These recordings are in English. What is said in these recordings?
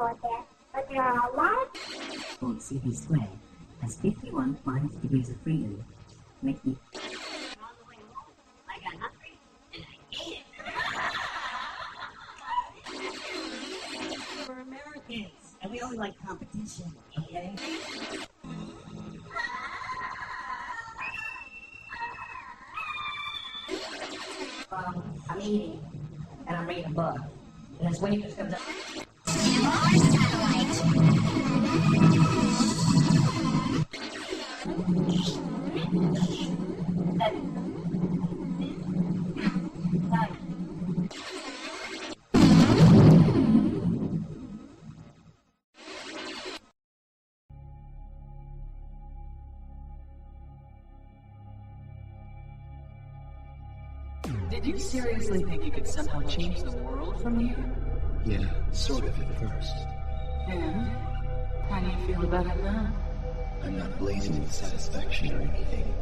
out there, but there are a lot of... CP squared has 51 minus degrees of freedom, making... On the way home, I got hungry, and I ate it. We're Americans, and we only like competition, okay? I'm eating, and I'm reading a book, and this waitress comes up. Did you seriously think you could somehow change the world from here? Yeah, sort of at first. And how do you feel about it now? I'm not blazing with satisfaction or anything.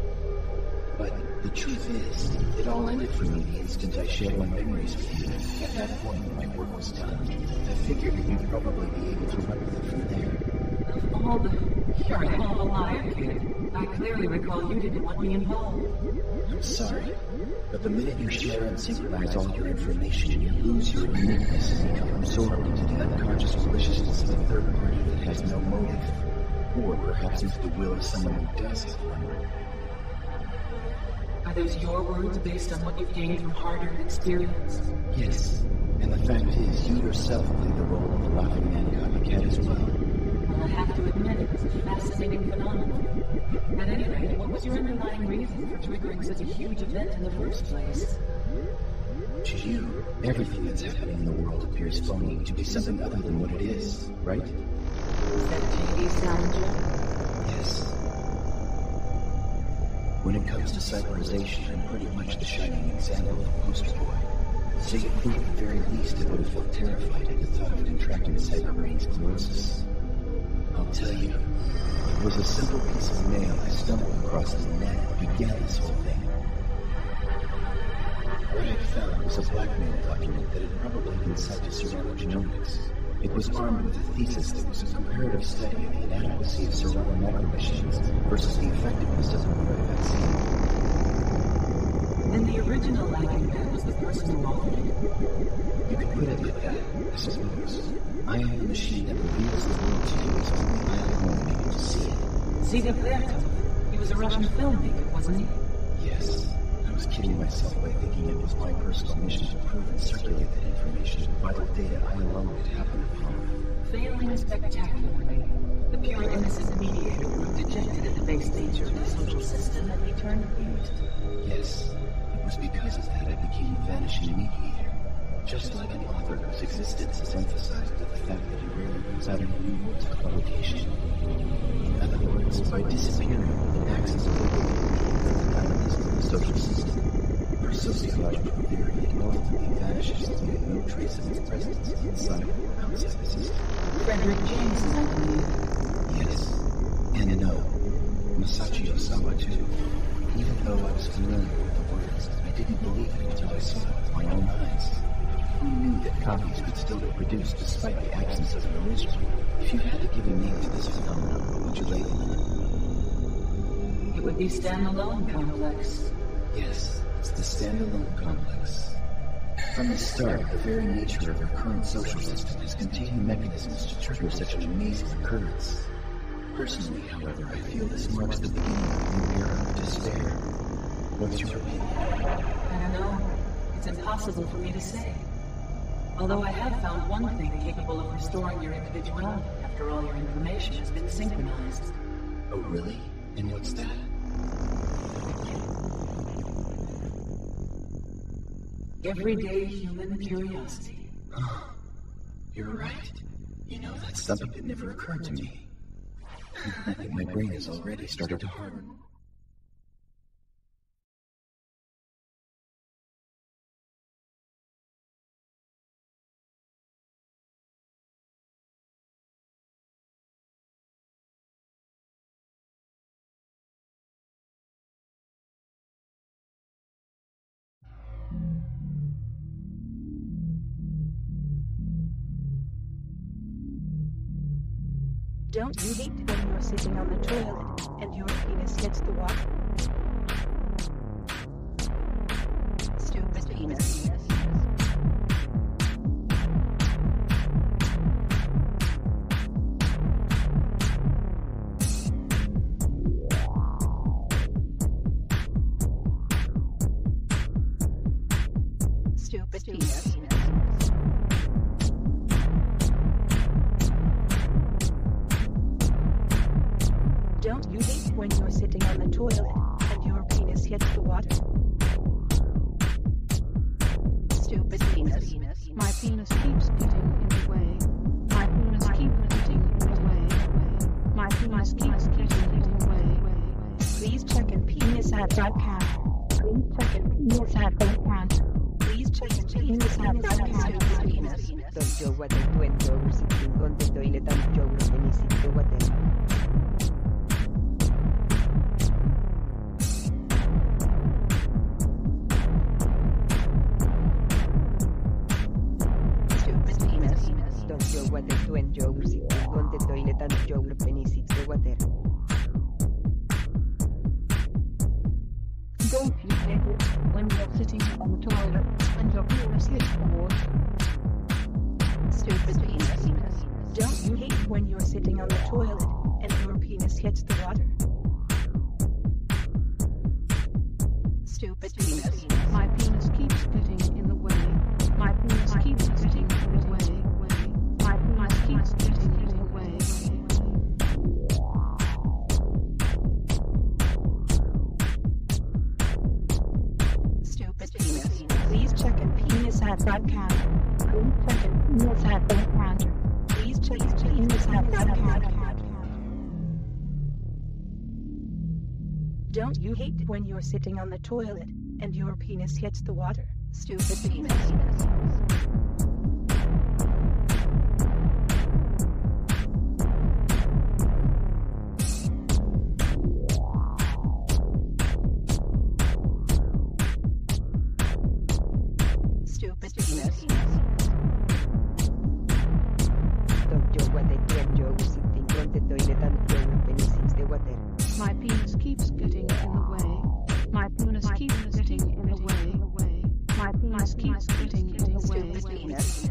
But the truth is, it all ended for me the instant I shared my memories with you. At that point, my work was done. I figured that you'd probably be able to run with it from there. You're a hell of a liar, kid. I clearly recall you didn't want me involved. I'm sorry, but the minute you share and synchronize all your information, you lose your uniqueness and become absorbed into the unconscious maliciousness of a third party that has no motive. Or perhaps into the will of someone who does have one. Are those your words based on what you've gained from hard-earned experience? Yes, and the fact is, you yourself played the role of a laughing man copycat as well. Well, I have to admit, it was a fascinating phenomenon. At any rate, what was your underlying reason for triggering such a huge event in the first place? To you, everything that's happening in the world appears phony to be something other than what it is, right? Is that TV sound, Joe? Yes. When it comes to cyberization, I'm pretty much the shining example of a poster boy. So you'd think at the very least I would have felt terrified at the thought of contracting cyberbrain sclerosis. I'll tell you, it was a simple piece of mail I stumbled across in the net that began this whole thing. What I found was a blackmail document that had probably been sent to Serrano Genomics. It was armed with a thesis that was a comparative study of the inadequacy of Serrano micromachines versus the effectiveness of the Corona vaccine. Then the original lagging man was the person who offered it. You could put it like that, I suppose. I am the machine that reveals the world to you as only I alone am able to see it. Ziga Vertov. He was a Russian filmmaker, wasn't he? Yes. I was kidding myself by thinking it was my personal mission to prove and circulate that information, vital data I alone could happen upon. Failing spectacularly, the pure innocent mediator grew dejected at the base nature of the social system and he turned mute. Yes. It was because of that I became a vanishing mediator. Just like an author whose existence is emphasized with the fact that he rarely puts out any new works of publication. In other words, by disappearing, it acts as a catalyst of the social system. For sociological theory, it ultimately vanishes, leaving no trace of its presence inside or outside the system. Frederick James, I believe. Yes. And no. Masachi Osawa, too. Even though I was familiar with the words, I didn't believe it until I saw it with my own eyes. Who knew that copies could still be produced despite the absence of an original? If you had to give a name to this phenomenon, what would you label it? It would be standalone complex. Yes, it's the standalone complex. From the start, the very nature of our current social system has contained mechanisms to trigger such an amazing occurrence. Personally, however, I feel this marks the beginning of a new era of despair. What's your opinion? I don't know. It's impossible for me to say. Although I have found one thing capable of restoring your individuality after all your information has been synchronized. Oh, really? And what's that? Everyday human curiosity. You're right. You know, that's something that never occurred to me. I think my brain has already started to harden. Don't you hate when you're sitting on the toilet and your penis hits the water? Stupid penis. Stupid penis. Don't you hate when you're sitting on the toilet and your penis hits the water? Stupid penis. My penis keeps getting in the way. My penis keeps getting in the way. My penis keeps getting in the way. Please check in penis at webcam. Please check in penis at webcam. Please check in penis at webcam. Don't you what I do when you're sitting on the toilet and your penis hits the water? What I do when you're sitting on the toilet and your penis hits the water. Don't you hate it when you're sitting on the toilet and your penis hits the water? Stupid penis. Don't you hate when you're sitting on the toilet and your penis hits the water? Stupid penis. My penis keeps getting in the way. My penis keeps getting in the way. My penis keeps getting in the way. Stupid penis. Please check in penis at webcam. Please check in penis at webcam. Please check in penis at webcam. Don't you hate when you're sitting on the toilet and your penis hits the water? Stupid penis. Stupid penis. Don't you what I do when you're sitting on the toilet and your penis hits the water? My penis keeps getting in the way. My penis keeps getting in the way. My penis keeps getting in the way. Stupid penis.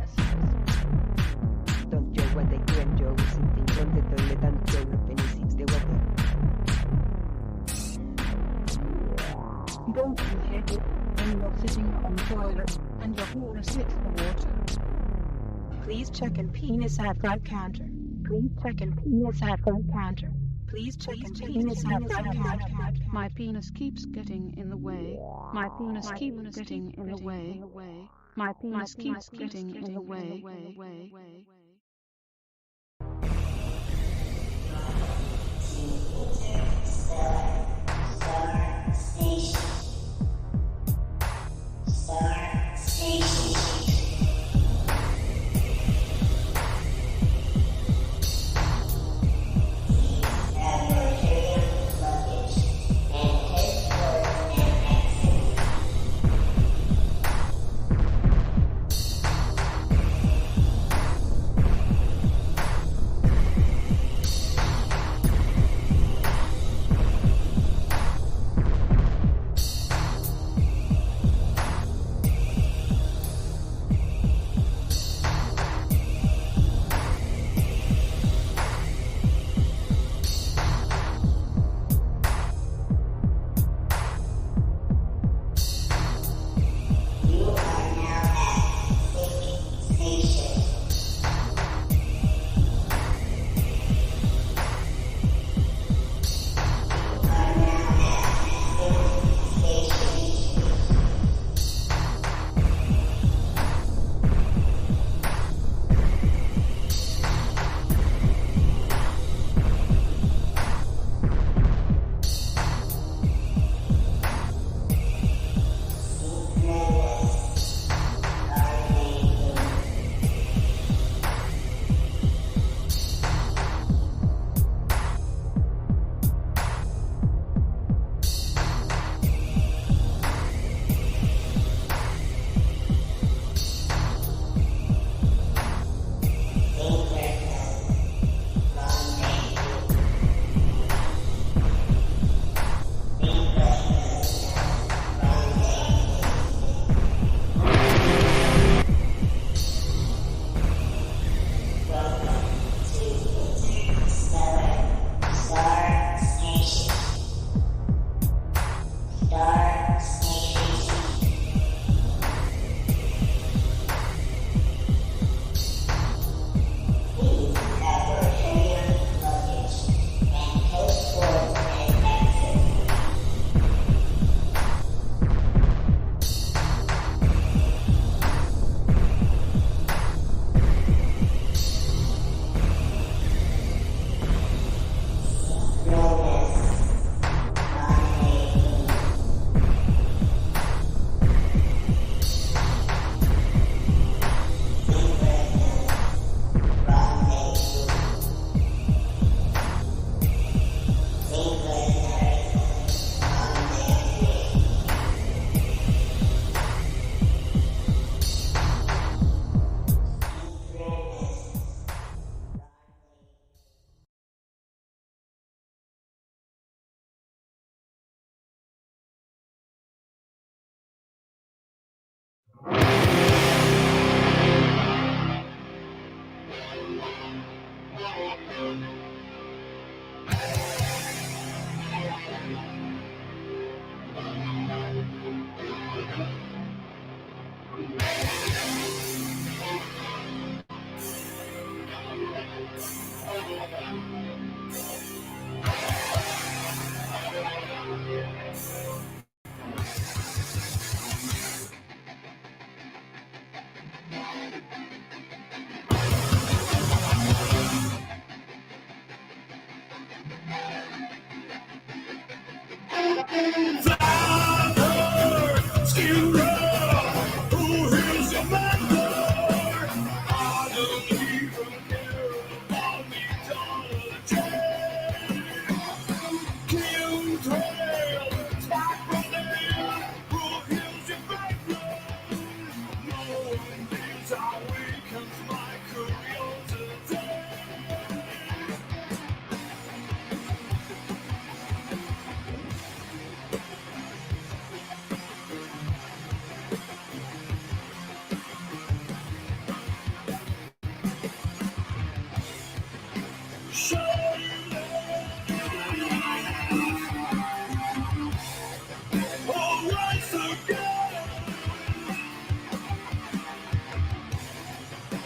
Don't you what I do when you're sitting on the toilet and your penis hits the water? Don't you hate it when you're sitting on the toilet and your penis hits the water? Please check in penis at right counter. Please check in penis at right counter. Please check in penis at right counter. My penis keeps getting in the way. My penis keeps getting in the way. My penis keeps getting in the way.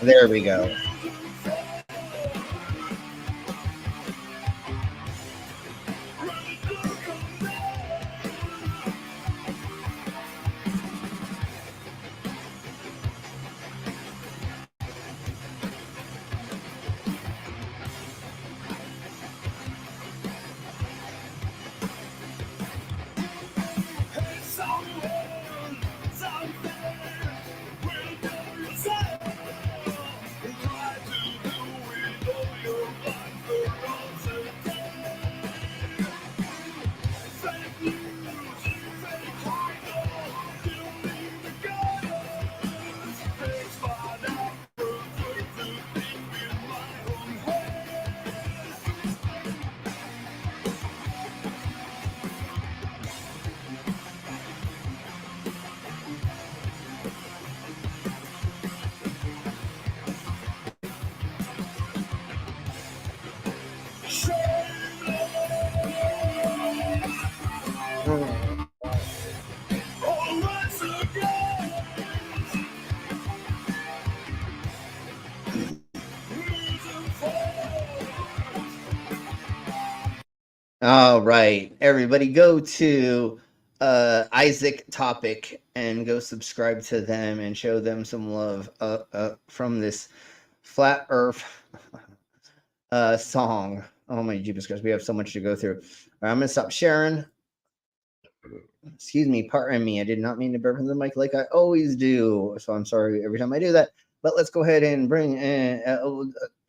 There we go. All right, everybody go to Isaac Topic and go subscribe to them and show them some love from this Flat Earth song. Oh my jeepers, because we have so much to go through. All right, I'm going to stop sharing. Excuse me, pardon me. I did not mean to burp in the mic like I always do. So I'm sorry every time I do that. But let's go ahead and bring in...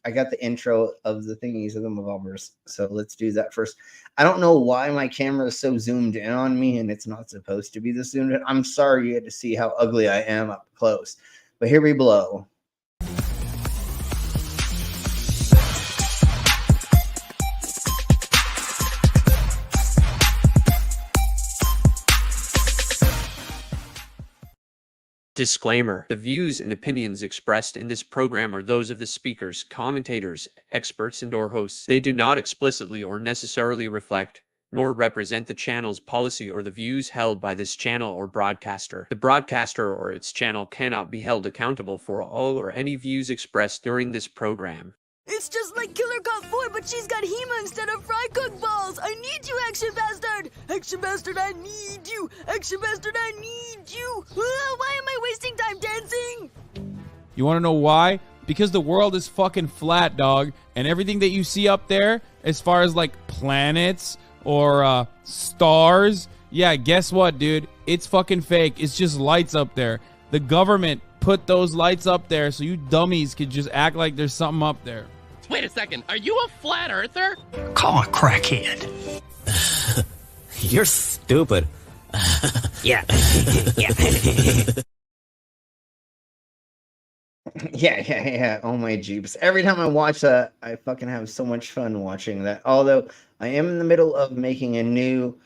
I got the intro of the thingies of the revolvers. So let's do that first. I don't know why my camera is so zoomed in on me and it's not supposed to be this zoomed in. I'm sorry you had to see how ugly I am up close. But here we blow. Disclaimer: the views and opinions expressed in this program are those of the speakers, commentators, experts, and/or hosts. They do not explicitly or necessarily reflect nor represent the channel's policy or the views held by this channel or broadcaster. The broadcaster or its channel cannot be held accountable for all or any views expressed during this program. It's just like Killer Cop 4, but she's got Hema instead of fry cook balls! I need you, Action Bastard! Action Bastard, I need you! Action Bastard, I need you! Why am I wasting time dancing? You want to know why? Because the world is fucking flat, dog. And everything that you see up there, as far as like planets or stars, yeah, guess what, dude? It's fucking fake. It's just lights up there. The government put those lights up there so you dummies could just act like there's something up there. Wait a second, are you a flat earther? Call a crackhead. You're stupid. Yeah. Yeah. Oh my jeeps. Every time I watch that, I fucking have so much fun watching that. Although I am in the middle of making a new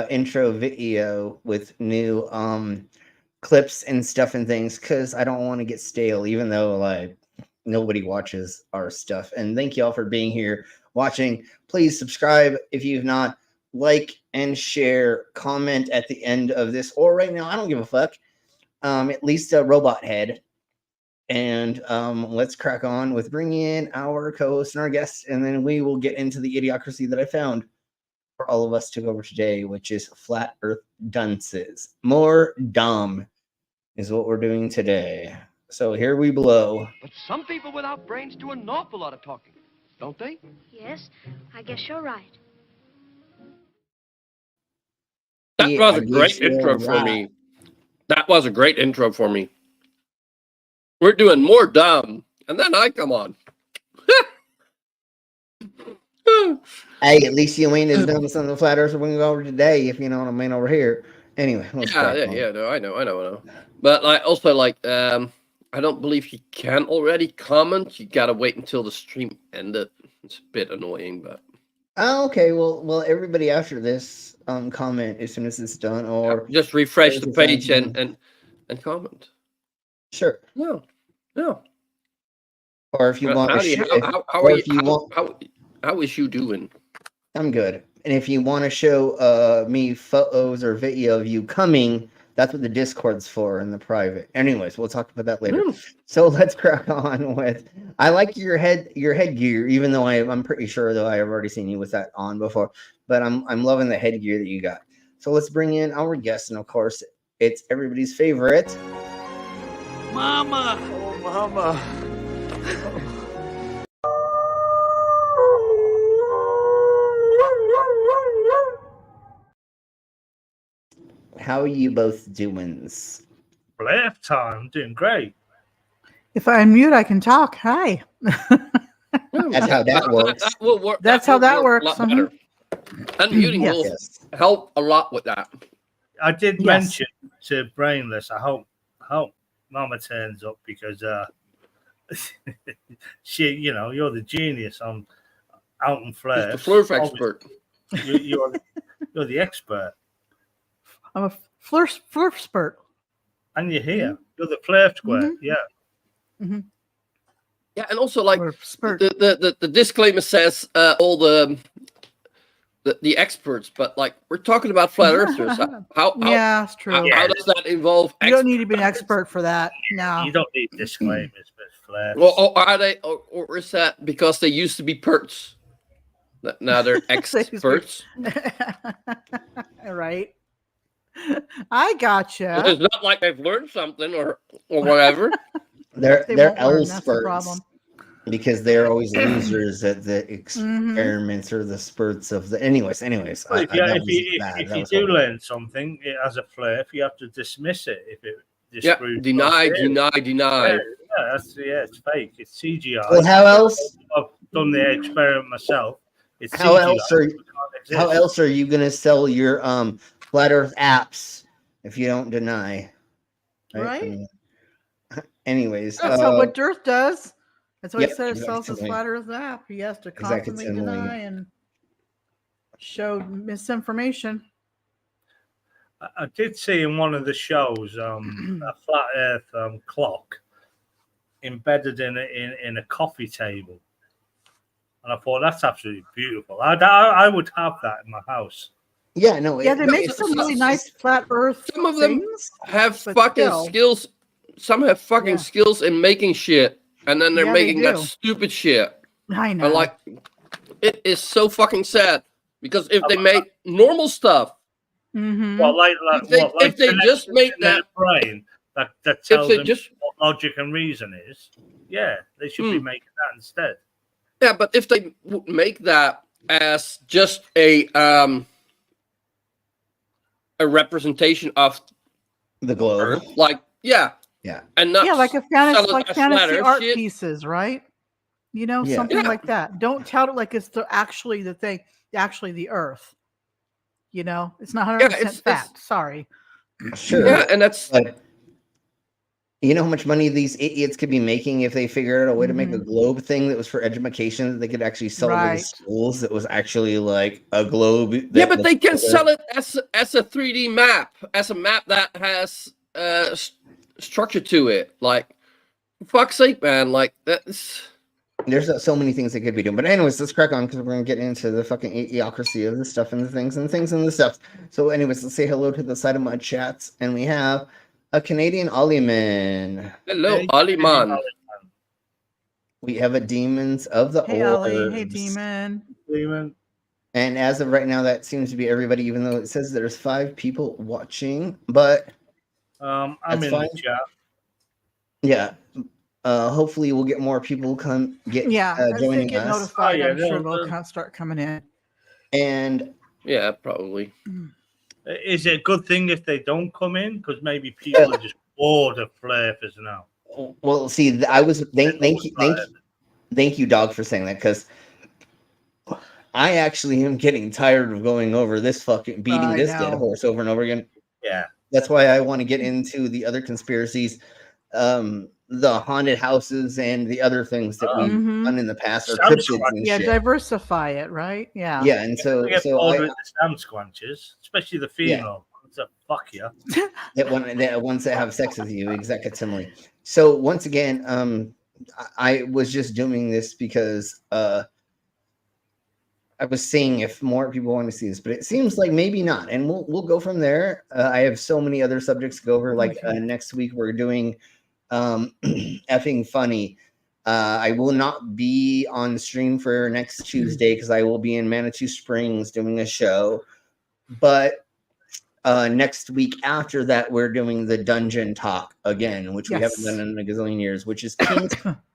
intro video with new clips and stuff and things because I don't want to get stale, even though like nobody watches our stuff. And thank y'all for being here watching. Please subscribe if you've not. Like and share, comment at the end of this or right now. I don't give a fuck. At least a robot head. And let's crack on with bringing in our co-host and our guests, and then we will get into the idiocracy that I found for all of us to go over today, which is Flat Earth Dunces. More dumb is what we're doing today. So here we blow. But some people without brains do an awful lot of talking, don't they? Yes, I guess you're right. That was a great intro for me. That was a great intro for me. We're doing more dumb, and then I come on. Hey, at least you ain't as dumb as some of the flat earthers we're gonna go over today, if you know what I mean, over here. Anyway, let's no, I know. But like, also, like, I don't believe you can already comment. You gotta wait until the stream ended. It's a bit annoying, but. Oh, okay. Well, everybody after this, comment as soon as it's done, or just refresh the page and comment. Sure. No. Or if you want, how is you doing? I'm good. And if you want to show me photos or video of you coming, that's what the Discord's for in the private. Anyways, we'll talk about that later. So let's crack on with. I like your headgear, even though I'm pretty sure though I have already seen you with that on before. But I'm loving the headgear that you got. So let's bring in our guest, and of course, it's everybody's favorite. Mama! Oh, Mama! How are you both doing? Left time, doing great. If I unmute, I can talk. Hi. That's how that works. That will work. That's how that works. Unmuting will help a lot with that. I did mention to Brainless. I hope Mama turns up because she, you're the genius on out and flare. The flurf expert. You're the expert. I'm a flurf spurt. And you're here. You're the flare square. Yeah. Mm-hmm. Yeah, and also like the disclaimer says all the experts, but like we're talking about flat earthers. Yeah, it's true. How does that involve? You don't need to be an expert for that. No, you don't need disclaimers for flares. Well, are they, or is that because they used to be perts? Now they're experts. Right. I gotcha. It's not like they've learned something or whatever. They're experts because they're always losers at the experiments or the spurts of the. Anyways. Well, if you do learn something as a flare, you have to dismiss it if it disproves. Deny. Yeah, it's fake. It's CGI. Well, how else? I've done the experiment myself. It's how CGI. How else are you gonna sell your Flat Earth apps if you don't deny? Right? I mean, anyways. That's what Earth does. That's what he said. Exactly. Sells his Flat Earth app. He has to constantly deny and show misinformation. I did see in one of the shows a Flat Earth clock embedded in a coffee table. And I thought, that's absolutely beautiful. I would have that in my house. Yeah, no. Yeah, they make some really nice flat Earth. Some of them have fucking skills. Some have fucking skills in making shit, and then they're making that stupid shit. I know. And like, it is so fucking sad because if they made normal stuff, well, if they just made that brain that tells them what logic and reason is, they should be making that instead. Yeah, but if they would make that as just a representation of the globe, Earth, like and not like a fantasy art shit. pieces, right? Something like that. Don't tout it like it's actually the thing, actually the Earth. It's not 100% fact. Sorry. Sure. Yeah, and that's like, you know how much money these idiots could be making if they figured out a way to make a globe thing that was for education that they could actually sell to the schools that was actually like a globe. But they can sell it as a 3D map, as a map that has structure to it. Like, for fuck's sake, man. Like, that's... There's so many things they could be doing. But anyways, let's crack on because we're going to get into the fucking idiocracy of the stuff and the things and the stuff. So anyways, let's say hello to the side of my chats. And we have a Canadian Ollie-man. Hello, Ollie-man. We have a Demons of the Hey, Orbs. Ollie. Hey, Demon. Demon. And as of right now, that seems to be everybody, even though it says there's 5 people watching. But I'm that's in fine. the chat. Yeah. Hopefully we'll get more people As they joining get us. notified, I'm sure they'll start coming in. And yeah, probably. Is it a good thing if they don't come in? Because maybe people are just bored of flavors now. well, see, thank you, dog, for saying that, because I actually am getting tired of going over this fucking beating this dead horse over and over again. Yeah. That's why I want to get into the other conspiracies, the haunted houses and the other things that we've done in the past, or cryptids and shit. Diversify it, right? Yeah. Yeah, and so I get bored with the Sam squanches, especially the female ones that fuck you. that ones that have sex with you, exactly. So once again, I was just doing this because I was seeing if more people want to see this, but it seems like maybe not, and we'll go from there. I have so many other subjects to go over. Like next week we're doing effing funny. I will not be on stream for next Tuesday because I will be in Manitou Springs doing a show. But next week after that, we're doing the dungeon talk again, which we haven't done in a gazillion years, which is kinks,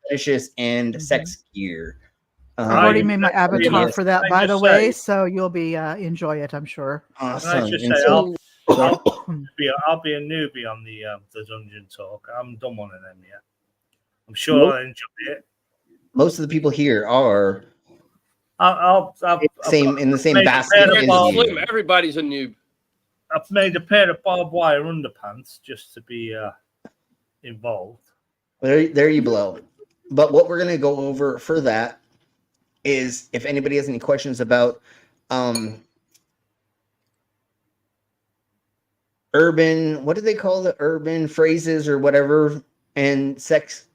fetishes, and sex gear. I've already made my avatar for that, by the way, so you'll be enjoy it, I'm sure. Awesome. I'll be a newbie on the dungeon talk. I haven't done one of them yet. I'm sure I'll enjoy it. Most of the people here are in the same basket as you. Everybody's a noob. I've made a pair of barbed wire underpants just to be involved. There you blow. But what we're going to go over for that is, if anybody has any questions about urban, what do they call the urban phrases or whatever, and sex,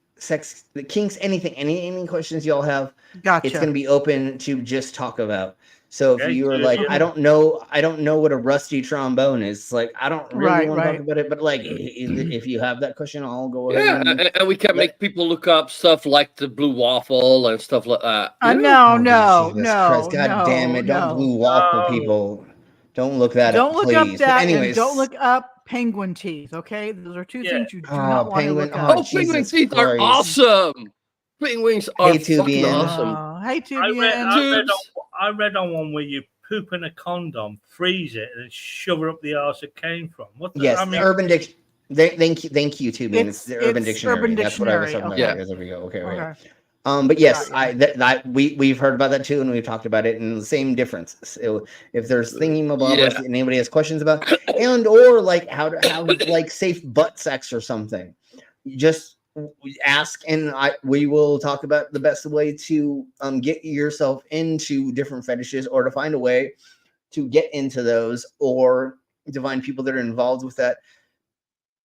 the kinks, anything, any questions y'all have, it's going to be open to just talk about. So if you are like, I don't know what a rusty trombone is, it's like, I don't really want to talk about it, but like, if you have that question, I'll go ahead. Yeah, and we can make people look up stuff like the blue waffle and stuff like that. No, God damn it, don't blue waffle people. Don't look that up, Don't look up that, and don't look up penguin teeth, okay? Those are two things you do not want to look up. Oh, penguin teeth are awesome! Penguins are fucking awesome. Hey, Tubian. I read on one where you poop in a condom, freeze it, and shove it up the arse it came from. What the, yes, I mean, Urban Dictionary. Thank you, Tubian. It's the Urban Dictionary. That's what I was talking about. Yeah. There we go. Okay. But yes, we've heard about that too, and we've talked about it, and the same difference. So if there's thingy-mabobbers that anybody has questions about, and or like how like safe butt sex or something, just ask, and we will talk about the best way to get yourself into different fetishes, or to find a way to get into those, or to find people that are involved with that.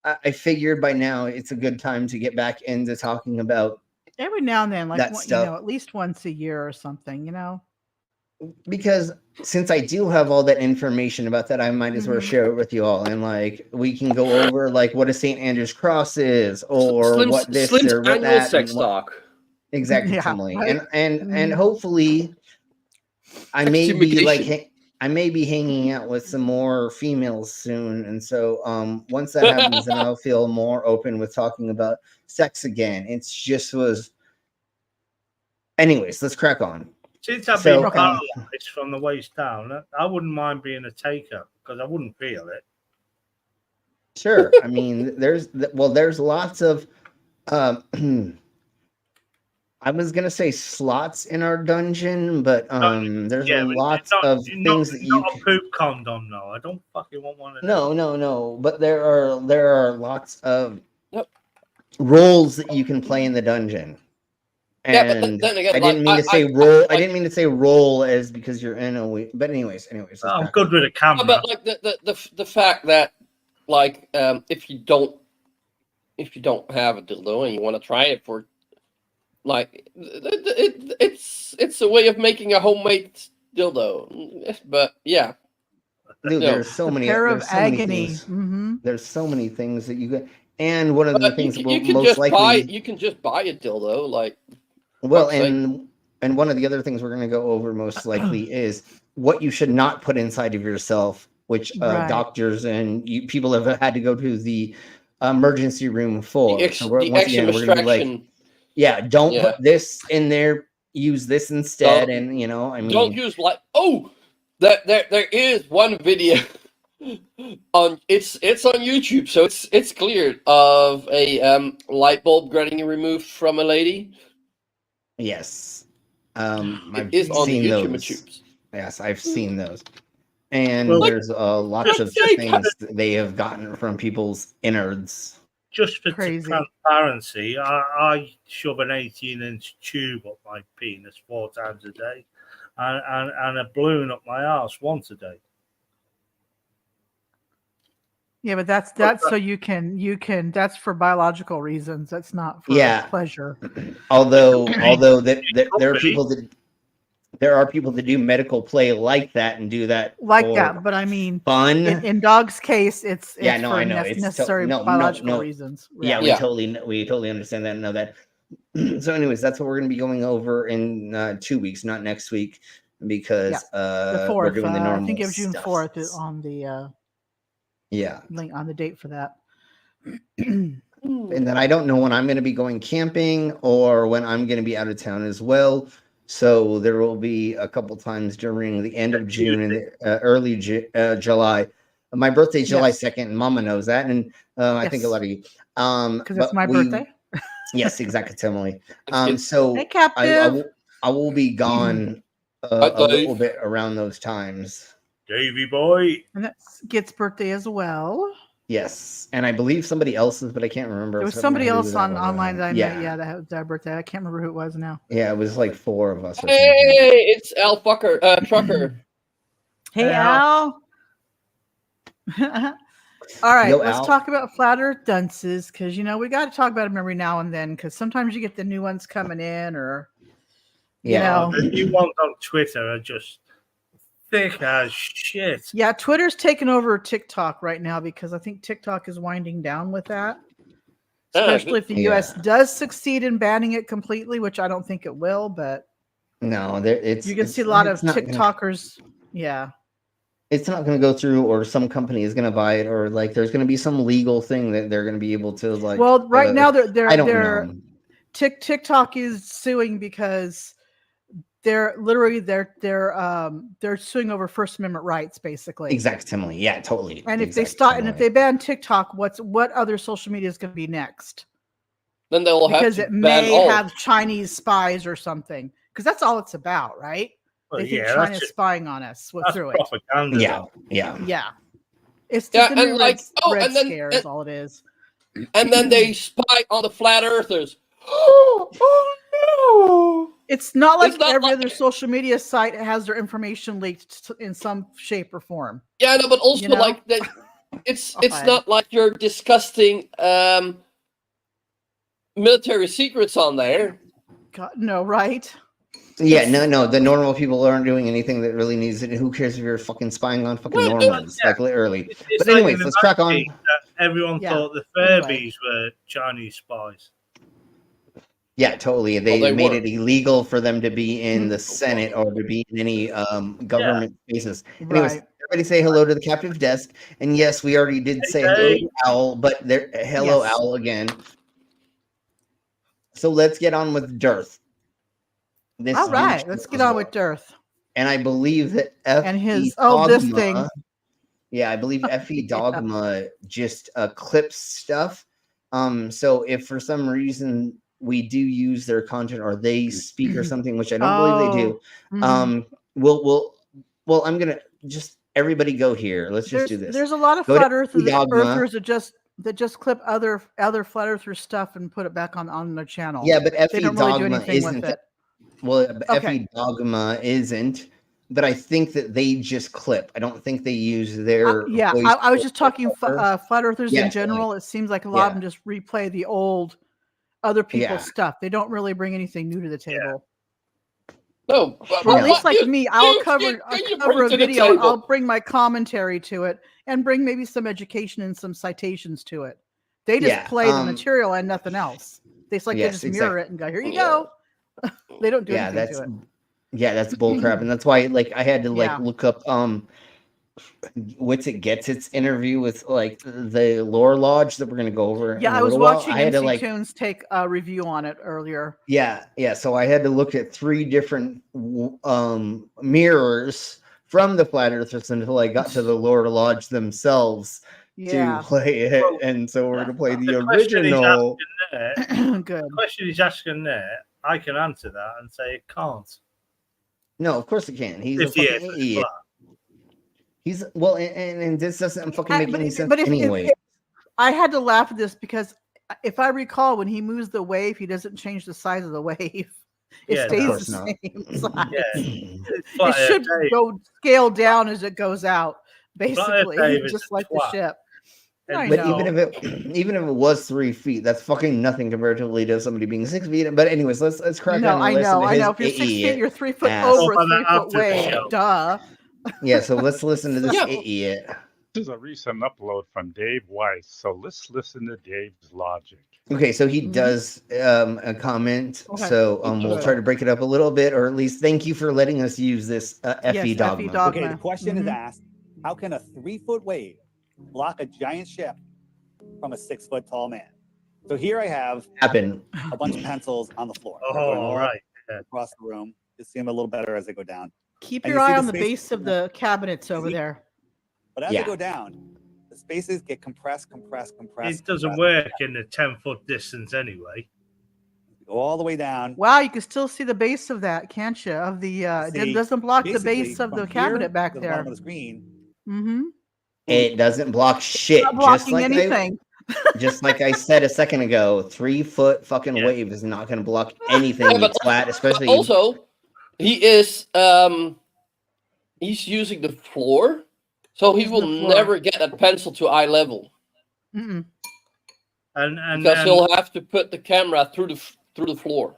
I figured by now it's a good time to get back into talking about every now and then, like that stuff. at least once a year or something, because since I do have all that information about that, I might as well share it with you all, and like we can go over like what a St. Andrew's cross is, or what this or what that. Sex talk. Exactly, right? and hopefully, I may be hanging out with some more females soon, and so once that happens, then I'll feel more open with talking about sex again. It's just was. Anyways, let's crack on. Since I've been paralyzed from the waist down, I wouldn't mind being a taker because I wouldn't feel it. Sure. I mean, there's lots of I was gonna say slots in our dungeon, but there's lots of things that you not a poop condom. No, I don't fucking want one of them. No. But there are lots of roles that you can play in the dungeon. And but then again, I didn't mean to say roll. I didn't mean to say roll as because you're in a way. But anyways. I'm good with a camera. But like the fact that like if you don't have a dildo and you want to try it for like it's a way of making a homemade dildo. But yeah. Dude, No. there's so The many pair of there's so many agony. things. Mm-hmm. There's so many things that you get. And one of the But things that you will can most just likely you can just buy a dildo, like well, fuck's sake. and one of the other things we're going to go over most likely is what you should not put inside of yourself, which Right. doctors and people have had to go to the emergency room for. The So once extra again, we're going to be like, extraction. yeah, don't Yeah. put this in there. Use this instead, Don't- and I mean, Don't use like there is one video on it's on YouTube, so it's cleared of a light bulb getting removed from a lady. yes, It I've is on seen the YouTube those. tubes. Yes, I've seen those. And Well, there's lots of Jake, things that they have gotten from people's innards. Just for Crazy. transparency, I shove an 18-inch tube up my penis 4 times a day, and a balloon up my arse once a day. Yeah, but that's so you can that's for biological reasons. That's not for Yeah. pleasure. Although there are be. people that do medical play like that and do that Like for that, but I mean, fun. in Dog's case, it's Yeah, for no, I know. It's necessary no, biological reasons. Yeah, Yeah. we totally understand that and know that. So, anyways, that's what we're going to be going over in 2 weeks, not next week, because The 4th. we're doing the normal I think it was June stuff. 4th is on the Yeah, link on the date for that. and then I don't know when I'm going to be going camping or when I'm going to be out of town as well. So there will be a couple times during the end of June and early July. My birthday's July 2nd, and Mama knows that, and I think a lot of you. Because it's my birthday. Yes, exactly, Emily. It's So Hey, Captive. I will be gone a little bit around those times. Davy boy. And that's Git's birthday as well. Yes, and I believe somebody else's, but I can't remember. There was off the top of somebody my head who else that on was. online that I Yeah. met. Yeah, that had their birthday. I can't remember who it was now. Yeah, it was like 4 of us. Or Hey, something. it's Al Fucker Trucker. Hey, Al. Al. All right, Yo, let's Al. talk about flat Earth dunces because we got to talk about them every now and then because sometimes you get the new ones coming in or Yeah. The new ones on Twitter are just thick as shit. Yeah, Twitter's taking over TikTok right now because I think TikTok is winding down with that. Especially if the US does succeed in banning it completely, which I don't think it will, but No, you can see a lot of it's not gonna- TikTokers. Yeah. It's not going to go through, or some company is going to buy it, or like there's going to be some legal thing that they're going to be able to like. Well, right now they're I don't know. TikTok is suing because they're suing over First Amendment rights, basically. Exactly. Yeah, totally. And if they start and if they ban TikTok, what other social media is going to be next? Then they'll have Because to it ban may all. have Chinese spies or something. Because that's all it's about, right? Well, They think yeah, China's that's just- spying on us That's through it. propaganda. Yeah, though. yeah. Yeah. It's Yeah, just the and new like, red and then- scare is all it is. And then they spy on the flat earthers. Oh no! It's not like It's not every like- other social media site has their information leaked in some shape or form. Yeah, no, but also You know? like that. It's God. not like you're discussing military secrets on there. God, no, right? Yeah, no. The normal people aren't doing anything that really needs it. Who cares if you're fucking spying on fucking Well, normals? yeah. Like literally. It's But like anyways, in the let's crack on. 90s that everyone Yeah. thought the Anyway. Pervs were Chinese spies. Yeah, totally. They Well, they made were. it illegal for them to be in the Senate or to be in any government spaces. Anyways, Right. everybody say hello to the captive desk. And yes, we already did say hello to Owl, but there, hello, Yes. Owl, again. So let's get on with Dearth. This All right, douche let's get on with Dearth. And I believe that F. And his this thing. Yeah, I believe Fe Dogma just clips stuff. So if for some reason we do use their content or they speak or something, which I don't believe they do, well, I'm gonna just everybody go here. Let's just do this. There's a lot of Go to flat Fe Dogma. earthers that just clip other flat earther stuff and put it back on their channel. Yeah, but They Fe don't really do Dogma anything with isn't. it. Well, Okay. Fe Dogma isn't. but I think that they just clip. I don't think they use their. Yeah, voice I was just talking over. flat earthers Yeah, in general. It seems like a lot of them just replay the old other people's stuff. They don't really bring anything new to the table. No, Or at least like me, I'll you cover a bring to the video and I'll table? bring my commentary to it and bring maybe some education and some citations to it. They just play the material and nothing else. They just mirror it and go, here you go. They don't do anything to it. Yeah, that's bullcrap, and that's why like I had to look up what's it gets its interview with like the lore lodge that we're gonna go over. Yeah, in a I was little while. watching I had to MC Tunes take a review on it earlier. Yeah. So I had to look at 3 different mirrors from the flat earthers until I got to the lore lodge themselves to play it, and so we're gonna play the original. Good. The question he's asking there, I can answer that and say it can't. No, of course it can. He's a fucking idiot. He's and this doesn't fucking make any sense anyway. If I had to laugh at this because if I recall, when he moves the wave, he doesn't change the size of the wave. It stays the same size. It should go scale down as it goes out, basically, just like the ship. But even if it was 3 feet, that's fucking nothing comparatively to somebody being 6 feet. But anyways, let's crack on. I know. If you're 6 feet, you're 3 foot over a 3 foot wave. Duh. Yeah, so let's listen to this idiot. This is a recent upload from Dave Weiss, so let's listen to Dave's logic. Okay, so he does a comment. Okay. So we'll try to break it up a little bit, or at least thank you for letting us use this FE dogma. Okay, the question is asked: how can a 3 foot wave block a giant ship from a 6 foot tall man? So here I have a bunch of pencils on the floor. Oh, right. Across the room. You see them a little better as they go down. Keep your eye on the base of the cabinets over there. But as they go down, the spaces get compressed. It doesn't work in a 10-foot distance anyway. Go all the way down. Wow, you can still see the base of that, can't you? Of the it doesn't block the base of the cabinet back there. Bottom of the screen. Mm-hmm. It doesn't block shit. Not blocking anything. Just like I said a second ago, 3 foot fucking wave is not going to block anything. It's flat, especially. Also, he is he's using the floor, so he will never get a pencil to eye level. Mm-mm. And because he'll have to put the camera through the floor.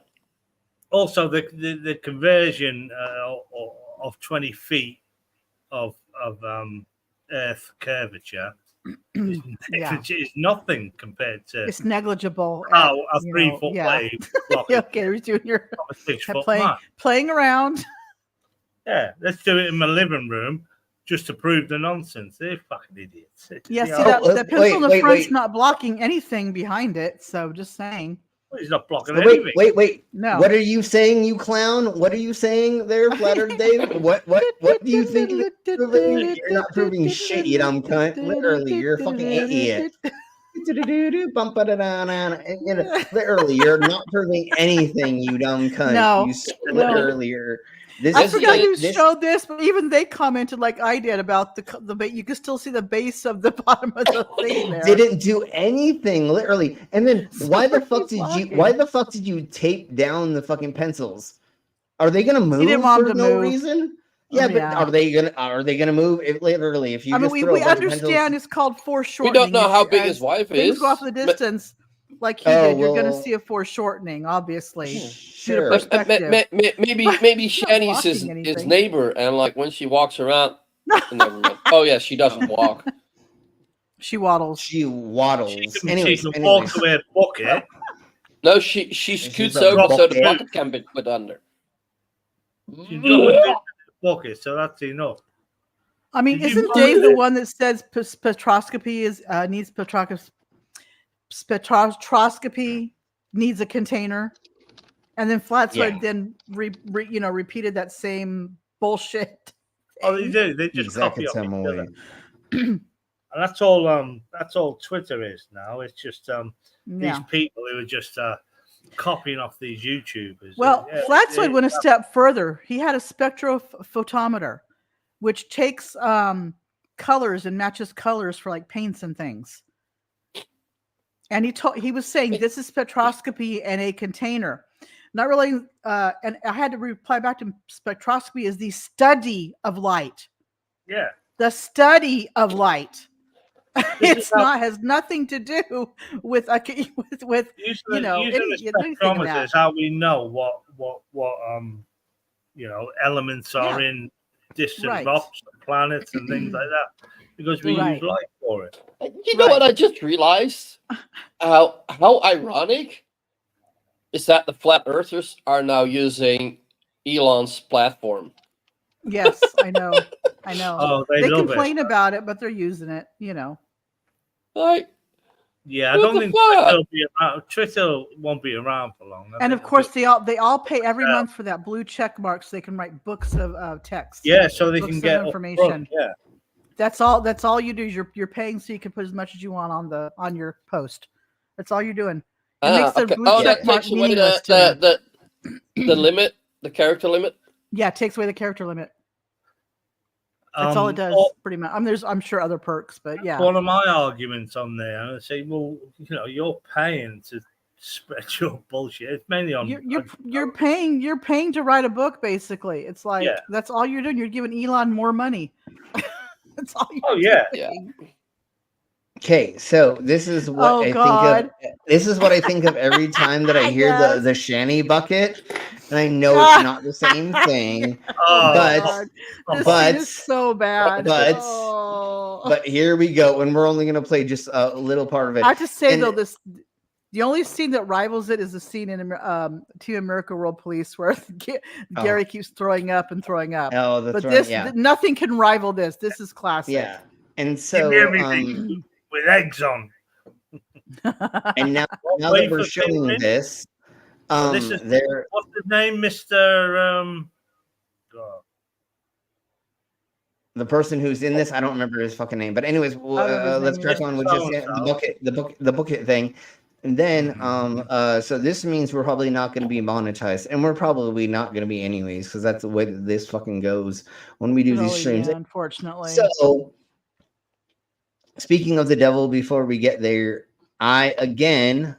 Also, the conversion of 20 feet of Earth curvature is nothing compared to. It's negligible. A 3 foot wave. Okay, we're doing your playing around. Yeah, let's do it in my living room just to prove the nonsense. They're fucking idiots. Yeah, see that pencil in the front's not blocking anything behind it. So just saying. Well, he's not blocking anything. Wait. No. What are you saying, you clown? What are you saying there, Flatter Dave? What do you think you're proving? You're not proving shit, you dumb cunt. Literally, you're a fucking idiot. Literally, you're not proving anything, you dumb cunt. No. You said earlier. I forgot you showed this, but even they commented like I did about the you can still see the base of the bottom of the thing there. Didn't do anything, literally. And then why the fuck did you tape down the fucking pencils? Are they gonna move for no reason? Yeah, but are they gonna move? Literally, if you we understand it's called foreshortening. We don't know how big his wife is. Things go off the distance. Like he did, you're going to see a foreshortening, obviously. Sure. Maybe Shani's his neighbor, and like when she walks around, oh yeah, she doesn't walk. She waddles. She waddles. She walks away a bucket. No, she scoots over so the bucket can be put under. She's got a bucket, so that's enough. I mean, isn't Dave the one that says spectroscopy needs spectroscopy needs a container, and then Flatsoid then repeated that same bullshit. Oh, they do. They just copy off each other. And that's all Twitter is now. It's just these people who are just copying off these YouTubers. Well, Flatsoid went a step further. He had a spectrophotometer, which takes colors and matches colors for like paints and things. And he was saying this is spectroscopy in a container. Not really. And I had to reply back to him, spectroscopy is the study of light. Yeah. The study of light. This is how- has nothing to do with using the anything of spectrometer that. is how we know what elements are Yeah. in distant Right. rocks, planets, and things like that, because we Right. use light for it. You know what I just realized? How ironic is that the flat earthers are now using Elon's platform. Yes, I know. I know. Oh, they love complain it. about it, but they're using it, Like, Yeah, I what don't the think fuck? Twitter will be around. Twitter won't be around for long. I And think of course, they all pay every month for that blue check mark, so they can write books of text. Yeah, so they books can of get information. upfront, yeah. That's all you do. Is you're paying so you can put as much as you want on your post. That's all you're doing. It makes the Okay. blue Oh, check that mark takes away meaningless to me. the limit, the character limit. Yeah, it takes away the character limit. That's all it does, pretty much. I'm sure other perks, but yeah. One of my arguments on there, I say, well, you're paying to spread your bullshit. It's mainly on. You're paying to write a book, basically. It's like that's all you're doing. You're giving Elon more money. That's all you're doing. Okay, so this is what I think of. This is what I think of every time that I hear the shanty bucket, and I know it's not the same thing. This is so bad. But here we go, and we're only going to play just a little part of it. I have to say though, the only scene that rivals it is the scene in Team America World Police where Gary keeps throwing up and throwing up. Oh, but nothing can rival this. This is classic. Yeah, and so with eggs on. And now that we're showing this, what's his name, Mr. The person who's in this, I don't remember his fucking name, but anyways, let's crack on with just the bucket thing. And then, so this means we're probably not going to be monetized, and we're probably not going to be anyways, because that's the way that this fucking goes when we do these streams. Yeah, unfortunately. So, speaking of the devil, before we get there, I again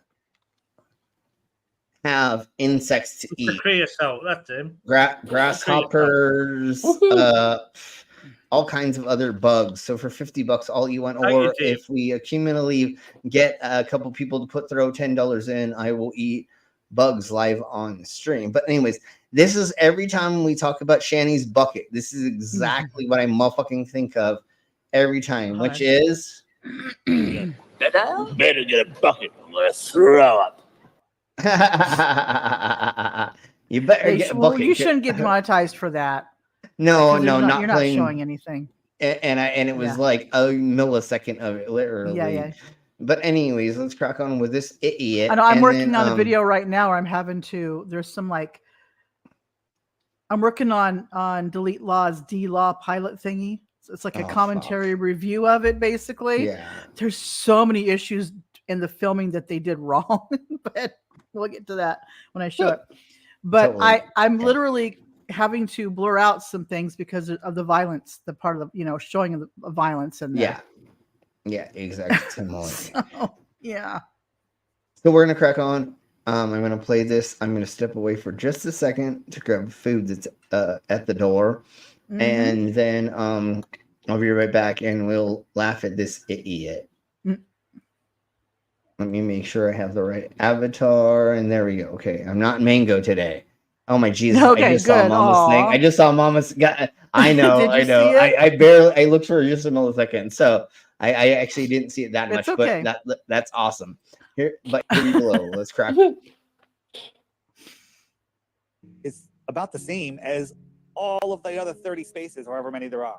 have insects to eat. Creosote, that's him. Grasshoppers, all kinds of other bugs. So for $50, I'll eat one. Or if we accumulatively get a couple people to throw $10 in, I will eat bugs live on stream. But anyways, this is every time we talk about Shanny's bucket. This is exactly what I motherfucking think of every time, which is Better get a bucket. Let's throw up. You better get a bucket. You shouldn't get monetized for that. No, you're not playing. Not showing anything. And it was like a millisecond of it, literally. Yeah. But anyways, let's crack on with this idiot. I know I'm working on a video right now where I'm having to. There's some I'm working on Delete Law's D-Law pilot thingy. It's like a commentary review of it, basically. Yeah. There's so many issues in the filming that they did wrong, but we'll get to that when I show it. But I'm literally having to blur out some things because of the violence, the part of the showing of the violence in there. Yeah, exactly. Yeah. So we're gonna crack on. I'm gonna play this. I'm gonna step away for just a second to grab food that's at the door. And then I'll be right back and we'll laugh at this idiot. Let me make sure I have the right avatar. And there we go. Okay, I'm not Mango today. Oh my Jesus. Okay, I just saw Mama's thing. I just saw Mama's I know. I looked for just a millisecond. So I actually didn't see it that much, okay. But that's awesome. Here below. Let's crack. It's about the same as all of the other 30 spaces, however many there are.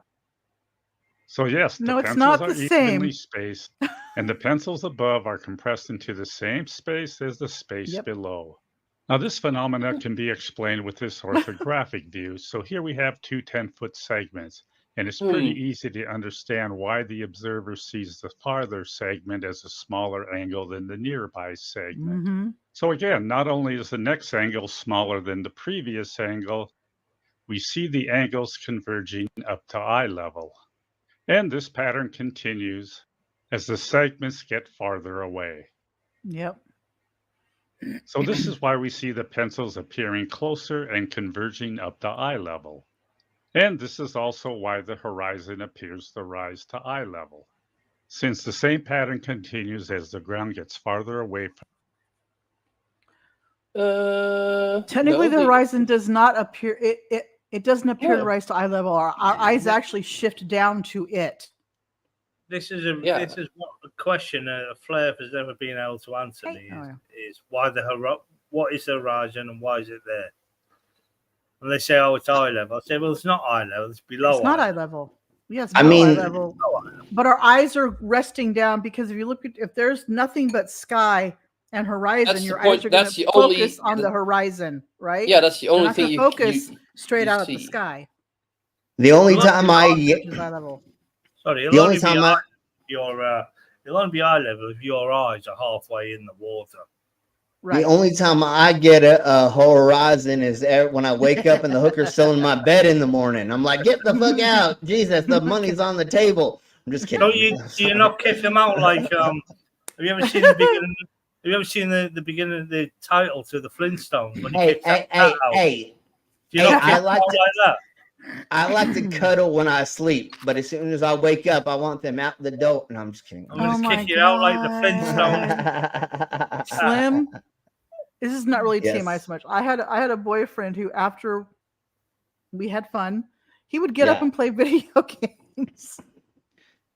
So yes, the it's pencils not are the same. evenly spaced, and the pencils above are compressed into the same space as the space below. Now, this phenomenon can be explained with this orthographic view. So here we have two 10-foot segments, and it's pretty easy to understand why the observer sees the farther segment as a smaller angle than the nearby segment. So again, not only is the next angle smaller than the previous angle, we see the angles converging up to eye level. And this pattern continues as the segments get farther away. Yep. So this is why we see the pencils appearing closer and converging up to eye level. And this is also why the horizon appears to rise to eye level, since the same pattern continues as the ground gets farther away from. Technically, the horizon does not appear. It doesn't appear to rise to eye level. Our eyes actually shift down to it. This is what the question Flair has never been able to answer me is why what is the horizon and why is it there? And they say, oh, it's eye level. I say, well, it's not eye level. It's below. It's not eye level. Yes, eye level. But our eyes are resting down because if you look at if there's nothing but sky and horizon, your eyes are going to focus on the horizon, right? Yeah, that's the only thing you focus straight out of the sky. The only time I get sorry, the only time it'll only be eye level if your eyes are halfway in the water. Right. The only time I get a horizon is when I wake up and the hooker's still in my bed in the morning. I'm like, get the fuck out. Jesus, the money's on the table. I'm just kidding. Do you not kick them out like have you ever seen the beginning? Have you ever seen the beginning of the title to the Flintstones? When Hey. Do you not kick them out like that? I like to cuddle when I sleep, but as soon as I wake up, I want them out the door. And I'm just kidding. I'm going to kick you out like the Flintstones. Slim, this is not really TMI so much. I had a boyfriend who, after we had fun, he would get up and play video games.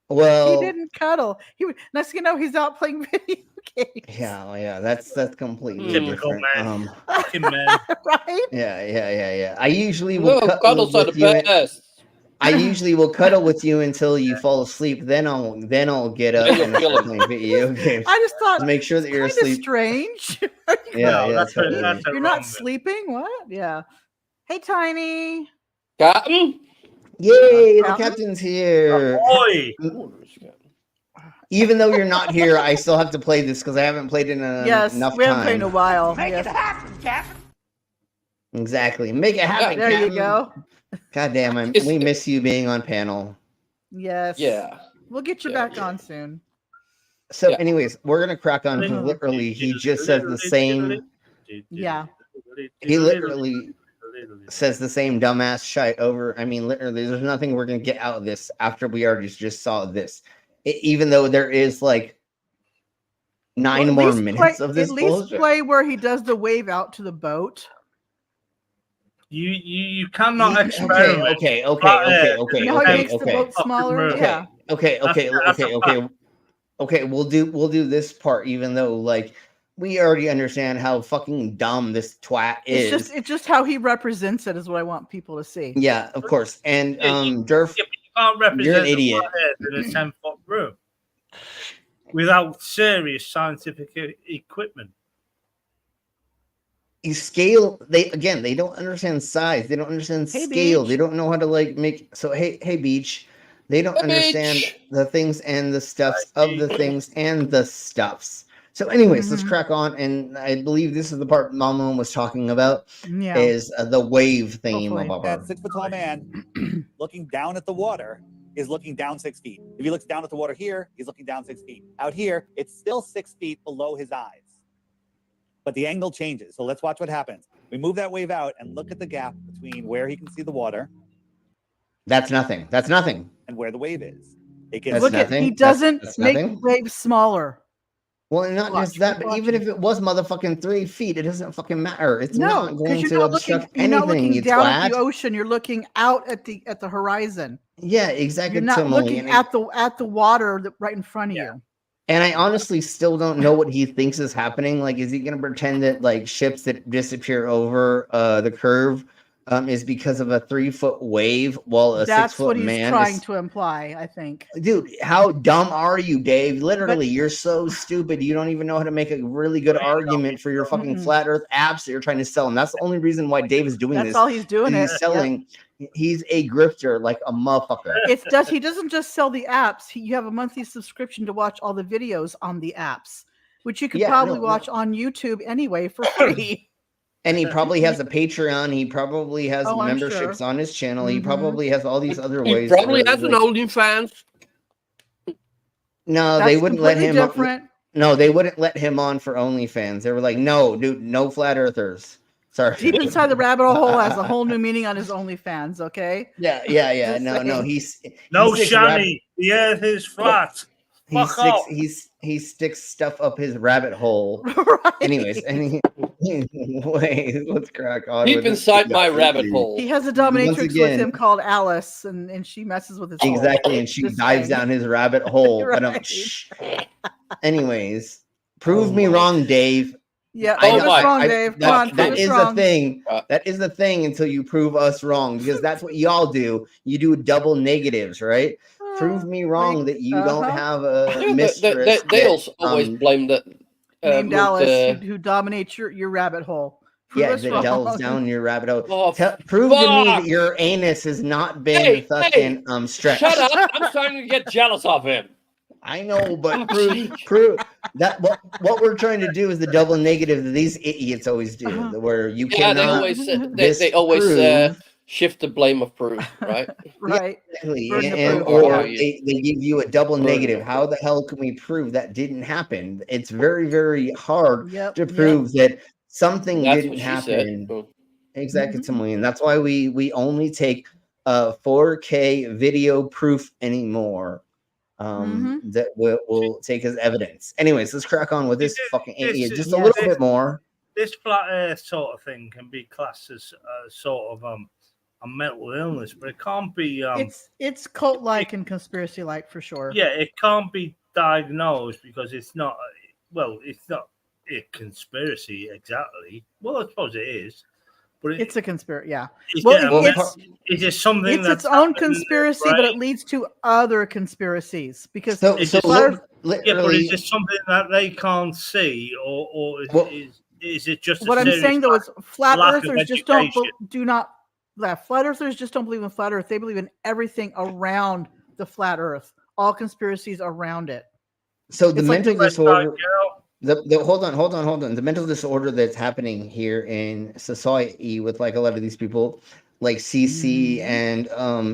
Well, he didn't cuddle. He would. Next thing you know, he's out playing video games. Yeah. That's completely typical different. Man. Right? Yeah. I usually will cuddles are the best. I usually will cuddle with you until you fall asleep. Then I'll get up and start playing video games. I just thought to make sure that you're asleep. Strange. That's you're not sleeping. What? Yeah. Hey, Tiny. Captain. Yay! The captain's here. Boy. Even though you're not here, I still have to play this because I haven't played in enough time. We haven't played in a while. Make it happen, Captain. Exactly. Make it happen, there Captain. You go. God damn, we miss you being on panel. Yes. Yeah. We'll get you back on soon. So, anyways, we're going to crack on. Literally, he just says the same. Yeah. He literally says the same dumbass shit over. I mean, literally, there's nothing we're going to get out of this after we already just saw this. Even though there is like 9 more minutes of this bullshit. At least play where he does the wave out to the boat. You cannot experiment. Okay. You know how he makes the boat smaller? Yeah. Okay. We'll do this part, even though like we already understand how fucking dumb this twat is. It's just how he represents it is what I want people to see. Yeah, of course. And Durf, you can't represent you're an idiot in a 10-foot room without serious scientific equipment. Scale, they don't understand size, they don't understand scale, they don't know how to like make. So hey Beach, they don't understand the things and the stuffs of the things and the stuffs. So anyways, let's crack on, and I believe this is the part Mama was talking about. Is the wave thing. That 6 foot tall man looking down at the water is looking down 6 feet. If he looks down at the water here, he's looking down 6 feet. Out here, it's still 6 feet below his eyes. But the angle changes. So let's watch what happens. We move that wave out and look at the gap between where he can see the water. That's nothing. And where the wave is. He doesn't make the wave smaller. Well, not just that, but even if it was motherfucking 3 feet, it doesn't fucking matter. It's not going to obstruct anything. You're not looking down at the ocean. You're looking out at the horizon. Yeah, exactly. You're not looking at the water right in front of you. And I honestly still don't know what he thinks is happening. Like, is he going to pretend that like ships that disappear over the curve is because of a 3 foot wave while a 6 foot man? That's what he's trying to imply, I think. Dude, how dumb are you, Dave? Literally, you're so stupid. You don't even know how to make a really good argument for your fucking flat Earth apps that you're trying to sell. And that's the only reason why Dave is doing this. That's all he's doing. He's selling. Yep. He's a grifter like a motherfucker. He doesn't just sell the apps. You have a monthly subscription to watch all the videos on the apps, which you could probably watch on YouTube anyway for free. And he probably has a Patreon. He probably has memberships on his channel. He probably has all these other ways. He probably has an OnlyFans. No, they wouldn't let him. No, they wouldn't let him on for OnlyFans. They were like, no, dude, no flat earthers. Sorry. Deep Inside the Rabbit Hole has a whole new meaning on his OnlyFans, okay? Yeah. No. He's no, sticks Shani. The earth is flat. He sticks stuff up his rabbit hole. Right. Anyways, let's crack on. Deep inside my rabbit hole. He has a dominatrix with him called Alice, and she messes with his hole. And she dives down his rabbit hole. Right. Anyways, prove me wrong, Dave. Yeah, prove us wrong, Dave. Come on, that is the thing. That is the thing until you prove us wrong, because that's what y'all do. You do double negatives, right? Prove me wrong that you don't have a mistress. They always blame the named Alice who dominates your rabbit hole. That delves down your rabbit hole. Prove to me that your anus has not been stretched. Shut up! I'm starting to get jealous of him. I know, but prove that what we're trying to do is the double negative that these idiots always do, where you cannot. They always shift the blame of proof, right? Right. Exactly. Or they give you a double negative. How the hell can we prove that didn't happen? It's very, very hard to prove that something didn't happen. Exactly, Samoan. That's why we only take 4K video proof anymore. That will take as evidence. Anyways, let's crack on with this fucking idiot just a little bit more. This flat earth sort of thing can be classed as sort of a mental illness, but it can't be. It's cult-like and conspiracy-like for sure. Yeah, it can't be diagnosed because it's not. Well, it's not a conspiracy exactly. Well, I suppose it is. But it's a conspiracy, yeah. Is it something that's its own conspiracy, but it leads to other conspiracies because but is it something that they can't see, or is it just what I'm saying though is flat earthers just flat earthers just don't believe in flat earth. They believe in everything around the flat earth, all conspiracies around it. So the mental disorder. Hold on. The mental disorder that's happening here in society with like a lot of these people, like CC and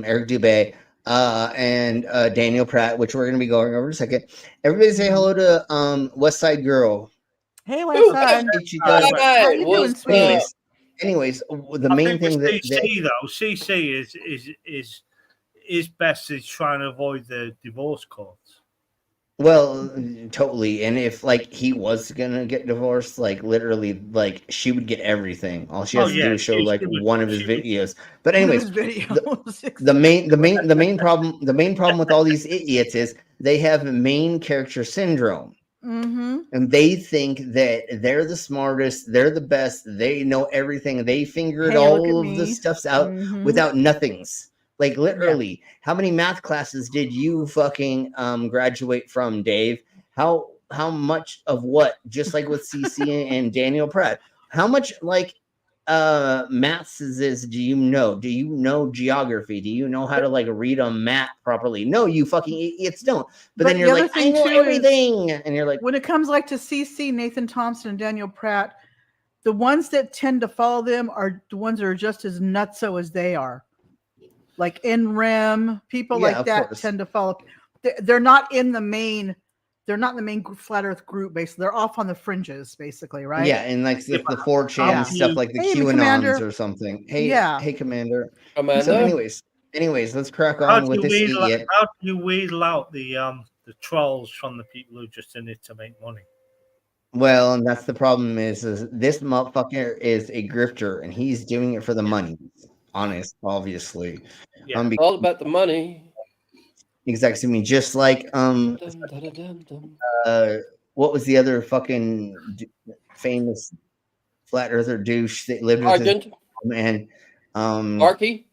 Eric Dubé and Daniel Pratt, which we're going to be going over in a second. Everybody say hello to West Side Girl. Hey, West Side. How you doing, sweetie? Anyways, the main thing that CC is best is trying to avoid the divorce courts. Well, totally. And if like he was gonna get divorced, like literally, like she would get everything. All she has to do is show like one of his videos. But anyways, the main problem with all these idiots is they have main character syndrome. And they think that they're the smartest, they're the best, they know everything, they figured all of the stuffs out without nothings. Like literally, how many math classes did you fucking graduate from, Dave? How much of what? Just like with CC and Daniel Pratt, how much like maths is this? Do you know? Do you know geography? Do you know how to like read a map properly? No, you fucking idiots don't. But then you're like, I know everything, and you're like, when it comes like to CC, Nathan Thompson, and Daniel Pratt, the ones that tend to follow them are the ones that are just as nutso as they are. Like NREM, people like that tend to follow. They're not in the main. They're not in the main flat Earth group. Basically, they're off on the fringes, basically, right? Yeah, and like the 4chan stuff, like the QAnons or something. Hey, Commander. So, anyways, let's crack on with this idiot. How do you wheedle out the trolls from the people who just in it to make money? Well, and that's the problem. Is this motherfucker is a grifter, and he's doing it for the money. Honest, obviously. Yeah, all about the money. Exactly. I mean, just like what was the other fucking famous flat earther douche that lived with his man? Marky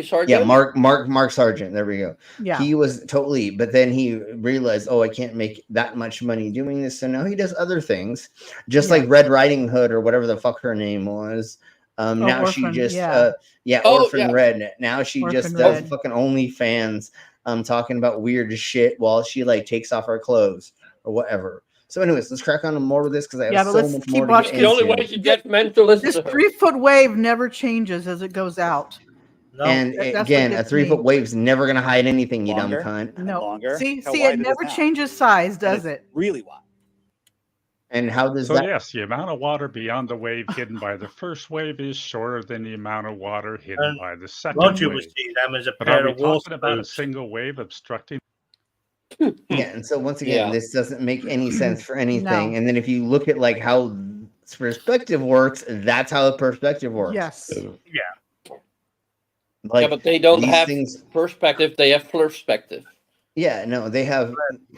Sargent. Yeah, Mark Sargent. There we go. Yeah, he was totally. But then he realized, I can't make that much money doing this, so now he does other things, just like Red Riding Hood or whatever the fuck her name was. Now Orphan, she just Orphan Red. Now she Orphan just does fucking OnlyFans talking about weird shit while she like takes off her clothes or whatever. So anyways, let's crack on more of this because I have so much more to get into. The only way you get mental is this 3-foot wave never changes as it goes out. No, and again, a 3-foot wave's never gonna hide anything, you dumb cunt. No, see, it never changes size, does it? Really wide. And how does So that? yes, the amount of water beyond the wave hidden by the first wave is shorter than the amount of water hidden by the second Roger wave. would see them as a But are pair we of water talking about a boats. single wave obstructing? Yeah, and so once again, Yeah. this doesn't make any sense for anything. No. And then if you look at like how perspective works, that's how perspective works. Yes. Yeah. Like, yeah, but they don't these have things. perspective. They have perspective. Yeah, no, they have.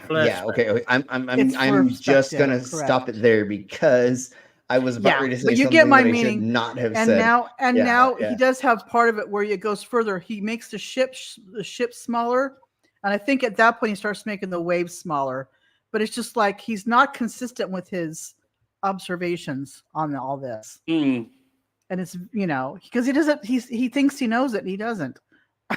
Yeah, okay. It's I'm just perspective, gonna correct. stop it there because I was about Yeah, ready to say but you something get my that I meaning. should not have And said. now, Yeah. he does have part of it where it goes further. He makes the ship smaller, and I think at that point he starts making the waves smaller. But it's just like he's not consistent with his observations on all this. Mm. And it's because he doesn't. He thinks he knows it, and he doesn't.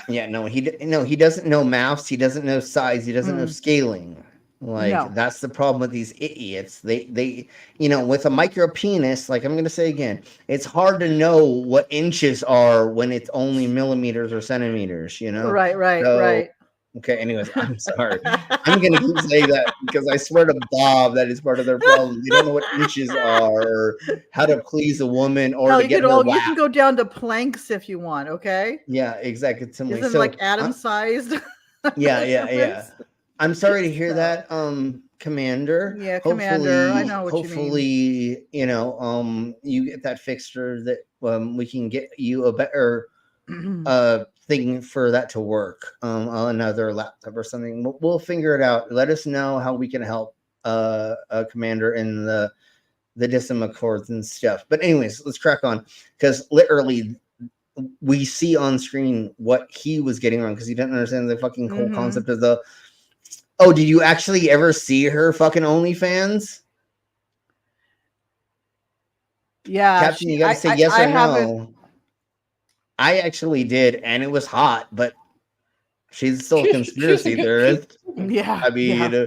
Yeah, no, he doesn't know maths. He doesn't know size. He doesn't know scaling. Like No. that's the problem with these idiots. They with a micro penis, like I'm gonna say again, it's hard to know what inches are when it's only millimeters or centimeters. Right. Okay, anyways, I'm sorry. I'm gonna keep saying that because I swear to Bob that is part of their problem. They don't know what inches are, or how to please a woman, or Hell, to you get can her you whacked. can go down to planks if you want. Okay. Yeah, exactly. Isn't So like atom sized? yeah. I'm sorry to hear that, Commander. Yeah, Commander, I know what you mean. Hopefully, you get that fixed, or that we can get you a better thing for that to work. Another laptop or something. We'll figure it out. Let us know how we can help Commander in the Decima chords and stuff. But anyways, let's crack on, because literally we see on screen what he was getting wrong because he didn't understand the fucking whole concept of the. Oh, did you actually ever see her fucking OnlyFans? Yeah, Captain, you gotta say yes or haven't. no. I actually did, and it was hot, but she's still a conspiracy theorist. Yeah, I mean, yeah.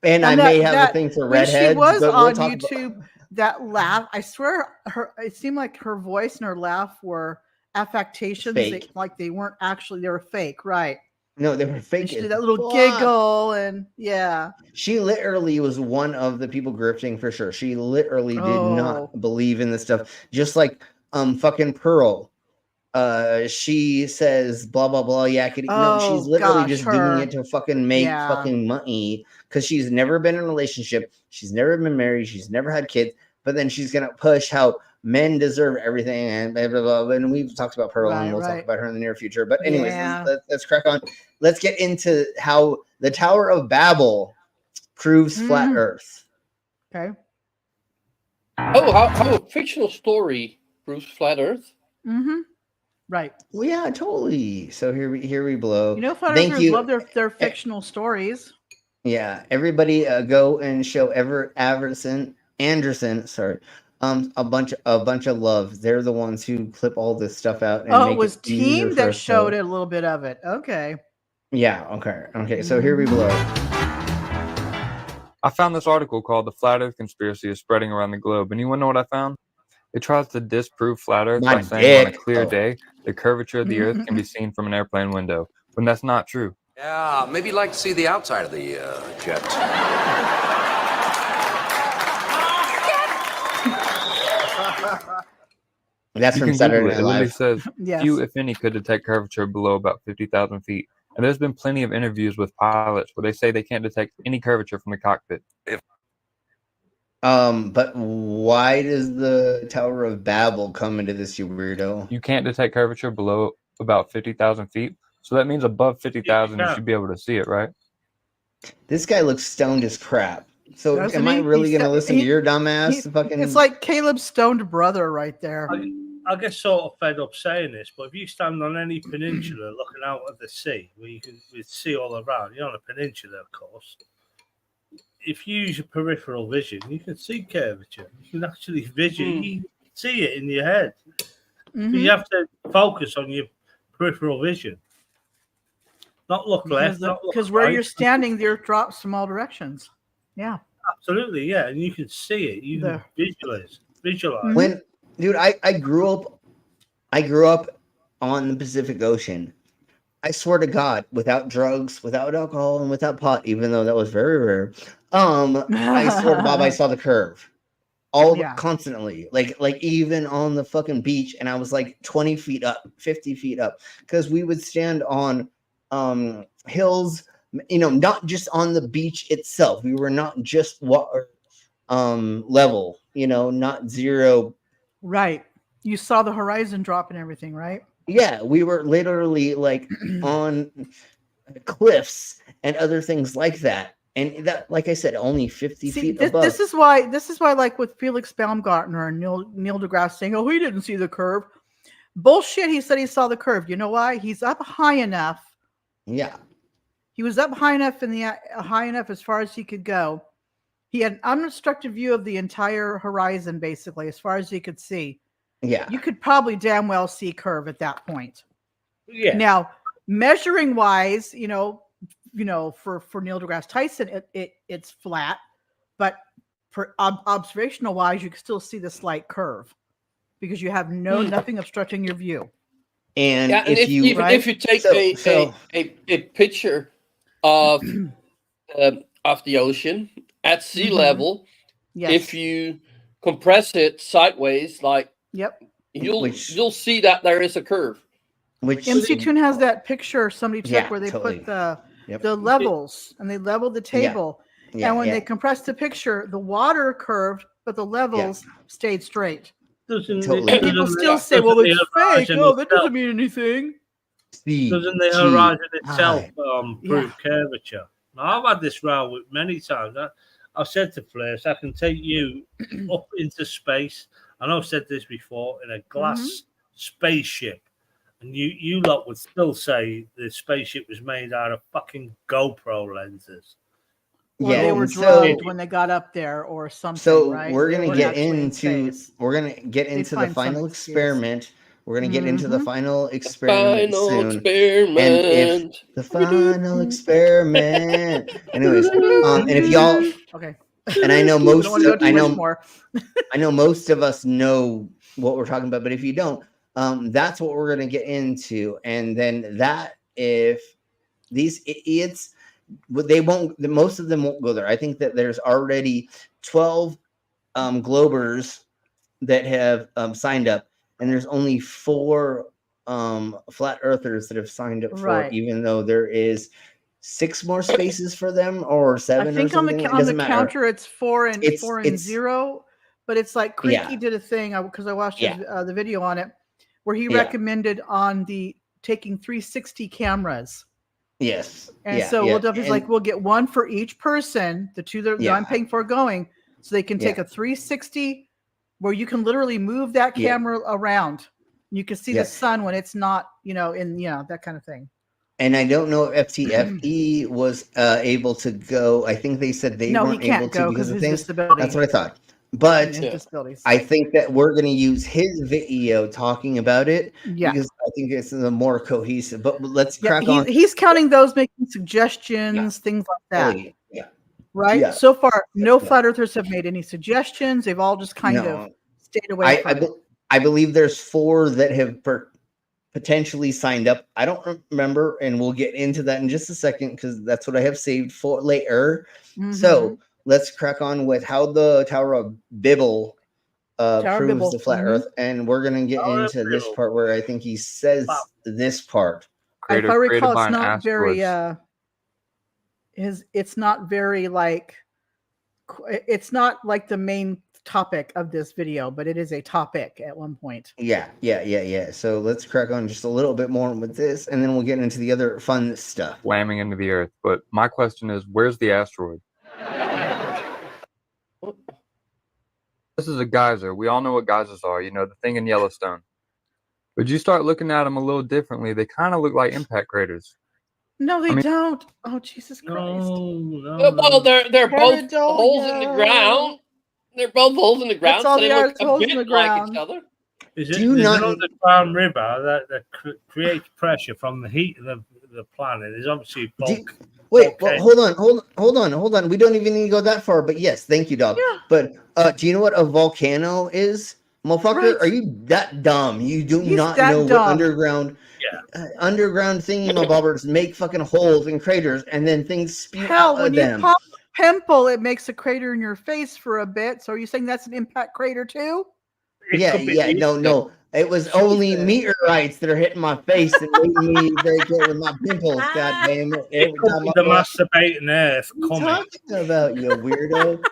and I may have a thing for when redheads. she was but on we'll talk YouTube, that laugh, I swear, it seemed like her voice and her laugh were affectations. Fake. They weren't actually, they were fake, right? No, they were fake. And she did that little giggle, and yeah. She literally was one of the people grifting for sure. She literally did not believe in this stuff. Just like fucking Pearl. She says blah blah blah yakety. No, she's literally just doing it to fucking make fucking money, because she's never been in a relationship, she's never been married, she's never had kids, but then she's gonna push how men deserve everything and blah blah blah. And we've talked about Pearl, and we'll talk about her in the near future. But anyways, let's crack on. Let's get into how the Tower of Babel proves flat Earth. Okay. Oh, how a fictional story proves flat Earth? Mm-hmm. Right. Well, yeah, totally. So here we blow. Flat earthers love their fictional stories. Yeah, everybody go and show Everett Anderson, sorry, a bunch of love. They're the ones who clip all this stuff out. And it was Team that showed it a little bit of it. Okay. Yeah. Okay. So here we blow. I found this article called "The Flat Earth Conspiracy is Spreading Around the Globe," and you want to know what I found? It tries to disprove flat Earth by saying on a clear day, the curvature of the Earth can be seen from an airplane window, when that's not true. Yeah, maybe you'd like to see the outside of the jet. That's from Saturday Night Live. It literally says few, if any, could detect curvature below about 50,000 feet. And there's been plenty of interviews with pilots where they say they can't detect any curvature from the cockpit. But why does the Tower of Babel come into this, you weirdo? You can't detect curvature below about 50,000 feet. So that means above 50,000, you should be able to see it, right? This guy looks stoned as crap. So am I really going to listen to your dumbass? It's like Caleb's stoned brother right there. I get sort of fed up saying this, but if you stand on any peninsula looking out at the sea, where you can see all around, you're on a peninsula, of course. If you use your peripheral vision, you can see curvature. You can actually you see it in your head. But you have to focus on your peripheral vision. Not look left, because where you're standing, the earth drops from all directions. Yeah. Absolutely, yeah. And you can see it. You can visualize. When, dude, I grew up on the Pacific Ocean. I swear to God, without drugs, without alcohol, and without pot, even though that was very rare, I swear to Bob, I saw the curve. Constantly, like even on the fucking beach, and I was like 20 feet up, 50 feet up, because we would stand on hills, not just on the beach itself. We were not just water level, not zero. Right. You saw the horizon drop and everything, right? Yeah, we were literally like on cliffs and other things like that. And that, like I said, only 50 feet above. This is why, like with Felix Baumgartner and Neil deGrasse saying, "Oh, he didn't see the curve." Bullshit. He said he saw the curve. You know why? He's up high enough. Yeah. He was up high enough high enough as far as he could go. He had an unobstructed view of the entire horizon, basically, as far as he could see. Yeah. You could probably damn well see curve at that point. Yeah. Now, measuring wise, for Neil deGrasse Tyson, it's flat, but for observational wise, you can still see the slight curve because you have nothing obstructing your view. And if you take a picture of the ocean at sea level, if you compress it sideways, you'll see that there is a curve. Which MC Toon has that picture somebody took where they put the levels and they leveled the table. And when they compressed the picture, the water curved, but the levels stayed straight. People still say, "Well, it's fake." No, that doesn't mean anything. Doesn't the horizon itself prove curvature? Now, I've had this row with many times. I've said to players, I can take you up into space. And I've said this before, in a glass spaceship. And you lot would still say the spaceship was made out of fucking GoPro lenses. Or they were drugged when they got up there or something. So right? we're gonna get into the final experiment. We're gonna get into the final experiment soon. And if the final experiment. Anyways, and if y'all and I know I know most of us know what we're talking about, but if you don't, that's what we're going to get into. And then if these idiots, most of them won't go there. I think that there's already 12 Globers that have signed up, and there's only 4 flat earthers that have signed up for it, even though there is 6 more spaces for them, or 7. I think or on the counter it's 4 and 0, but it's like Creaky did a thing because I watched the video on it where he recommended on the taking 360 cameras. Yes. And so we'll get one for each person, the 2 that I'm paying for going, so they can take a 360 where you can literally move that camera around. You can see the sun when it's not, that kind of thing. And I don't know if FTFE was able to go. I think they said they weren't able to because of things. That's what I thought. But I think that we're going to use his video talking about it because I think it's the more cohesive. But let's crack on. He's counting those, making suggestions, things like that. Right? Yeah. So far, no flat earthers have made any suggestions. They've all just kind of stayed away from it. I believe there's 4 that have potentially signed up. I don't remember, and we'll get into that in just a second because that's what I have saved for later. So let's crack on with how the Tower of Babel proves the flat Earth, and we're gonna get into this part where I think he says this part. If I recall, it's not very. It's not very like. It's not like the main topic of this video, but it is a topic at one point. Yeah. So let's crack on just a little bit more with this, and then we'll get into the other fun stuff. Slamming into the Earth. But my question is, where's the asteroid? This is a geyser. We all know what geysers are, the thing in Yellowstone. But you start looking at them a little differently. They kind of look like impact craters. No, they don't. Oh, Jesus Christ. No. Well, they're both holes in the ground. They're both holes in the ground. That's all so they look holes a in the bit like ground. each other. There's an underground river that creates pressure from the heat of the planet. There's obviously bulk. Wait, well, hold on. We don't even need to go that far, but yes, thank you, dog. Yeah. But do you know what a volcano is? Motherfucker, are you that dumb? You do not know what underground thingamabobbers make fucking holes and craters, and then things spew out when of them. You pop a pimple, it makes a crater in your face for a bit. So are you saying that's an impact crater too? No. It was only meteorites that are hitting my face and making me very good with my pimples. God damn it! It could be the masturbating Earth coming. Talking about you, weirdo.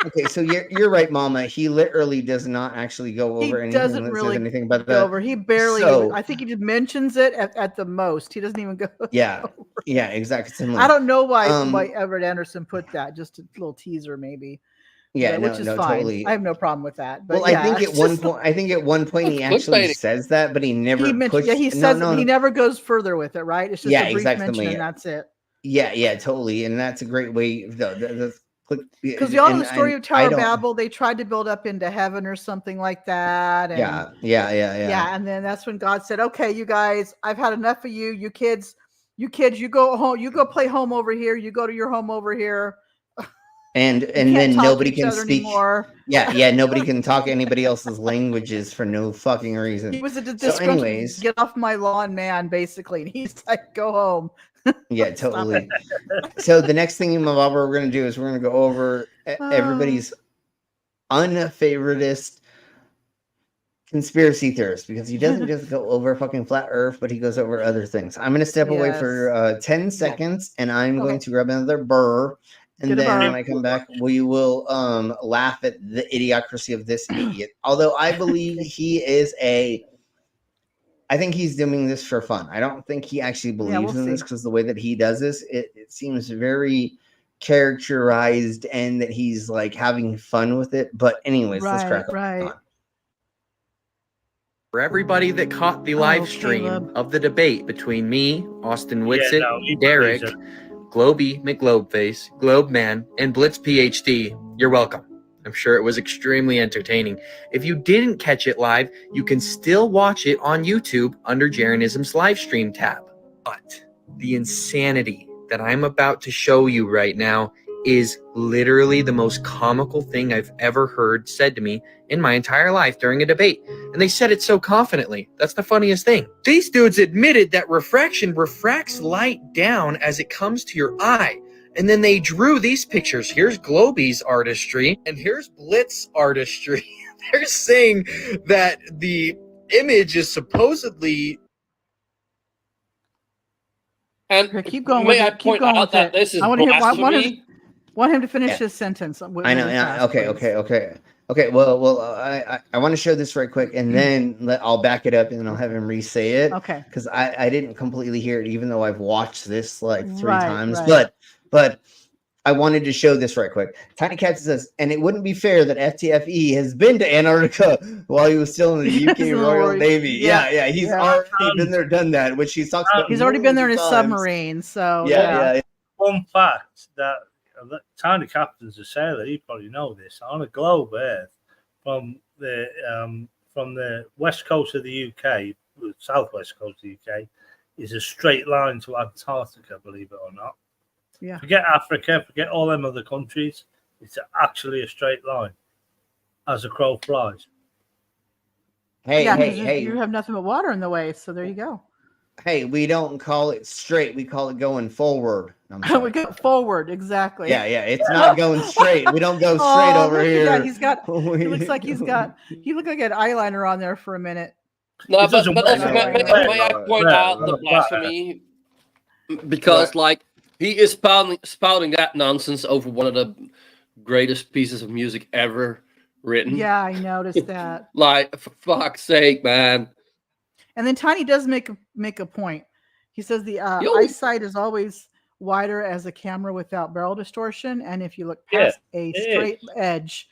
Okay, so you're right, Mama. He literally does not actually go over anything. Doesn't really says anything about go that. over. He barely. So, I think he just mentions it at the most. He doesn't even go. Yeah, exactly. I don't know why Everett Anderson put that. Just a little teaser, maybe. Yeah, which is fine. Totally. I have no problem with that. But I think at one point he actually says that, but he never. He says he never goes further with it. Right? It's just a brief mention, and that's it. Yeah, totally. And that's a great way. Because y'all know the story of Tower of Babel, they tried to build up into heaven or something like that. And yeah. And then that's when God said, "Okay, you guys, I've had enough of you. You kids, you go home. You go play home over here. You go to your home over here." And then nobody can speak anymore. Nobody can talk anybody else's languages for no fucking reason. He was a get off my lawn, man, basically. And he's like, go home. Yeah, totally. So the next thing we're going to do is we're going to go over everybody's unfavoritist conspiracy theorist, because he doesn't just go over fucking flat Earth, but he goes over other things. I'm going to step away for 10 seconds, and I'm going to grab another burr. And then when I come back, we will laugh at the idiocracy of this idiot. Although I believe I think he's doing this for fun. I don't think he actually believes in this, because the way that he does this, it seems very characterized and that he's like having fun with it. But anyways, let's crack on. For everybody that caught the live stream of the debate between me, Austin Whitsitt, Derek, Globey McGlobeface, Globe Man, and Blitz PhD, you're welcome. I'm sure it was extremely entertaining. If you didn't catch it live, you can still watch it on YouTube under Jeranism's live stream tab. But the insanity that I'm about to show you right now is literally the most comical thing I've ever heard said to me in my entire life during a debate. And they said it so confidently. That's the funniest thing. These dudes admitted that refraction refracts light down as it comes to your eye. And then they drew these pictures. Here's Globey's artistry, and here's Blitz artistry. They're saying that the image is supposedly... And keep going. May I point out that this is blasphemy? Want him to finish his sentence. I know. Yeah. Okay. Well, I want to show this right quick, and then I'll back it up, and then I'll have him re-say it. Okay. Because I didn't completely hear it, even though I've watched this like 3 times. Right. But I wanted to show this right quick. Tiny Cat says, and it wouldn't be fair that FTFE has been to Antarctica while he was still in the UK Royal Navy. Yeah. He's already been there, done that, which he talks about. He's already been there in his submarine. So yeah. Fun fact that Tiny Captain's a sailor. You probably know this. On a globe Earth from the west coast of the UK, southwest coast of the UK, is a straight line to Antarctica. Believe it or not. Yeah. Forget Africa. Forget all them other countries. It's actually a straight line, as a crow flies. Hey! You have nothing but water in the way, so there you go. Hey, we don't call it straight. We call it going forward. We go forward, exactly. Yeah. It's not going straight. We don't go straight over here. Yeah, he looks like he looked like an eyeliner on there for a minute. No, but also, may I point out the blasphemy? Because, he is spouting that nonsense over one of the greatest pieces of music ever written. Yeah, I noticed that. For fuck's sake, man. And then Tiny does make a point. He says the eyesight is always wider as a camera without barrel distortion, and if you look past a straight edge,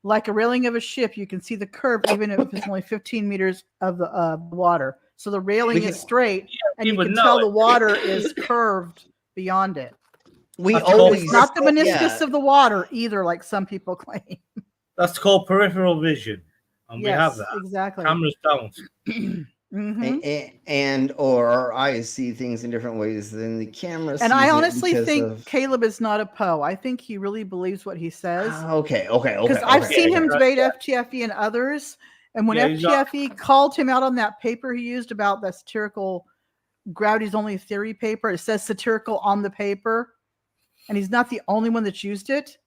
like a railing of a ship, you can see the curve even if it's only 15 meters of the water. So the railing is straight, and you can tell the water is curved beyond it. It's not the meniscus of the water either, like some people claim. That's called peripheral vision, and we have that. Exactly. Cameras don't. And or our eyes see things in different ways than the camera. And I honestly think Caleb is not a Poe. I think he really believes what he says. Okay. Because I've seen him debate FTFE and others, And when FTFE called him out on that paper he used about the satirical gravity's only theory paper, it says satirical on the paper, and he's not the only one that's used it.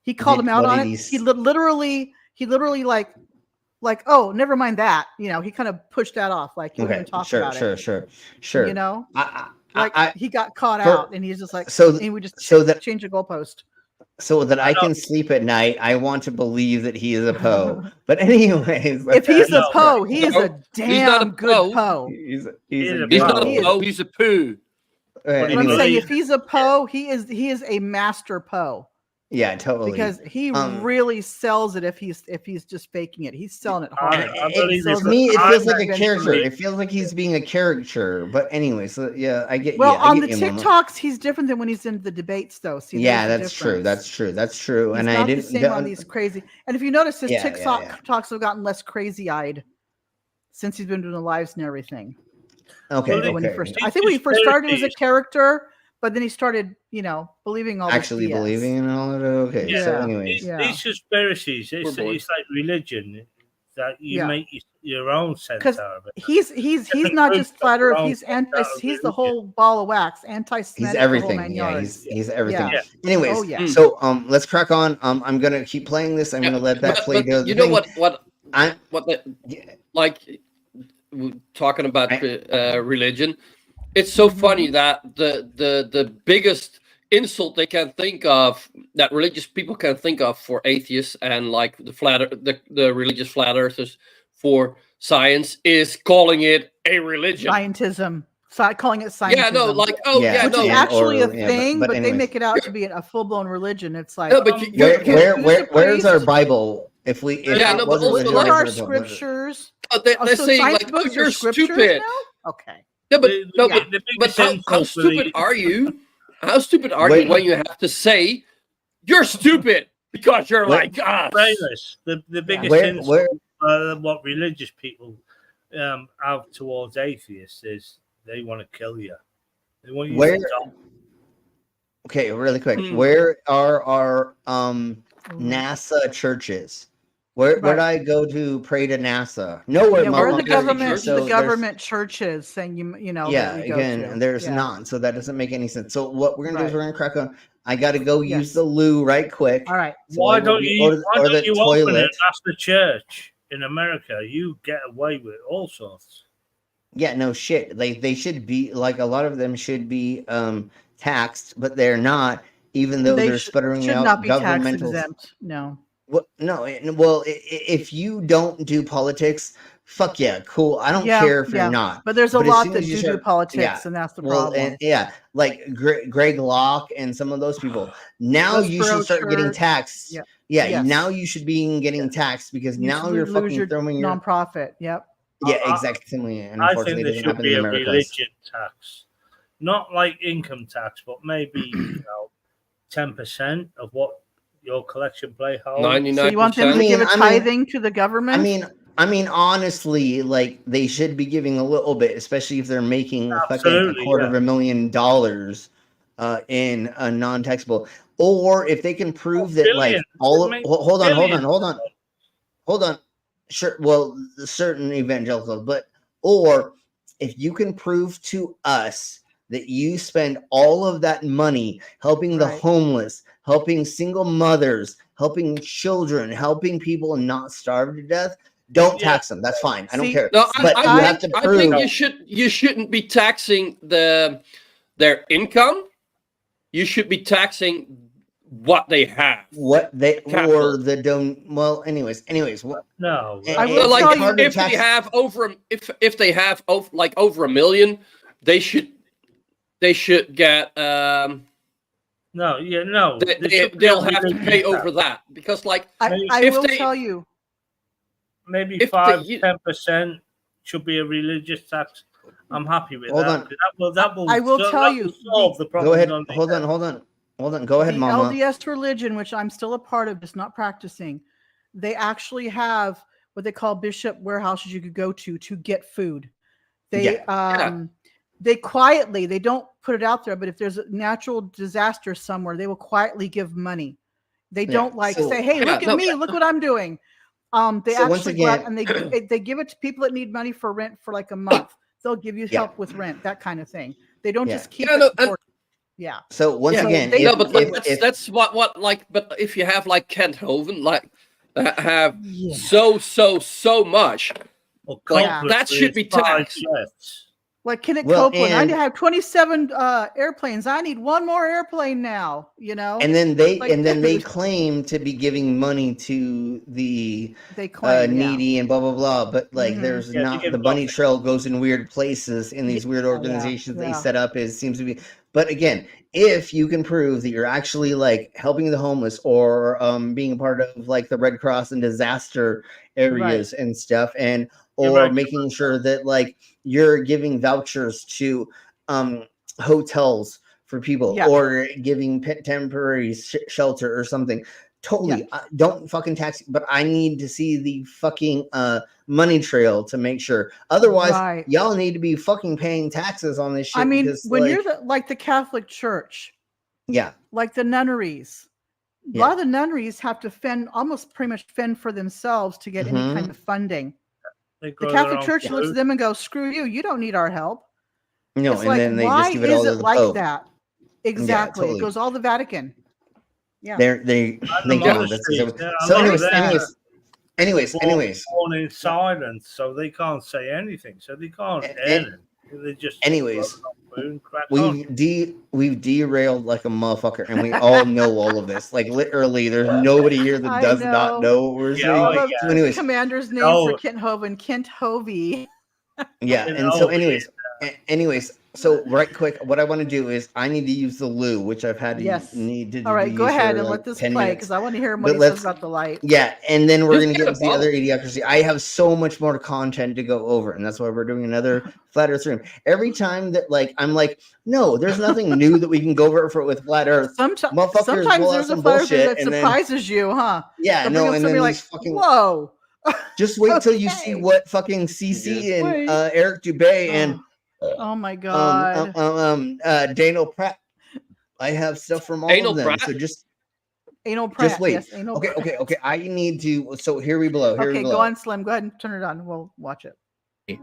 He called him out on it. He literally like, oh, never mind that. You know, he kind of pushed that off. Like, he wouldn't even talk about it. Sure. You know, I he got caught out, and he's just like, and we just change the goalpost. So that I can sleep at night, I want to believe that he is a Poe. But anyways, if he's a Poe, he is a damn good Poe. He's not a Poe. He's a poo. But I'm saying, if he's a Poe, he is a master Poe. Yeah, totally. Because he really sells it if he's just faking it. He's selling it hard. To me, it feels like a character. It feels like he's being a caricature. But anyway, so yeah, I get. Well, on the TikToks, he's different than when he's in the debates, though. See, that's true. That's true. He's and not I didn't. The same on these crazy. And if you notice, his TikToks have gotten less crazy-eyed since he's been doing the lives and everything. Okay. I think when he first started, he was a character. But then he started, believing all actually believing in all of it. Okay, yeah. So anyways, these conspiracies, it's like religion that you make your own sense out of it. He's not just flat Earth. He's the whole ball of wax, anti-Semitic. He's everything. Yeah, he's everything. Yeah. Anyways, so let's crack on. I'm gonna keep playing this. I'm gonna let that play. You know what? Like talking about religion. It's so funny that the biggest insult they can think of, that religious people can think of for atheists and like the religious flat earthers for science, is calling it a religion. Scientism. Calling it scientism. Yeah, no, like which is actually a thing, but they make it out to be a full-blown religion. It's like, where's our Bible? What are scriptures? They're saying like, you're stupid. Now? Okay. But how stupid are you? How stupid are you when you have to say you're stupid because you're like us? The biggest insult what religious people have towards atheists is they want to kill you. They want you to die. Okay, really quick. Where are our NASA churches? Where would I go to pray to NASA? Nowhere. Where are the government churches saying you know? Yeah, again, there's none, so that doesn't make any sense. So what we're gonna do is we're gonna crack on. I gotta go use the loo right quick. All right. So why don't you open it? That's the church in America. You get away with all sorts. Yeah, no shit. They should be like, a lot of them should be taxed, but they're not. Even though they're sputtering out not be governmental. Tax exempt. No. Well, no. Well, if you don't do politics, fuck yeah, cool. I don't care if you're not. But there's a lot that do politics, and that's the problem. Like Greg Locke and some of those people. Now you should start getting taxed. Now you should be getting taxed because now you're fucking throwing your nonprofit. Yep. Yeah, exactly. And I think there should be a religion tax, not like income tax, but maybe 10% of what your collection plate holds. 99%. So you want them to give a tithing to the government? I mean, honestly, like they should be giving a little bit, especially if they're making $250,000 in a non-taxable, or if they can prove that like all. Hold on. Sure. Well, certain evangelicals, or if you can prove to us that you spend all of that money helping the homeless, helping single mothers, helping children, helping people not starve to death, don't tax them. That's fine. I don't care. No, but you have to prove. I think you shouldn't be taxing their income. You should be taxing what they have. What they or the don't. Well, anyways. No, I will like if they have over if they have over $1 million, they should get they'll have to pay over that because I will tell you, maybe 5-10% should be a religious tax. I'm happy with that. That will. I will tell you. Solve the problem. Go ahead. Hold on. Go ahead, the Mama. LDS religion, which I'm still a part of, just not practicing. They actually have what they call bishop warehouses you could go to get food. They quietly, they don't put it out there, but if there's a natural disaster somewhere, they will quietly give money. They don't say, hey, look at me, look what I'm doing. They So once actually go out again- and they give it to people that need money for rent for like a month. They'll give you Yeah. help with rent, that kind of thing. They don't Yeah. just keep Yeah, it no, for, yeah. So once again, no, if, but if that's what like. But if you have like Kent Hovind, like have Yeah. so much, Well, like Yeah. that should be taxed. Like Kenneth Well, Copeland, and- I have 27 airplanes. I need one more airplane now. You know, and then they Like, claim to be giving money to the They claim, yeah. needy and blah blah blah, but like Mhm. there's Yeah, they not give the bunny nothing. trail goes in weird places in these weird organizations they yeah. set up. It seems to be, but again, if you can prove that you're actually like helping the homeless or being a part of like the Red Cross and disaster areas and stuff, and You're or right. making sure that like you're giving vouchers to hotels for people Yeah. or giving temporary shelter or something. Totally, don't fucking tax, but I need to see the fucking money trail to make sure. Otherwise, Right. y'all need to be fucking paying taxes on this shit. I mean, because, when like, you're like the Catholic Church, yeah, like the nunneries, a lot of the nunneries have to almost pretty much fend for themselves to get any Mhm. kind of funding. They The grow Catholic their own Church looks food. at them and goes, "Screw you! You don't need our help." no, It's and like, then they why just give it is all to it the like Pope. that? Exactly. totally. It goes all the Vatican. Yeah. They the go. monasteries, So a lot anyways, of them anyways, were born in silence, so they can't say anything. So they can't earn it. They just anyways, grow their own food and crack on. we've derailed like a motherfucker, and we all know all of this. Like literally, there's nobody here that I does not know what we're Yeah, saying. oh, The So anyways, commander's name Oh. for Kent Hovind, Kent Hovey. yeah, and so anyways, so right quick, what I want to do is I need to use the loo, which I've had to Yes. need to All right, go use ahead for and like let this 10 play minutes. because I want to hear But what he let's- says about the light. Yeah, and then we're Just gonna get get into the other idiocracy. I have so much more content to go over, and that's why we're doing another Flat Earth stream. Every time that like I'm like, no, there's nothing new that we can go over for with Flat Earth. Motherfuckers Sometimes will have there's a some fire bullshit, that and then surprises you, huh? yeah, They'll no, bring up and then somebody these like, fucking whoa. just wait till you see what fucking CC and Eric Dubay and Oh my god. Daniel Pratt. I have stuff from all Anal of them. Pratt? So just Pratt. just wait. Yes, anal Okay, Pratt. okay. I need to. So here we blow. Here Okay, we go blow. on, Slim. Go ahead and turn it on. We'll watch it.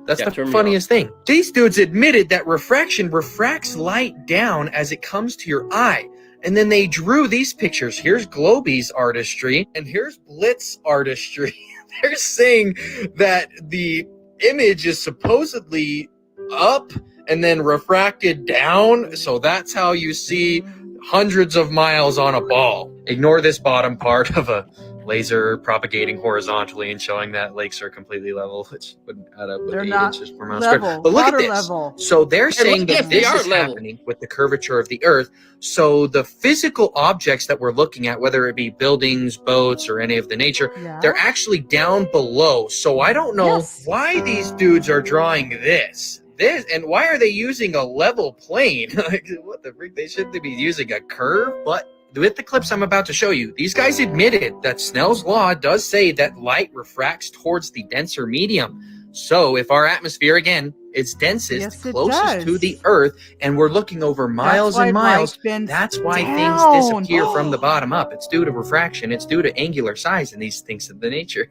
That's the funniest thing. These dudes admitted that refraction refracts light down as it comes to your eye. And then they drew these pictures. Here's Globey's artistry, and here's Blitz artistry. They're saying that the image is supposedly up and then refracted down. So that's how you see hundreds of miles on a ball. Ignore this bottom part of a laser propagating horizontally and showing that lakes are completely level, which wouldn't add up with They're 8 not inches per mile level. squared. But look at Water this. level. So they're saying yes, that they this are is level. happening with the curvature of the Earth. So the physical objects that we're looking at, whether it be buildings, boats, or any of the nature, they're actually down below. So I don't know why these dudes are drawing this, and why are they using a level plane? Like, what the freak? They shouldn't be using a curve. But with the clips I'm about to show you, these guys admitted that Snell's law does say that light refracts towards the denser medium. So if our atmosphere, again, is densest, Yes, it closest to does. the Earth, and we're looking over miles why and miles, light bends that's why down. things disappear from the bottom up. It's due to refraction. It's due to angular size and these things of the nature.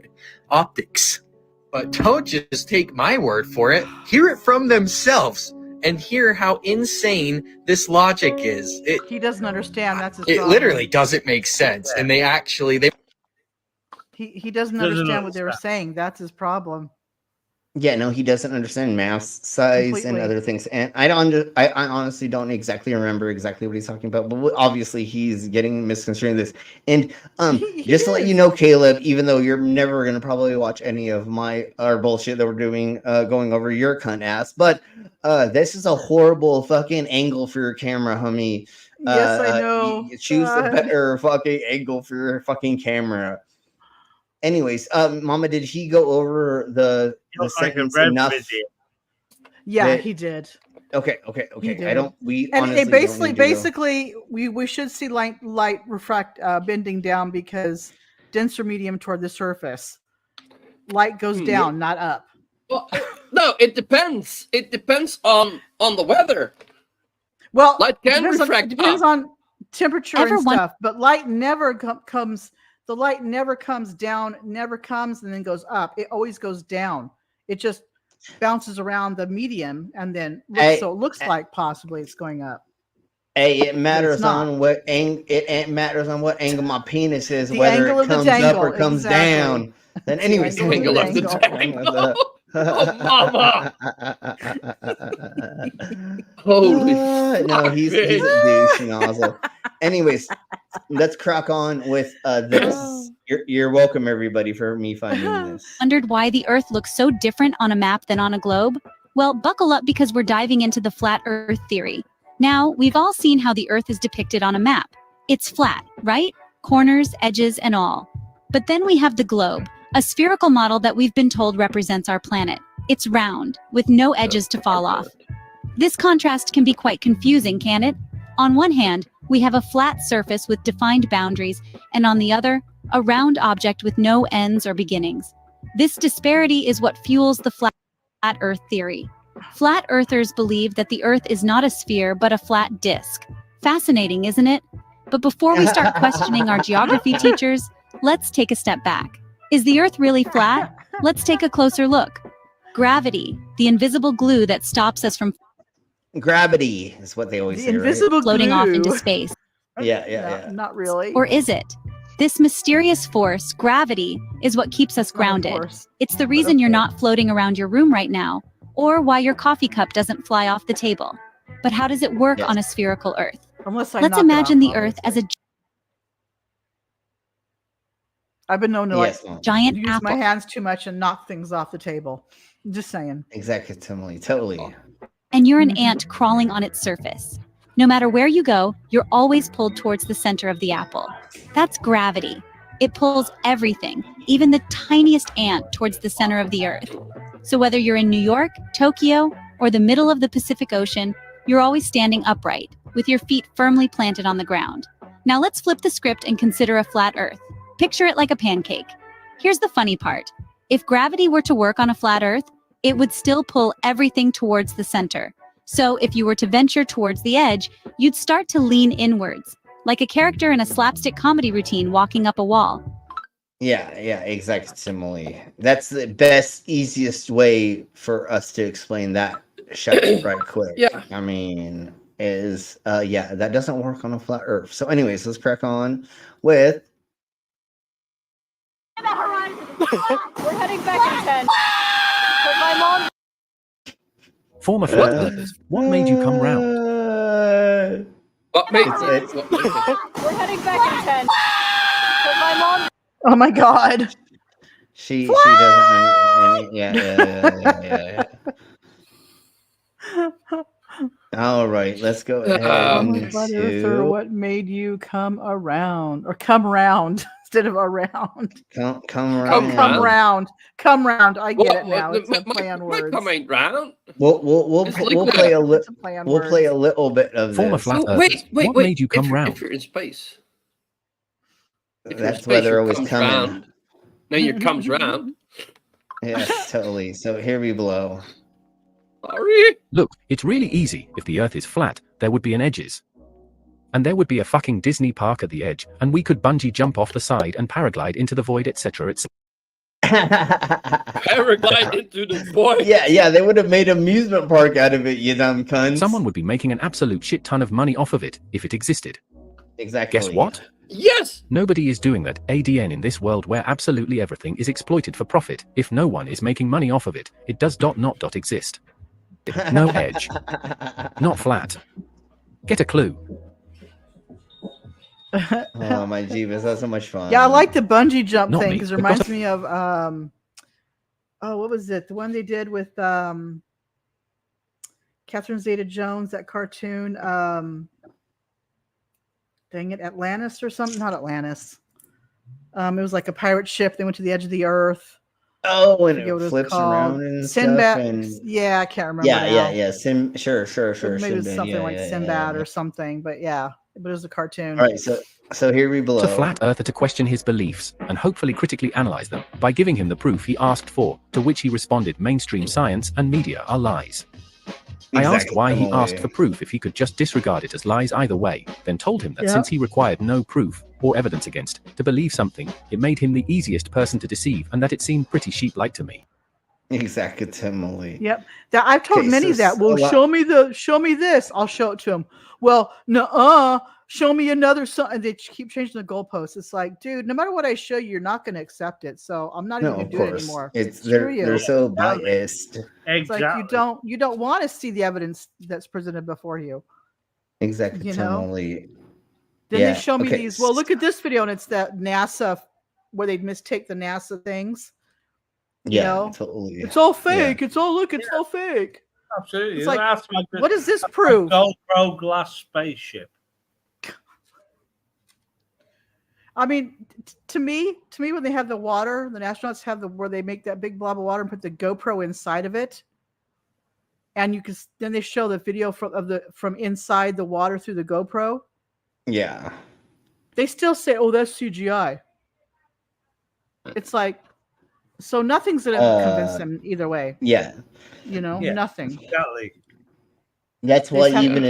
Optics. But don't just take my word for it. Hear it from themselves and hear how insane this logic is. He doesn't understand. That's his It problem. literally doesn't make sense. And they He doesn't understand what they were saying. That's his problem. Yeah, no, he doesn't understand mass size Completely. and other things. And I honestly don't exactly remember exactly what he's talking about, but obviously he's getting misconstruing this. And just to let you know, Caleb, even though you're never gonna probably watch any of our bullshit that we're doing going over your cunt ass, but this is a horrible fucking angle for your camera, homie. Yes, I know. You choose the God. better fucking angle for your fucking camera. Anyways, Mama, did he go over the sentence enough? Yeah, that- he did. Okay. He did. I don't. We And honestly it basically, don't need to go- we should see light refract bending down because denser medium toward the surface. Light goes down, not up. Well, no, it depends. It depends on the weather. Well, light can depends refract depends up. on temperature and stuff, but light never comes the light never comes down, never comes and then goes up. It always goes down. It just bounces around the medium and then looks, so it looks like possibly it's going up. Hey, it matters on what it matters on what angle my penis is, The whether angle it of the comes dangle, up or comes exactly. down. Then anyways, The angle of the dangle. Oh, mama! Holy no, he's a douche nozzle. Anyways, let's crack on with this. You're welcome, everybody, for me finding this. Wondered why the Earth looks so different on a map than on a globe? Well, buckle up because we're diving into the flat Earth theory. Now, we've all seen how the Earth is depicted on a map. It's flat, right? Corners, edges, and all. But then we have the globe, a spherical model that we've been told represents our planet. It's round, with no edges to fall off. This contrast can be quite confusing, can it? On one hand, we have a flat surface with defined boundaries, and on the other, a round object with no ends or beginnings. This disparity is what fuels the flat Earth theory. Flat earthers believe that the Earth is not a sphere, but a flat disk. Fascinating, isn't it? But before we start questioning our geography teachers, let's take a step back. Is the Earth really flat? Let's take a closer look. Gravity, the invisible glue that stops us from Gravity is what they always say, invisible floating glue. off into space. Yeah. Not really. Or is it? This mysterious force, gravity, is what keeps us grounded. It's the reason you're not floating around your room right now, or why your coffee cup doesn't fly off the table. But how does it work on a spherical Earth? Unless I Let's knock it imagine off, the Earth as a I've been known to giant use apple. my hands too much and knock things off the table. Just saying. Exactly, totally. And you're an ant crawling on its surface. No matter where you go, you're always pulled towards the center of the apple. That's gravity. It pulls everything, even the tiniest ant, towards the center of the Earth. So whether you're in New York, Tokyo, or the middle of the Pacific Ocean, you're always standing upright, with your feet firmly planted on the ground. Now let's flip the script and consider a flat Earth. Picture it like a pancake. Here's the funny part. If gravity were to work on a flat Earth, it would still pull everything towards the center. So if you were to venture towards the edge, you'd start to lean inwards, like a character in a slapstick comedy routine walking up a wall. Yeah, exactly. That's the best, easiest way for us to explain that shut right quick. Yeah. I mean, that doesn't work on a flat Earth. So anyways, let's crack on with We're heading back in 10. But my mom... Former flat earthers, what made you come round? What made We're heading back in 10. But my mom... Oh my God. she doesn't yeah. All right, let's go ahead Flat Earther, what made you come around? Or come round instead of around. Come round. Come round. I get it now. It's a play on words. Coming round. We'll play a little bit of Former this. flat earthers, what made you come round? If you're in space. That's where they're always coming. Round. Now your comes round. Yes, totally. So here we blow. Sorry. Look, it's really easy. If the Earth is flat, there would be an edges. And there would be a fucking Disney park at the edge, and we could bungee jump off the side and paraglide into the void, etc. etc. Paraglide into the void. Yeah, they would have made an amusement park out of it, you dumb cunts. Someone would be making an absolute shit ton of money off of it if it existed. Exactly. Guess what? Yes! Nobody is doing that. ADN in this world where absolutely everything is exploited for profit. If no one is making money off of it, it does not exist. No edge. Not flat. Get a clue. Oh my jeebus, that's so much fun. Yeah, I like the bungee jump Not thing me, because it but reminds me of what was it? The one they did with Catherine Zeta-Jones, that cartoon. Dang it, Atlantis or something? Not Atlantis. It was like a pirate ship. They went to the edge of the earth. Oh, and it flips around and Sinbad. stuff. And... Yeah, I can't remember. Yeah. Sure. Maybe it was something like Sinbad or something. But yeah, but it was a cartoon. All right, so here we blow. To flat earther to question his beliefs and hopefully critically analyze them by giving him the proof he asked for, to which he responded mainstream science and media are lies. I asked Exactly. why he asked for proof if he could just disregard it as lies either way, then told him that since he required no proof or evidence against to believe something, it made him the easiest person to deceive and that it seemed pretty sheep-like to me. Exactly. Yep. That I've told many that. Well, show me this. I'll show it to him. Well, no, show me another song. And they keep changing the goalposts. It's like, dude, no matter what I show you, you're not going to accept it. So I'm not even going to do it anymore. They're so biased. It's like you don't want to see the evidence that's presented before you. Exactly. You know? Then they show me these. Well, look at this video, and it's that NASA where they mistake the NASA things. You know? Totally. It's all fake. It's all it's all fake. Absolutely. It's like, what does this prove? GoPro glass spaceship. I mean, to me, when they have the water, the astronauts have where they make that big blob of water and put the GoPro inside of it, and then they show the video from inside the water through the GoPro. Yeah. They still say, "Oh, that's CGI." It's like, so nothing's gonna convince them either way. Yeah. You know, nothing. Exactly. That's why even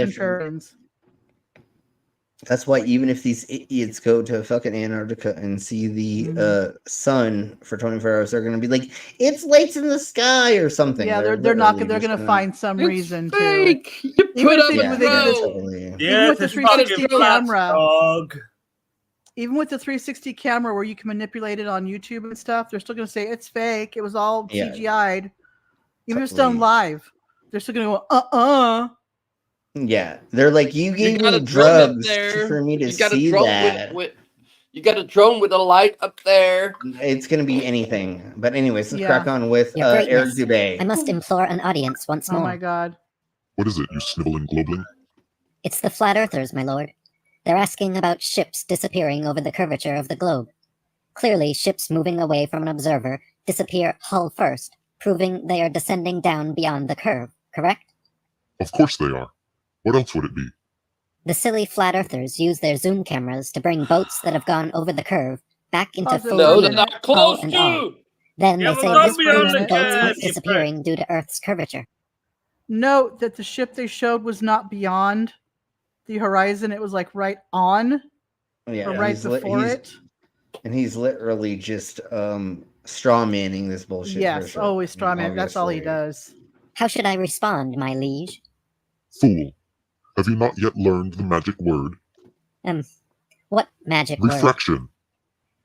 if these idiots go to fucking Antarctica and see the sun for 24 hours, they're gonna be like, it's lights in the sky or something. Yeah, they're not. They're gonna find some reason fake. to. You Even with the 360 camera. Even with the 360 camera where you can manipulate it on YouTube and stuff, they're still going to say it's fake. It was all CGI'd. Even if it's done live, they're still going to go, Yeah. They're like, you gave me drugs for me to see that. You got a drone with a light up there. It's going to be anything. But anyways, let's crack on with Eric Dubay. I must implore an audience once more. Oh my God. What is it, you sniveling globling? It's the Flat Earthers, my lord. They're asking about ships disappearing over the curvature of the globe. Clearly, ships moving away from an observer disappear hull first, proving they are descending down beyond the curve, correct? Of course they are. What else would it be? The silly Flat Earthers use their zoom cameras to bring boats that have gone over the curve back into full no, view, they're not close and to. all. Then they say this proves the boats aren't disappearing due to Earth's curvature. Note that the ship they showed was not beyond the horizon. It was like right on, or right before it. And he's literally just straw manning this bullshit. Yes, always straw man. That's all he does. How should I respond, my liege? Fool. Have you not yet learned the magic word? What magic word? Refraction.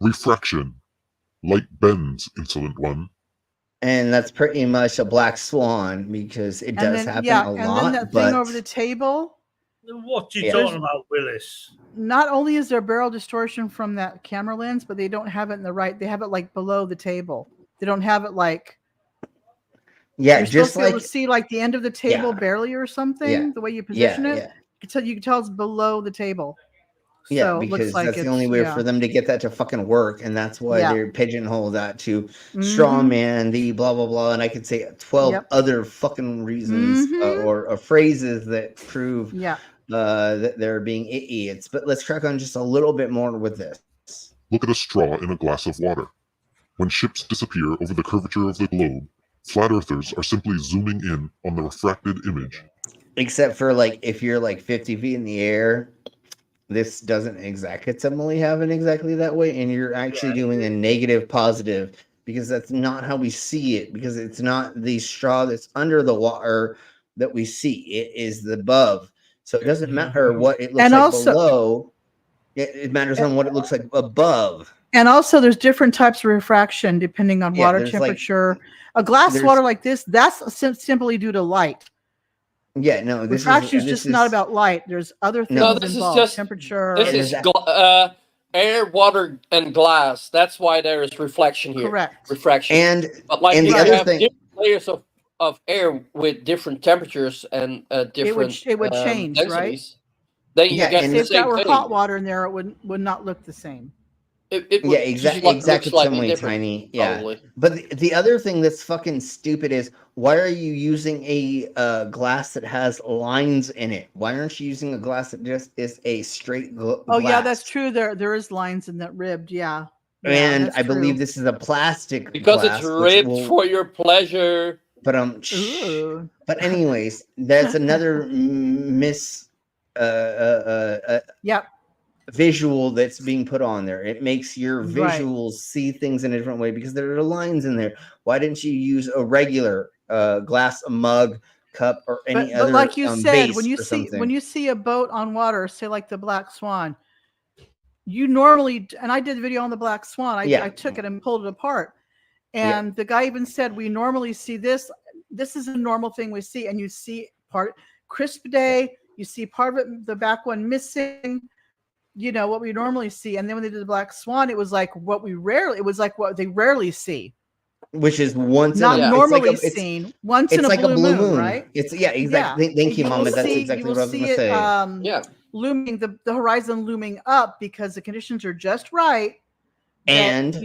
Refraction. Light bends, insolent one. And that's pretty much a black swan because it does happen a lot. And then that thing over the table. What you talking about, Willis? Not only is there barrel distortion from that camera lens, but they don't have it in the right. They have it like below the table. They don't have it like. Yeah, you're just supposed to be able to see like the end of the table barely or something. Yeah. The way you position it, Yeah. You can tell it's below the table. Yeah, So it because looks like that's the only way for them to get that to fucking work, and that's why they're pigeonhole that to straw man the blah blah blah, and I could say 12 other fucking reasons or phrases that prove that they're being idiots. But let's crack on just a little bit more with this. Look at a straw in a glass of water. When ships disappear over the curvature of the globe, flat earthers are simply zooming in on the refracted image. Except for like if you're like 50 feet in the air, this doesn't exactly happen exactly that way, and you're actually doing a negative positive because that's not how we see it, because it's not the straw that's under the water that we see. It is the above. So it doesn't matter what it looks like below. It matters on what it looks like above. And also, there's different types of refraction depending on water temperature. A glass of water like this, that's simply due to light. Yeah, no, this refraction is just not about light. There's other things involved. This is just temperature. This is air, water, and glass. That's why there is reflection here. Correct. Refraction. But like you have different layers of air with different temperatures and different it would change, densities. right? Then you get the if same that were thing. hot water in there, it would not look the same. It would Exactly, Tiny. Yeah. Probably. But the other thing that's fucking stupid is, why are you using a glass that has lines in it? Why aren't you using a glass that just is a straight glass? Oh yeah, that's true. There is lines in that ribbed. And I believe this is a plastic because glass, it's ribbed for your pleasure. But Ooh. but anyways, that's another Yep. visual that's being put on there. It makes your Right. visuals see things in a different way because there are lines in there. Why didn't you use a regular glass, a mug, cup, or any other but like you said, base when you or see something? a boat on water, say like the Black Swan, you normally, and I did a video on the Black Swan. I took it and pulled it apart, and the guy even said we normally see this. This is a normal thing we see, and you see part crisp day. You see part of it, the back one missing. You know what we normally see, and then when they did the Black Swan, it was like what they rarely see, which is once not in a, normally it's like seen once in a like blue, moon, right? It's exactly. Thank you, Mama. That's exactly what I was going to say. Looming the horizon looming up because the conditions are just right, and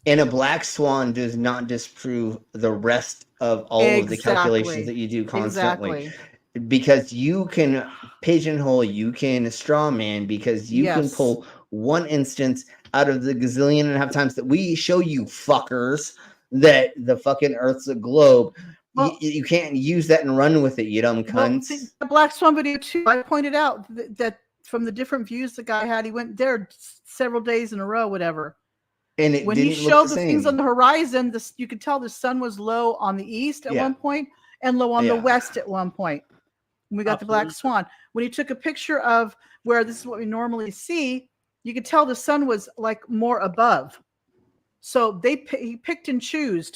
and a Black Swan does not disprove the rest of all of the calculations that you do constantly. Because you can pigeonhole, you can straw man, because you can pull one instance out of the gazillion and a half times that we show you fuckers that the fucking Earth's a globe. Well, you can't use that and run with it, you dumb cunts. Well, the Black Swan video too, I pointed out that from the different views the guy had, he went there several days in a row, whatever. And it when didn't he showed look the things same on the horizon, you could tell the sun was low on the east at one point and low on the west at one point. We got the Black Swan. When he took a picture of where this is what we normally see, you could tell the sun was like more above. So he pick and chose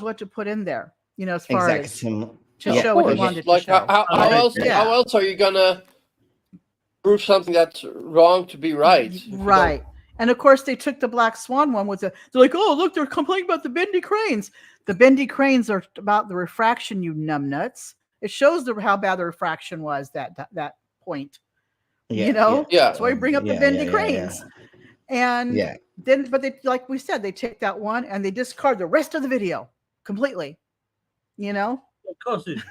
what to put in there. As far as to show what he wanted to show. How else are you gonna prove something that's wrong to be right? Right. And of course, they took the Black Swan one they're like, oh, look, they're complaining about the bendy cranes. The bendy cranes are about the refraction, you numbnuts. It shows how bad the refraction was that point. That's why we bring up the bendy cranes. And then, but they, like we said, they take that one and they discard the rest of the video completely. Of course it.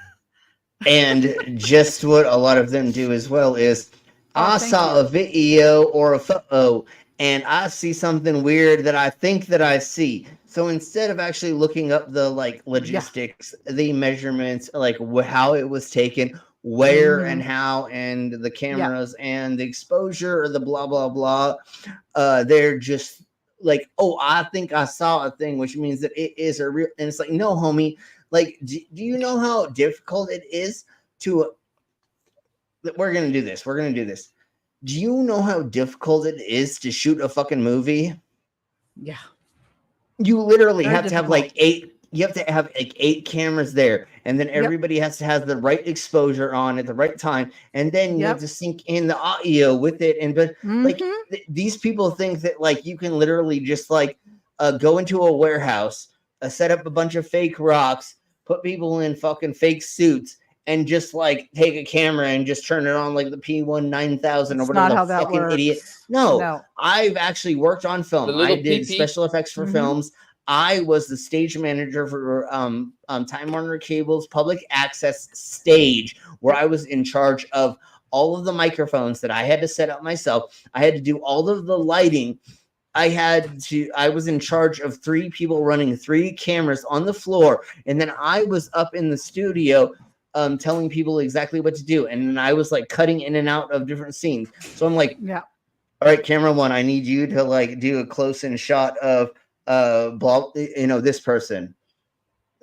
And just what a lot of them do as well is, I saw a video or a photo and I see something weird that I think that I see. So instead of actually looking up the logistics, the measurements, how it was taken, where and how, and the cameras and the exposure or the blah, blah, blah, they're just like, oh, I think I saw a thing, which means that it is a real, and it's like, no, homie, do you know how difficult it is to, we're going to do this. Do you know how difficult it is to shoot a fucking movie? Yeah. You literally have to have eight. You have to have 8 cameras there, and then everybody has to have the right exposure on at the right time, and then you have to sync in the audio with it. And these people think that you can literally just go into a warehouse, set up a bunch of fake rocks, put people in fucking fake suits, and just take a camera and just turn it on like the P1 9000 or whatever. Not how that fucking works. Idiot. No, I've actually worked on film. I did special effects for films. I was the stage manager for Time Warner Cable's public access stage, where I was in charge of all of the microphones that I had to set up myself. I had to do all of the lighting. I was in charge of 3 people running 3 cameras on the floor, and then I was up in the studio telling people exactly what to do, and then I was cutting in and out of different scenes. So I'm like, all right, camera 1, I need you to do a close-in shot of this person,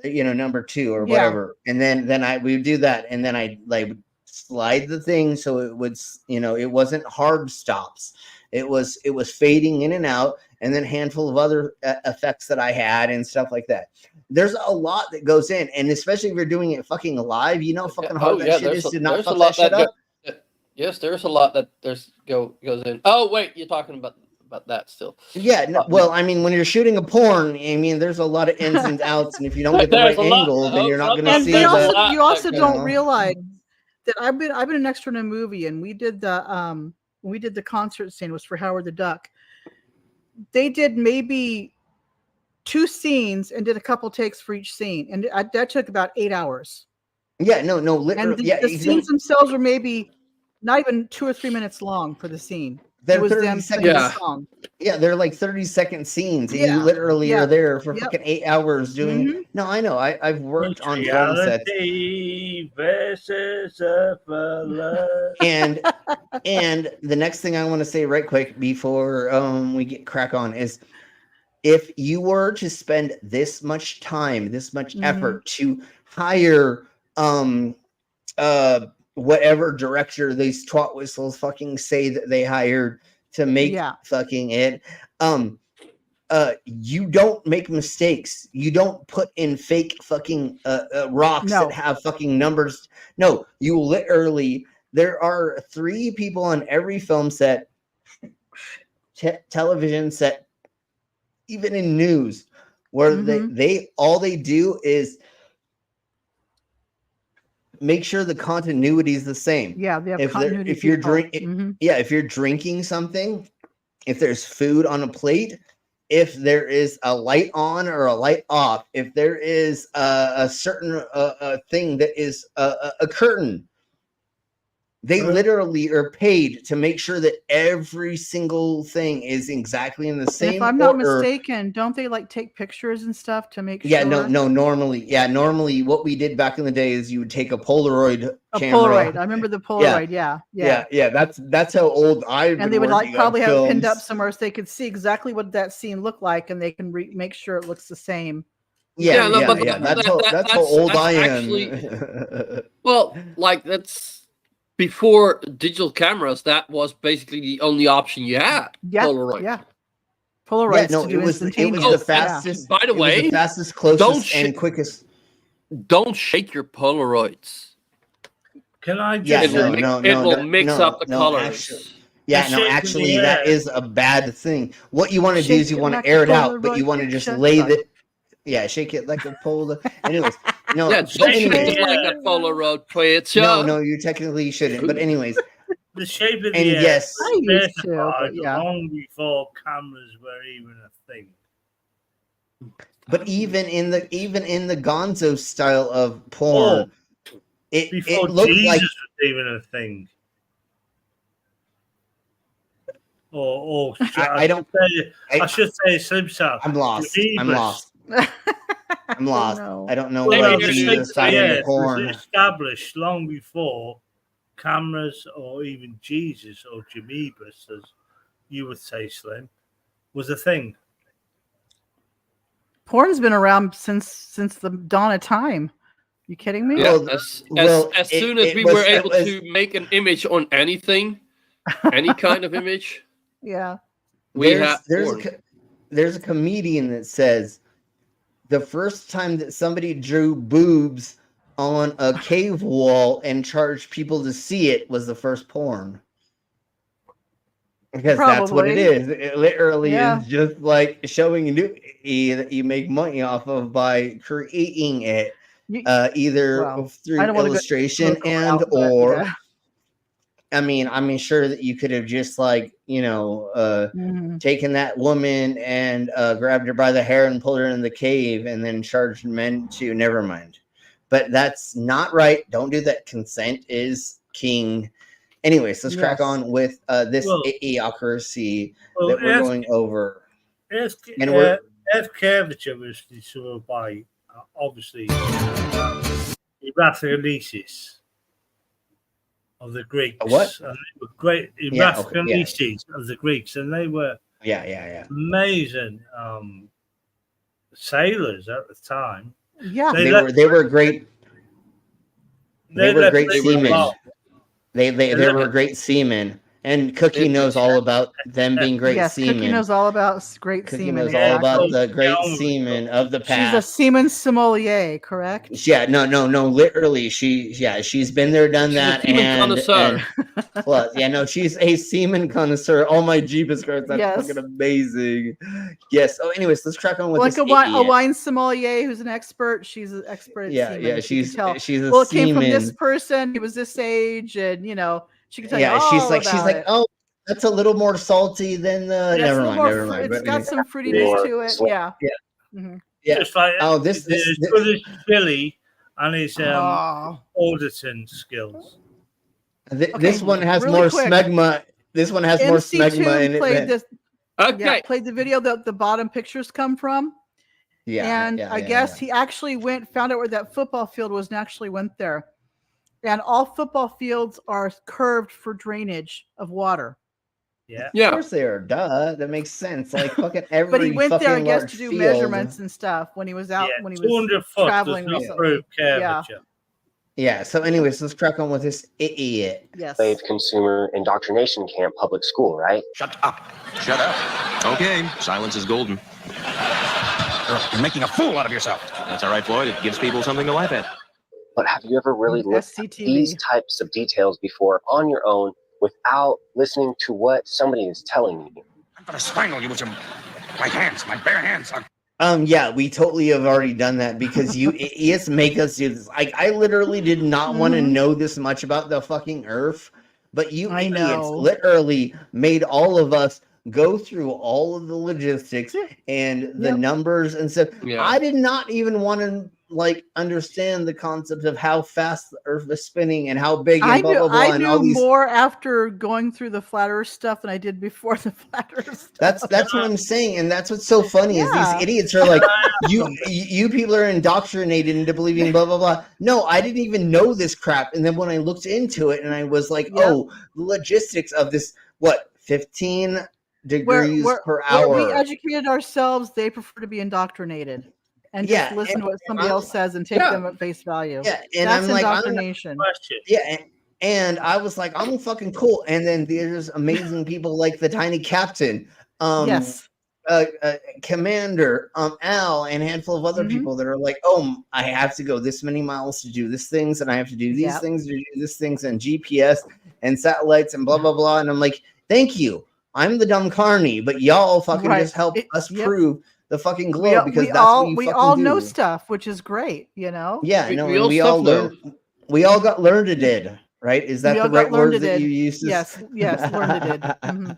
number 2 or whatever, and then we would do that, and then I slide the thing so it would, it wasn't hard stops. It was fading in and out, and then a handful of other effects that I had and stuff like that. There's a lot that goes in, and especially if you're doing it fucking live, fucking hard that shit is to not fuck that shit up. Yes, there's a lot that goes in. Oh wait, you're talking about that still. Yeah, well, I mean, when you're shooting a porn, I mean, there's a lot of ins and outs, and if you don't get the right angle, then you're not going to see that. You also don't realize that I've been an extra in a movie, and we did the concert scene was for Howard the Duck. They did maybe 2 scenes and did a couple takes for each scene, and that took about 8 hours. Yeah, no, literally. And the scenes themselves were maybe not even 2 or 3 minutes long for the scene. They're was 30 them seconds. singing the song. Yeah, they're like 30-second scenes, and you literally are there for fucking 8 hours doing it. No, I know. I've worked on film sets. Versus and the next thing I want to say right quick before we get crack on is, if you were to spend this much time, this much effort to hire whatever director these twat whistles fucking say that they hired to make fucking it, you don't make mistakes. You don't put in fake fucking rocks that have fucking numbers. No, you literally, there are 3 people on every film set, television set, even in news, where they all they do is make sure the continuity is the same. Yeah, they have continuity. If you're if you're drinking something, if there's food on a plate, if there is a light on or a light off, if there is a certain thing that is a curtain, they literally are paid to make sure that every single thing is exactly in the same order. If I'm not order. Mistaken, don't they like take pictures and stuff to make Yeah, sure? no, normally what we did back in the day is you would take a Polaroid camera. Polaroid. I remember the Polaroid. Yeah. That's how old I've been. And they would like probably have it pinned up films. somewhere so they could see exactly what that scene looked like, and they can make sure it looks the same. That's how old I am. Well, like that's before digital cameras. That was basically the only option you had. Polaroid. Yeah. Polaroids. No, it was the fastest. By the way, the fastest, closest, and quickest. Don't shake your Polaroids. Can I just? It will mix up the colors. Actually, that is a bad thing. What you want to do is you want to air it out, but you want to just lay the. Yeah, shake it like a Polaroid. Anyways, no. Don't shake it like a Polaroid picture. No, you technically shouldn't. But anyways. The shape of the and yes, I used to, long before cameras were even a thing. But even in the Gonzo style of porn, it looked Jesus like was even a thing. Or I should say Slim Cyborg. I'm lost. I'm lost. I don't know Well, what Jesus side of the porn. It was established long before cameras or even Jesus or Jamebus, as you would say, Slim, was a thing. Porn's been around since the dawn of time. You kidding me? Yeah, as soon as we were able to make an image on anything, any kind of image. Yeah. There's a comedian that says the first time that somebody drew boobs on a cave wall and charged people to see it was the first porn. Because that's what it is. It literally is just like showing nudity that you make money off of by creating it, either through illustration or. I mean, sure that you could have just like, taken that woman and grabbed her by the hair and pulled her in the cave and then charged men to. Never mind. But that's not right. Don't do that. Consent is king. Anyways, let's crack on with this idiocracy that we're going over. Earth curvature was discovered by, obviously, Eratholesis of the Greeks. What? And they were great Eratholesis of the Greeks, and they were amazing sailors at the time. Yeah, they were great. They were great seamen. They were great seamen, and Cookie knows all about them being great seamen. Cookie knows all about great seamen. Cookie knows all about the great seamen of the past. She's a seaman sommelier, correct? Yeah, no. Literally, she's been there, done that, and plus, she's a semen connoisseur. Oh my Jeebus Christ, that's fucking amazing. Yes. Oh, anyways, let's crack on with like this a wine sommelier who's an expert. She's an expert at semen. Yeah, she's a seaman. Well, it came from this person. He was this age, and she can tell you all she's like, oh, that's a little more salty than the. Never mind. It's got some fruitiness to it. Yeah. Just like this Billy and his auditing skills. This one has more smegma. This one has more smegma in it. Played this. Okay. Yeah, played the video that the bottom pictures come from. And I guess he actually found out where that football field was and actually went there. And all football fields are curved for drainage of water. Yeah. Of course they are. Duh. That makes sense. Like fucking every But he went there, I fucking guess, large to do field. measurements and stuff when he was out, when he was 200 foot traveling does not recently. prove Yeah. curvature. Yeah. So, anyways, let's crack on with this idiot. Yes. Slave consumer indoctrination camp public school, right? Shut up. Shut up. Okay, silence is golden. You're making a fool out of yourself. That's all right, Floyd. It gives people something to laugh at. But have you ever really looked at these types of details before on your own without listening to what somebody is telling you? I'm gonna strangle you with my hands, my bare hands. Yeah, we totally have already done that because you idiots make us do this. Like, I literally did not want to know this much about the fucking Earth, but you idiots literally made all of us go through all of the logistics and the numbers and stuff. Yeah. I did not even want to understand the concept of how fast the Earth is spinning and how big and blah blah blah. I and all knew these. more after going through the flat Earth stuff than I did before the flat Earth stuff. That's what I'm saying, and that's what's so funny is these idiots are like, you people are indoctrinated into believing blah blah blah. No, I didn't even know this crap, and then when I looked into it, and I was like, oh, the logistics of this, 15 degrees per hour. We educated ourselves. They prefer to be indoctrinated and just listen to what somebody else says and take them at face value. Yeah, and that's I'm like, indoctrination. And I was like, I'm fucking cool. And then there's amazing people like the Tiny Captain, Commander, Al, and a handful of other people that are like, oh, I have to go this many miles to do this things, and I have to do these things to do these things, and GPS and satellites and blah blah blah. And I'm like, thank you. I'm the dumb carny, but y'all fucking just help us prove the fucking globe because that's what you we fucking all do. know stuff, which is great, you know. Yeah, no, we all learned. We all got learned, right? Is that the right word that you used? Yes, learned. Mm-hmm.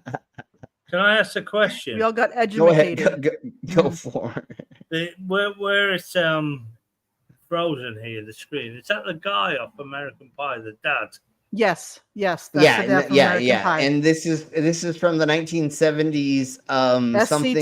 Can I ask a question? We all got educated. Go for it. Where it's frozen here, the screen. Is that the guy off American Pie, the dad? Yes. That's Pie. And this is from the 1970s. Something. Second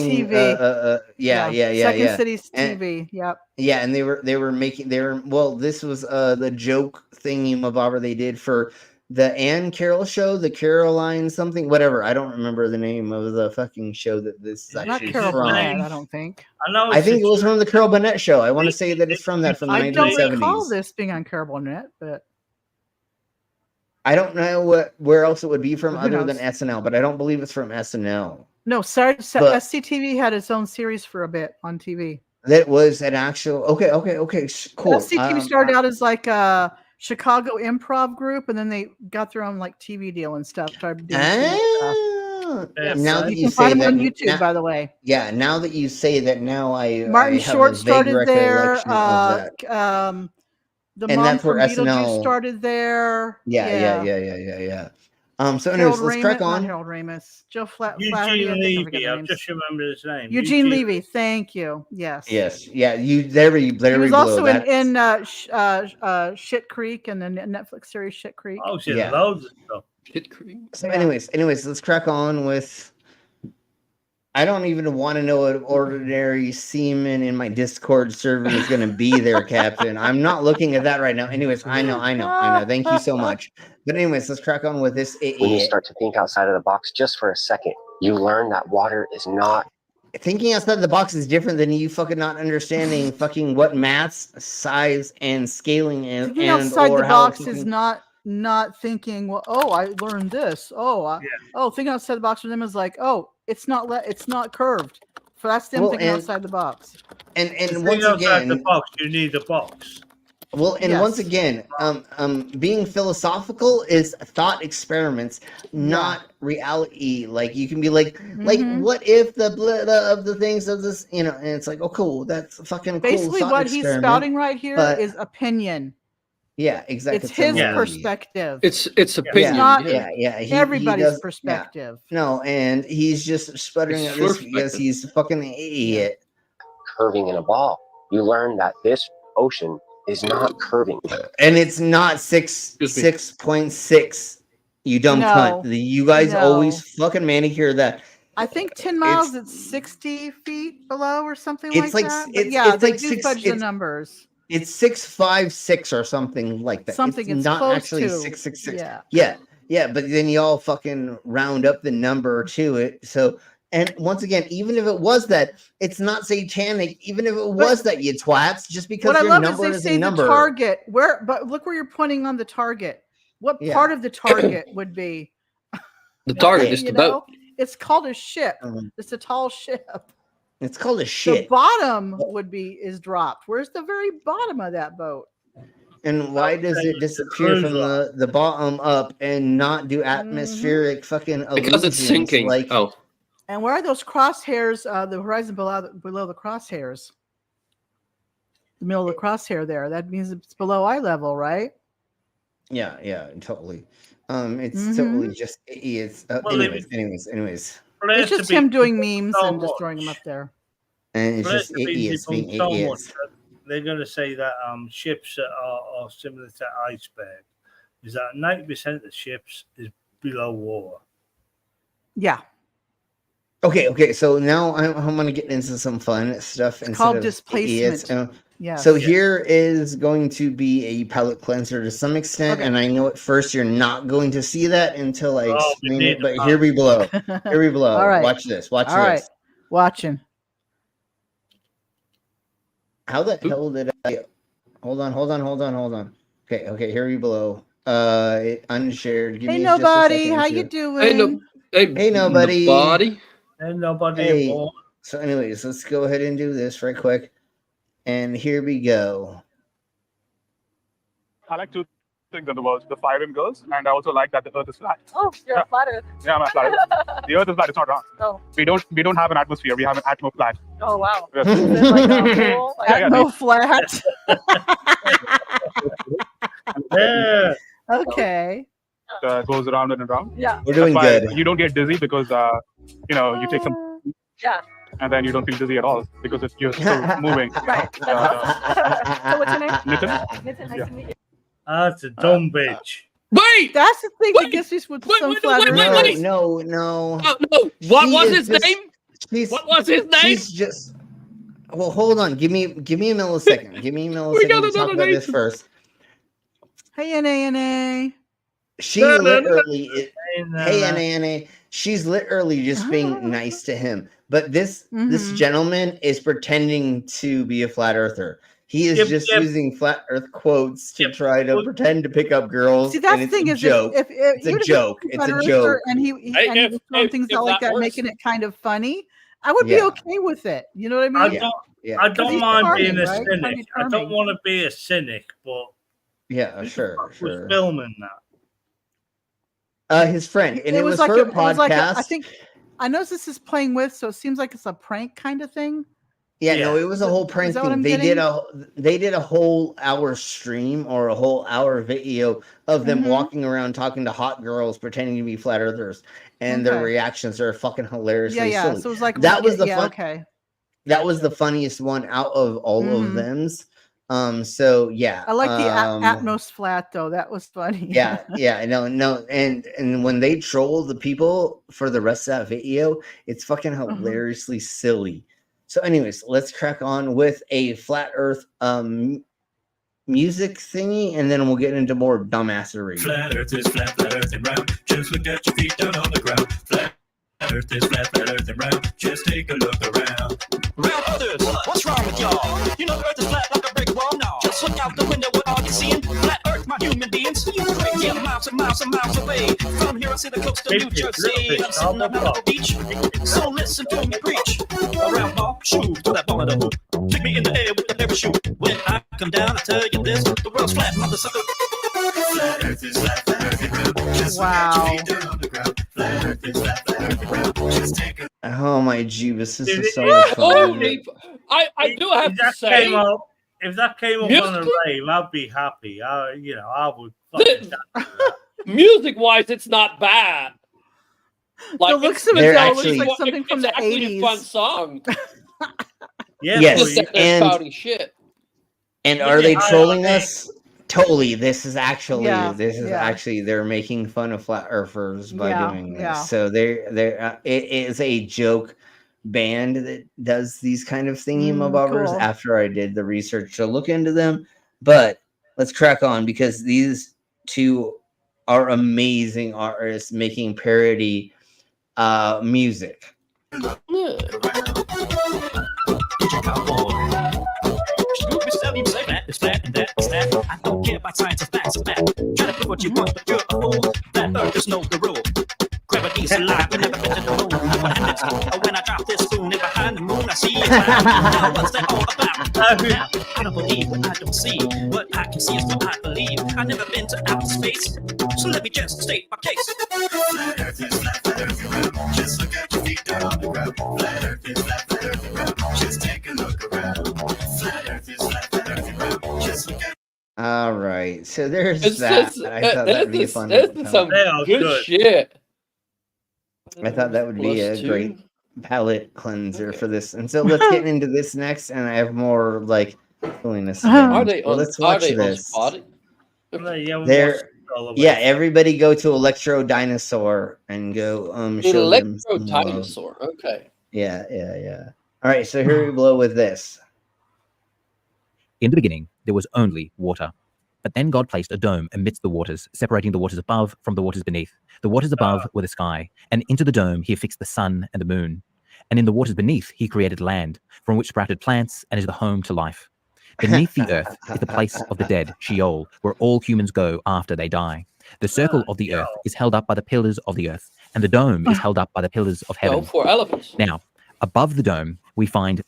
City's TV. Yep. Yeah, and they were making this was the joke thingy they did for the Ann Carroll show, the Caroline something, whatever. I don't remember the name of the fucking show that this is actually not Carol from. Burnett, I don't think. I think it was from the Carol Burnett show. I want to say that it's from that from the 1970s. I don't recall this being on Carol Burnett, but I don't know where else it would be from other than SNL, but I don't believe it's from SNL. No, sorry, SCTV had its own series for a bit on TV. That was an actual okay, cool. SCTV started out as like a Chicago improv group, and then they got their own like TV deal and stuff. Started doing now that you find them on YouTube, by the way. Yeah, now that you say that, now Martin Short started there. The and mom that's where from SNL Beetlejuice started there. Yeah. So anyways, let's crack on. Harold Ramis, Joe Eugene Levy. I just remember his name. Eugene Levy. Thank you. Yes. Yeah. He was also in Shit Creek and the Netflix series Shit Creek. Oh, shit, loads of stuff. Shit Creek. So, anyways, let's crack on with. I don't even want to know what ordinary seaman in my Discord server is going to be there, Captain. I'm not looking at that right now. Anyways, I know. Thank you so much. But anyways, let's crack on with this. When you start to think outside of the box just for a second, you learn that water is not. Thinking outside the box is different than you fucking not understanding fucking what maths, size, and scaling is. Thinking outside the box is not thinking, well, I learned this. Thinking outside the box for them is like, it's not curved. So that's them thinking outside the box. And once again, the box, you need the box. Well, and once again, being philosophical is thought experiments, not reality. Like you can be like what if the of the things of this, and it's like, oh, cool, that's fucking basically cool what he's spouting right here is opinion. Yeah, exactly. It's his perspective. It's opinion. It's not everybody's perspective. No, and he's just sputtering at this because he's a fucking idiot. Curving in a ball. You learn that this ocean is not curving. And it's not 6.6 You dumb cunt. You guys always fucking manicure that. I think 10 miles it's 60 feet below or something It's like like that. it's Yeah, it's they like do six. fudge the numbers. It's 656 or something like that. Something it's it's not close actually to. 666. Yeah. Yeah. But then y'all fucking round up the number to it. So, and once again, even if it was that, it's not satanic. Even if it was that, you twats, just because What I your love number is is they a say number. the target. But look where you're pointing on the target. What part of the target would be? The target is the boat. It's called a ship. It's a tall ship. It's called a ship. The bottom is dropped. Where's the very bottom of that boat? And why does it disappear from the bottom up and not do atmospheric fucking illusions? Because it's sinking. And where are those crosshairs? The horizon below the crosshairs. The middle of the crosshair there. That means it's below eye level, right? Yeah, totally. It's totally just idiots. Anyways. It's just him doing memes and just throwing them up there. And it's just idiots being idiots. They're going to say that ships are similar to iceberg. Is that 90% of ships is below water? Yeah. Okay. So now I'm going to get into some fun stuff. It's called displacement. Yes. So here is going to be a palate cleanser to some extent, and I know at first you're not going to see that until I explain it. But here we blow. Here we blow. All right. Watch this. Watch All this. Right. Watching. How the hell did I? Hold on. Okay. Here we blow. It unshared. Give hey, me nobody. Just a How second you to- doing? Hey, nobody. And nobody. Hey. So, anyways, let's go ahead and do this right quick. And here we go. I like two things in the world: the fire and girls, and I also like that the Earth is flat. Oh, you're a flat Earth. Yeah, I'm a flat Earth. The Earth is flat; it's not round. Oh. We don't have an atmosphere. We have an atmo flat. Oh wow. Yes. Is it like a pool? Atmo flat. Yeah. Okay. Goes around and around. Yeah. We're doing That's why good. You don't get dizzy because you take some. Yeah. And then you don't feel dizzy at all because you're still moving. Right. So what's your name? Nitin? Nitin, nice to meet you. That's a dumb bitch. Wait! That's the thing that gets me with some flat earthers. No. Oh, no. She What was is his just- name? What was his name? She's just. Well, hold on. Give me a millisecond. Give me a millisecond to talk about this first. Hey, NA. She literally. Hey, NA. She's literally just being nice to him. But this gentleman is pretending to be a flat earther. He is just using flat earth quotes to try to pretend to pick up girls. See, that's and the thing it's is, a joke. if It's a joke. It's a joke. And he was throwing things out like that, making it kind of funny. I would be okay with it. You know what I mean? I don't mind being a right? cynic. I don't want to be a cynic, but yeah, sure. Was filming that. His friend, and it was like for a it was like podcast. I think I know this is playing with, so it seems like it's a prank kind of thing. Yeah, no, it was a whole prank Is that what thing. I'm They did a whole hour stream or a whole hour video of them walking around talking to hot girls pretending to be flat earthers, and their reactions are fucking hilariously Yeah. silly. So it was like that was the fun. Okay. That was the funniest one out of all of them's. So yeah, I like the Atmos flat though. That was funny. yeah, no, and when they troll the people for the rest of that video, it's fucking hilariously silly. So, anyways, let's crack on with a flat Earth music thingy, and then we'll get into more dumbassery. Flat Earth is flat, flat Earth and round. Just look at your feet down on the ground. Flat Earth is flat, flat Earth and round. Just take a look around. Round others, what's wrong with y'all? You know the Earth is flat like a brick wall now. Just look out the window, what are you seeing? Flat Earth, my human beings. You crazy, I'm miles and miles and miles away. From here I see the coast of New Jersey, and I'm sitting on the beach. So listen to me preach. Around ball, shoot to that ball of the hoop. Kick me in the air with the parachute. When I come down, I tell you this: the world's flat, mother sucker. Flat Earth is flat, flat Earth and round. Just look at your feet down on the ground. Flat Earth is flat, flat Earth and round. Just take a Oh my Jeebus, this is so much fun. I do have to say, if that came up on a rave, I'd be happy. I would. Music-wise, it's not bad. The looks of it looks like something from the 80s. A fun song. Yes, Just that they're spouting shit. And are they trolling us? Totally. This is actually Yeah, they're making fun of flat earthers by Yeah, doing this. yeah. So it is a joke band that does these kind of thingy-mabobbers. cool. After I did the research to look into them, but let's crack on because these two are amazing artists making parody music. It's flat and that is that. I don't care about science or facts or that. Try to prove what you want, but you're a fool. Flat earthers know the rule. Gravity's alive, but never been to the moon. When I drop this spoon in behind the moon, I see it. Now what's that all about? Now, I don't believe what I don't see. What I can see is what I believe. I've never been to outer space, so let me just state my case. Flat Earth is flat, flat Earth is round. Just look at your feet down on the ground. Flat Earth is flat, flat Earth is round. Just take a look around. Flat Earth is flat, flat Earth is round. Just look at. All right, so there's that. I thought that'd be fun. That's some good shit. I thought that would be a great palate cleanser for this. And so let's get into this next, and I have more like silliness. Are they on, let's watch are they this. on There, yeah, everybody go to Electro Dinosaur and go show them Electro some love. Dinosaur. Okay. Yeah. All right, so here we blow with this. In the beginning, there was only water. But then God placed a dome amidst the waters, separating the waters above from the waters beneath. The waters above were the sky, and into the dome he affixed the sun and the moon. And in the waters beneath he created land, from which sprouted plants and is the home to life. Beneath the earth is the place of the dead, Sheol, where all humans go after they die. The circle of the earth is held up by the pillars of the earth, and the dome is held up by the pillars of heaven. 4 elephants. Now, above the dome, we find...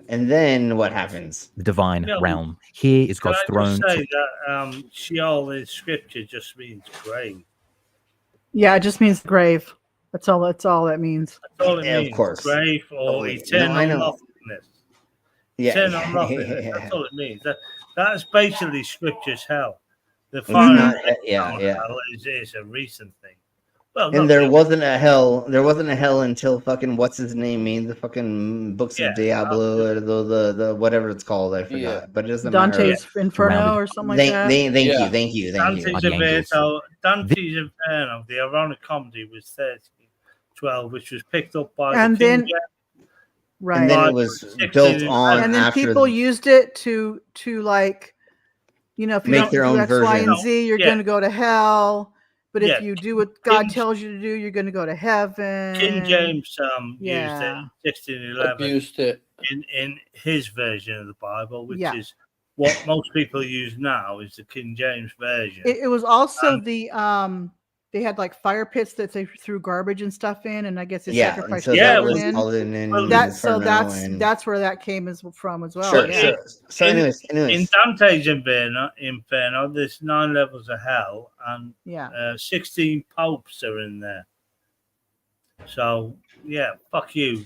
And then what happens? The divine realm. Here is God's throne. Can I just say that Sheol in scripture just means grave? Yeah, it just means grave. That's all that means. That's all it means. Of course. Grave or eternal nothingness. Yeah. Eternal nothingness. That's all it means. That is basically scripture's hell. The It's final not- hell is a recent thing. Well, And there wasn't a hell. There wasn't a hell until fucking what's his name made the fucking books of Diablo or the whatever it's called. I forgot, but it doesn't Dante's matter. Inferno or something like that. Thank you. Dante's Inferno, the ironic comedy was 1312, which was picked up by And the King then- James. Right. And then it was built on and then after people used it to like, if you Make don't their do own X, Y, and version. Z, you're Yeah. going to go to hell. But Yeah. if you do what God tells you to do, you're going to go to heaven. King James Yeah. used it in 1611 Abused it. in his version of the Bible, which Yeah. is what most people use now is the King James version. It was also they had like fire pits that they threw garbage and stuff in, and I guess they Yeah, and sacrificed so children. that was all in That's where that came from as well. Sure, yeah. sure. So anyways. In Dante's Inferno, there's 9 levels of hell, and 16 popes are in there. So yeah, fuck you.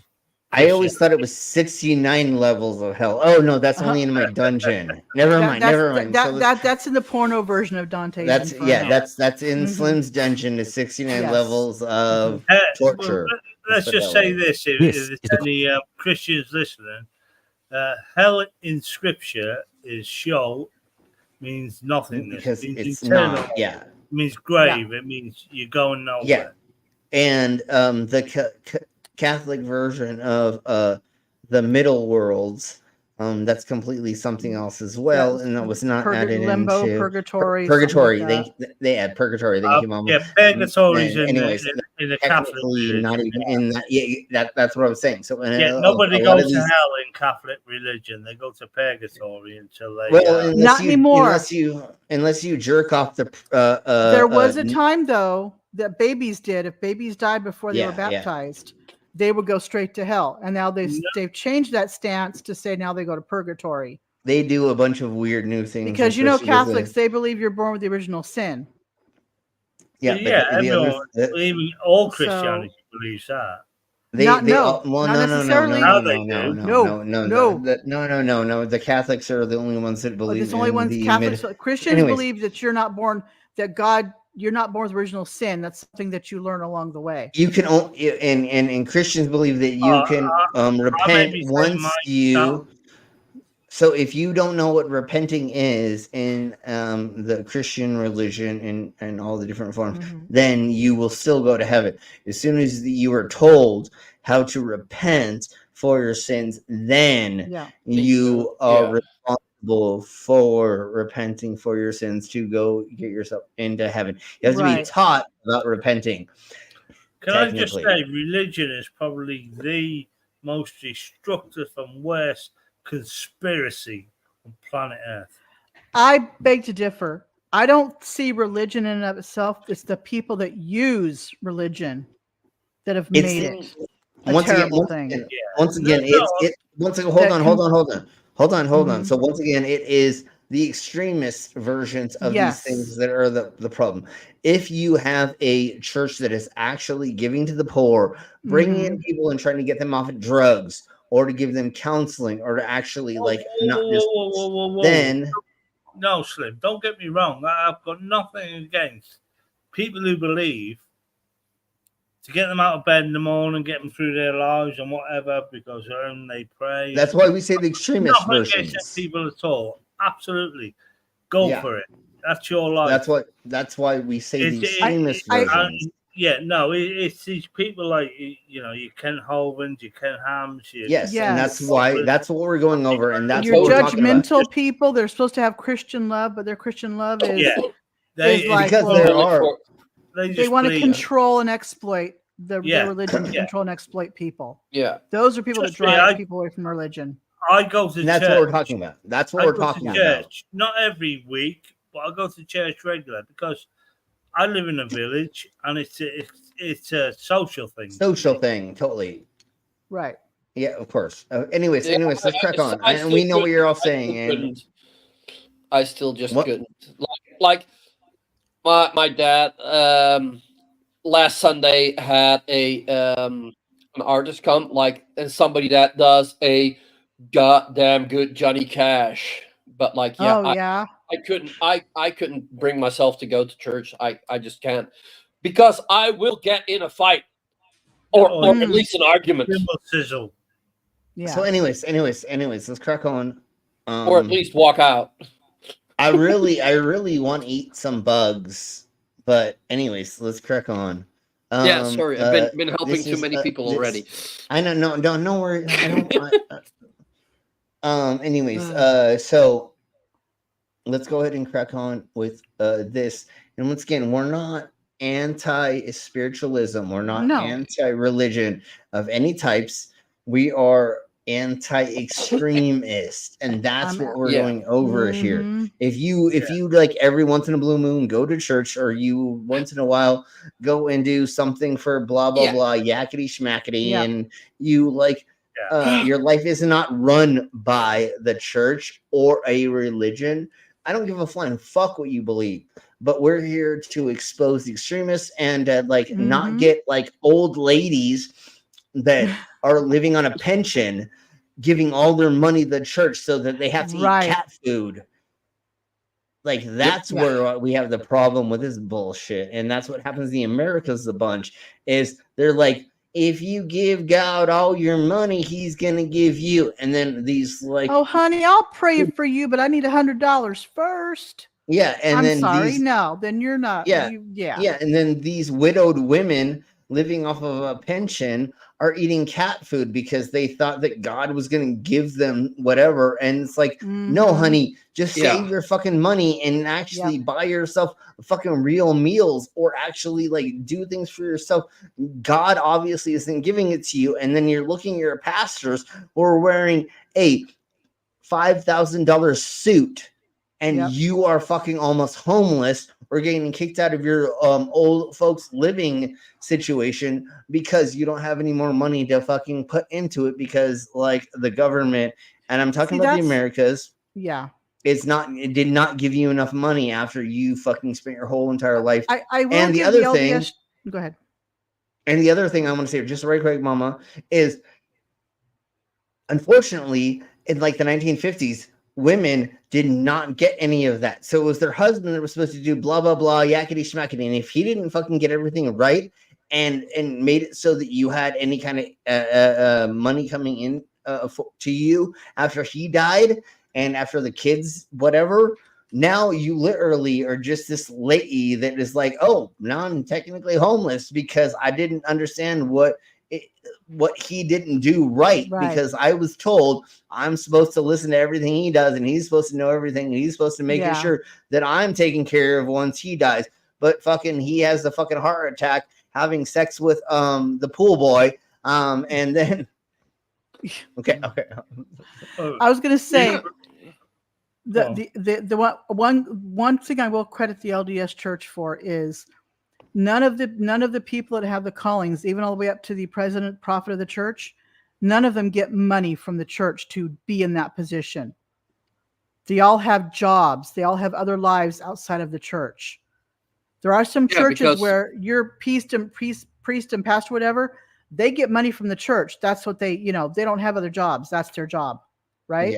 I always thought it was 69 levels of hell. Oh no, that's only in my dungeon. Never mind. That's in the porno version of Dante's Inferno. That's in Slim's dungeon. Is 69 Yes. levels of torture. Let's just say this: if there's any Christians listening, hell in Scripture is Sheol, means nothingness. Because It means it's eternal. not. Yeah. It means grave. It means you're going nowhere. Yeah. And the Catholic version of the middle worlds, that's completely something else as well, and that was not added limbo, into purgatory. Purgatory. something like They add purgatory. Thank you, Mama. Yeah, purgatory's And anyways, in the Catholic technically religion. not even in that. Yeah, that's what I was saying. So Nobody a lot goes of to these- hell in Catholic religion. They go to purgatory until they. Well, Not anymore. Unless you jerk off the. There was a time though that babies did. If babies died before they were Yeah, yeah. baptized, they would go straight to hell. And now they've changed that stance to say now they go to purgatory. They do a bunch of weird new things Because especially with Catholics, they believe you're born with the original sin. Yeah, but yeah, the everyone, other- even all So- Christianity believes that. Not no. The Catholics are the only ones that believe. There's only in ones the Catholics. mid- Christians Anyways, believe that you're not born, you're not born with original sin. That's something that you learn along the way. you can only and Christians believe that you can repent maybe say once my you. So if you don't know what repenting is in the Christian religion and all the different forms, then you will still go to heaven. As soon as you are told how to repent for your sins, then you are responsible for repenting for your sins to go get yourself into heaven. You have to be taught about repenting. Can I just say, religion is probably the most destructive and worst conspiracy on planet Earth. I beg to differ. I don't see religion in and of itself. It's the people that use religion that have made it a terrible thing. Once again, hold on. So once again, it is the extremist versions of these things that are the problem. If you have a church that is actually giving to the poor, bringing in people and trying to get them off of drugs, or to give them counseling, or to actually then. No, Slim, don't get me wrong. I've got nothing against people who believe to get them out of bed in the morning, get them through their lives and whatever, because they pray. That's why we say the extremist nothing versions. against people at all. Absolutely. Go for it. That's your life. That's why we say the extremist versions. It's these people like your Ken Hovens, your Ken Hams. Yes, and that's what we're going over, and that's your what we're talking about. judgmental people. They're supposed to have Christian love, but their Christian love is they want to control and exploit their religion to control and exploit people. Yeah, those are people that drive people away from religion. I go to church. That's what we're talking about. That's what we're talking about. Not every week, but I go to church regular because I live in a village, and it's a social thing. Social thing, totally. Right. Yeah, of course. Anyways, let's crack on. And we know what you're all saying. And I still just couldn't. Like my dad last Sunday had an artist come, and somebody that does a goddamn good Johnny Cash, but I couldn't bring myself to go to church. I just can't, because I will get in a fight or at least an argument. Sizzle. Yeah. So anyways, let's crack on. Or at least walk out. I really want to eat some bugs, but anyways, let's crack on. Sorry, I've been helping too many people already. I know, no worries. So let's go ahead and crack on with this. And once again, we're not anti-spiritualism. We're not anti-religion of any types. We are anti-extremist, and that's what we're going over here. If you like every once in a blue moon go to church, or you once in a while go and do something for blah blah blah yakety schmackety, and you your life is not run by the church or a religion, I don't give a flying fuck what you believe. But we're here to expose the extremists and not get old ladies that are living on a pension giving all their money to the church so that they have to eat cat food. That's where we have the problem with this bullshit. And that's what happens in the Americas a bunch, is they're like, if you give God all your money, he's gonna give you. And then these oh honey, I'll pray for you, but I need $100 first. Yeah, and I'm then sorry, no, then you're not. Yeah, and then these widowed women living off of a pension are eating cat food because they thought that God was going to give them whatever. And it's like, no, honey, just save your fucking money and actually buy yourself fucking real meals, or actually do things for yourself. God obviously isn't giving it to you. And then you're looking at your pastors who are wearing a $5,000 suit, and you are fucking almost homeless or getting kicked out of your old folks living situation because you don't have any more money to fucking put into it, because the government, and I'm talking about the Americas, it did not give you enough money after you fucking spent your whole entire life. I will and the give other the thing, LDS go ahead. And the other thing I want to say just right quick, Mama, is unfortunately in the 1950s, women did not get any of that. So it was their husband that was supposed to do blah, blah, blah, yakety schmackety. And if he didn't fucking get everything right and made it so that you had any kind of money coming in to you after he died, and after the kids, whatever. Now you literally are just this lady that is like, oh, now I'm technically homeless because I didn't understand what he didn't do right. Because I was told I'm supposed to listen to everything he does, and he's supposed to know everything, and he's supposed to make sure that I'm taken care of once he dies. But fucking he has the fucking heart attack having sex with the pool boy, and then okay. I was gonna say the one thing I will credit the LDS Church for is none of the people that have the callings, even all the way up to the president, prophet of the church, none of them get money from the church to be in that position. They all have jobs. They all have other lives outside of the church. There are some churches where you're priest and pastor, whatever, they get money from the church. That's what they don't have other jobs. That's their job, right?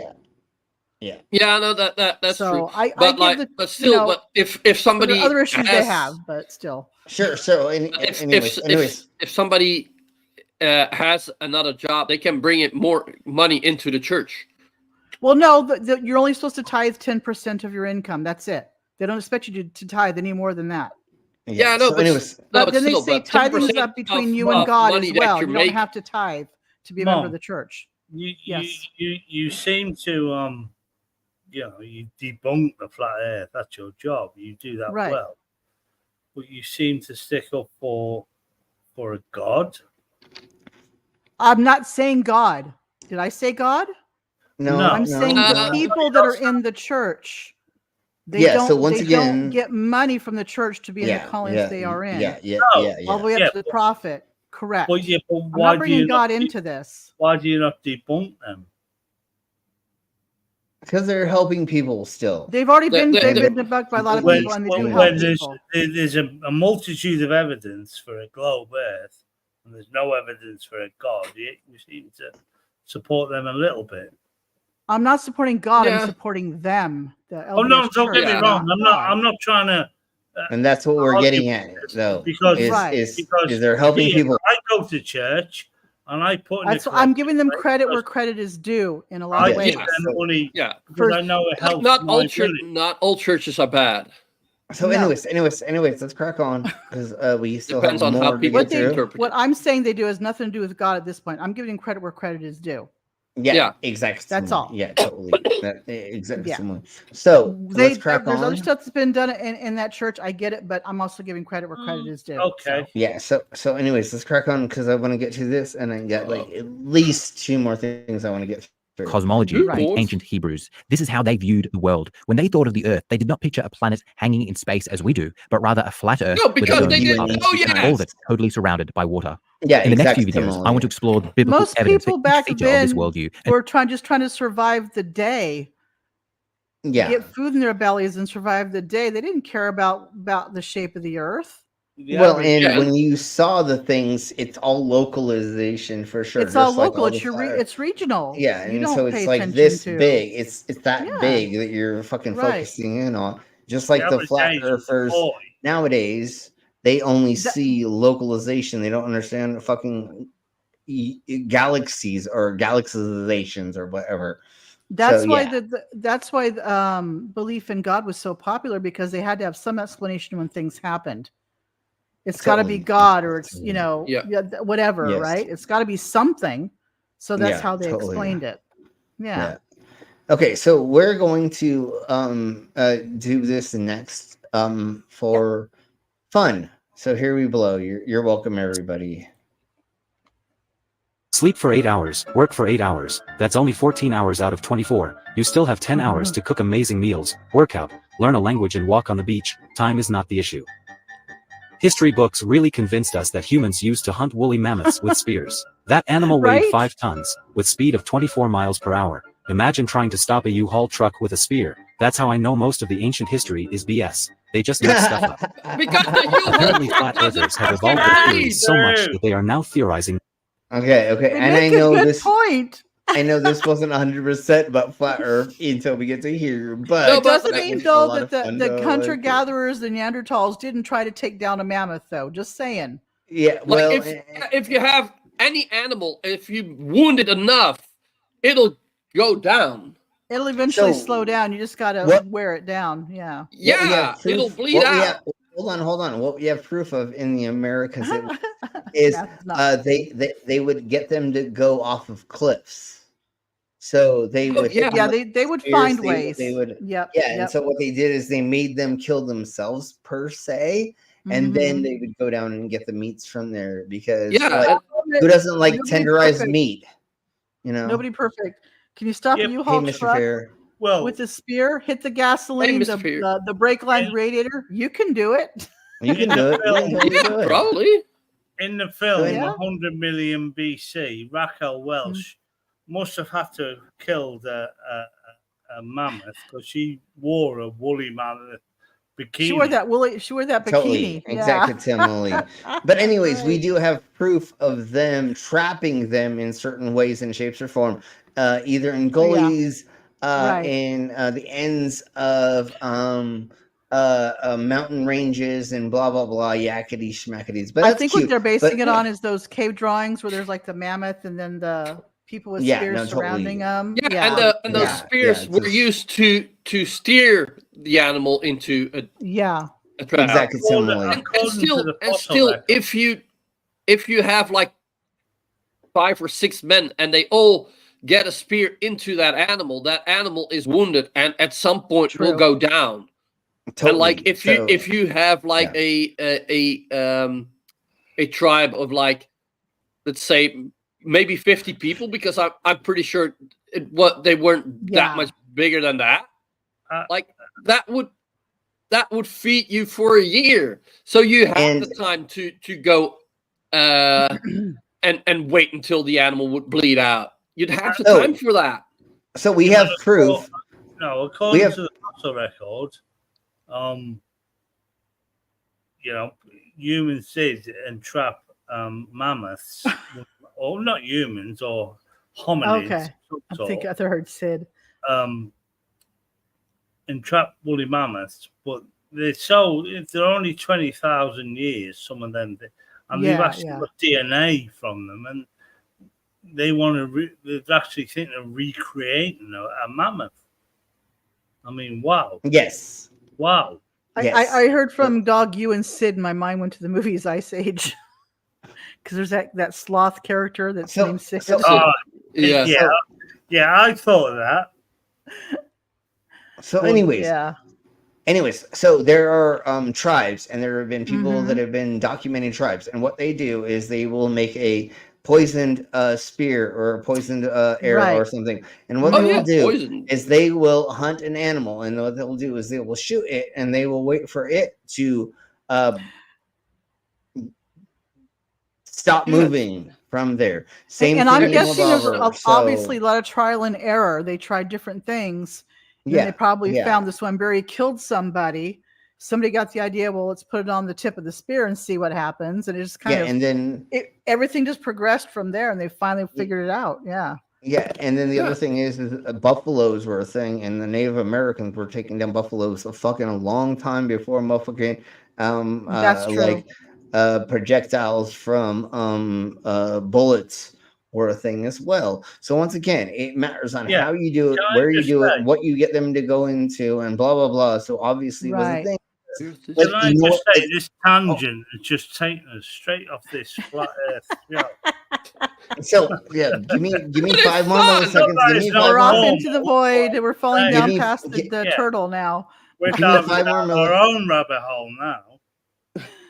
Yeah, no, that's so true. But still, if somebody other issues has, they have, but still. Sure. So, if somebody has another job, they can bring it more money into the church. Well, no, you're only supposed to tithe 10% of your income. That's it. They don't expect you to tithe any more than that. Yeah, no, but then they say tithing is up between you and God as well. You don't have to tithe to be a member of the church. You seem to you debunk the flat earth. That's your job. You do that well. But you seem to stick up for a God. I'm not saying God. Did I say God? No, I'm saying the people that are in the church. They don't get money from the church to be in the callings they are in. All the way up to the prophet. Correct. But I'm not bringing God into this. Why do you not debunk them? Because they're helping people still. They've already been debunked by a lot of people, and they do help people. There's a multitude of evidence for a globe Earth, and there's no evidence for a God. You seem to support them a little bit. I'm not supporting God. I'm supporting them. Oh no! Don't get me wrong. I'm not trying to. And that's what we're getting at, though. Because they're helping people. I go to church. And I put. I'm giving them credit where credit is due in a lot of ways. Because I know it helps. Not all churches are bad. So, anyways, let's crack on because we still Depends have on more how people interpret. What I'm saying they do has nothing to do with God at this point. I'm giving credit where credit is due. Yeah, exactly. That's all. Yeah, totally. Exactly. So let's crack there's on. other stuff that's been done in that church. I get it, but I'm also giving credit where credit is due. Okay. Yeah. So anyways, let's crack on because I want to get to this, and I got like at least two more things I want to get through. Cosmology of the ancient Hebrews. This is how they viewed the world. When they thought of the Earth, they did not picture a planet hanging in space as we do, but rather a flat Earth with a dome all of it totally surrounded by water. Yeah, in the next few videos, I want to explore the biblical Most evidence people for back each feature of this then worldview. were just trying to survive the day. Yeah, get food in their bellies and survive the day. They didn't care about the shape of the Earth. When you saw the things, it's all localization for sure. It's all local. It's regional. Yeah, and so it's like this big. It's that big that you're fucking focusing in on. Just like the flat earthers nowadays, they only see localization. They don't understand fucking galaxies or galaxizations or whatever. That's why belief in God was so popular, because they had to have some explanation when things happened. It's got to be God, or it's whatever, right? It's got to be something. So that's how they explained it. Yeah. Okay, so we're going to do this next for fun. So here we blow. You're welcome, everybody. Sleep for 8 hours, work for 8 hours. That's only 14 hours out of 24. You still have 10 hours to cook amazing meals, work out, learn a language, and walk on the beach. Time is not the issue. History books really convinced us that humans used to hunt woolly mammoths with spears. That animal weighed 5 tons, with speed of 24 miles per hour. Imagine trying to stop a U-Haul truck with a spear. That's how I know most of the ancient history is BS. They just make stuff up. Apparently flat earthers have evolved their theories so much that they are now theorizing. Okay, and I know this point. I know this wasn't 100% about flat Earth until we get to here, but it doesn't mean though that the hunter-gatherers, the Neanderthals, didn't try to take down a mammoth, though. Just saying. Yeah, well, if you have any animal, if you wound it enough, it'll go down. It'll eventually So, slow down. You just gotta what- wear it down. Yeah. What we have proof- it'll bleed what we out. have- hold on. What we have proof of in the Americas is they would get them to go off of cliffs. So they would they would find ways. They would Yep. And so what they did is they made them kill themselves per se, and then they would go down and get the meats from there because who doesn't like Nobody's tenderized perfect. meat? You know, Nobody perfect. Can you stop a Hey, U-Haul Mr. truck Fair. with the spear, hit the gasoline, Mr. Fair. the brake line radiator? You can do it. You can do it. You can totally do it. Probably. In the film, Yeah. 100 million BC, Raquel Welch must have had to kill a mammoth because she wore a woolly mammoth bikini. She wore that bikini. Totally, exactly, Timely. But anyways, we do have proof of them trapping them in certain ways and shapes or form, either in gullies, in the ends of mountain ranges, and blah blah blah, yakety schmackities. But I that's think cute. what they're basing But- it on is those cave drawings where there's like the mammoth and then the people with spears surrounding them. And those spears were used to steer the animal into a trap. Exactly, similar. And still, if you have like 5 or 6 men and they all get a spear into that animal is wounded and at some point will go down. And like if you have like a tribe of like, let's say maybe 50 people, because I'm pretty sure they weren't that much bigger than that. Like that would feed you for a year, so you have the time to go and wait until the animal would bleed out. You'd have the time for that. So we have proof. No, according to the fossil record, humans did entrap mammoths, or not humans, or hominids. Okay. I think I heard Sid. Entrap woolly mammoths, but they're only 20,000 years, some of them, and they've actually got DNA from them, and they want to. They're actually thinking of recreating a mammoth. I mean, wow. Yes. Wow. I heard from Dog You and Sid. My mind went to the movies Ice Age because there's that sloth character that's named Sid. Yeah, I thought of that. So, anyways, so there are tribes, and there have been people that have been documenting tribes, and what they do is they will make a poisoned spear or a poisoned arrow or something, and what they will do is they will hunt an animal, and what they'll do is they will shoot it, and they will wait for it to stop moving from there. And I'm guessing there's obviously a lot of trial and error. They tried different things. And they probably found this one. Barry killed somebody. Somebody got the idea, well, let's put it on the tip of the spear and see what happens. And it just kind of, and then everything just progressed from there, and they finally figured it out. Yeah. Yeah. And then the other thing is buffaloes were a thing, and the Native Americans were taking down buffaloes a long time before motherfucking, That's true. like, projectiles from bullets were a thing as well. So once again, it matters on how you do it, where you do it, what you get them to go into, and blah blah blah. So obviously it was a thing. Can I just say this tangent is just taking us straight off this flat Earth? So give me 5 more milliseconds. Give me 5 We're off more. into the void. We're falling Give down me- past the turtle now. We're Give me down 5 more our own rabbit hole now.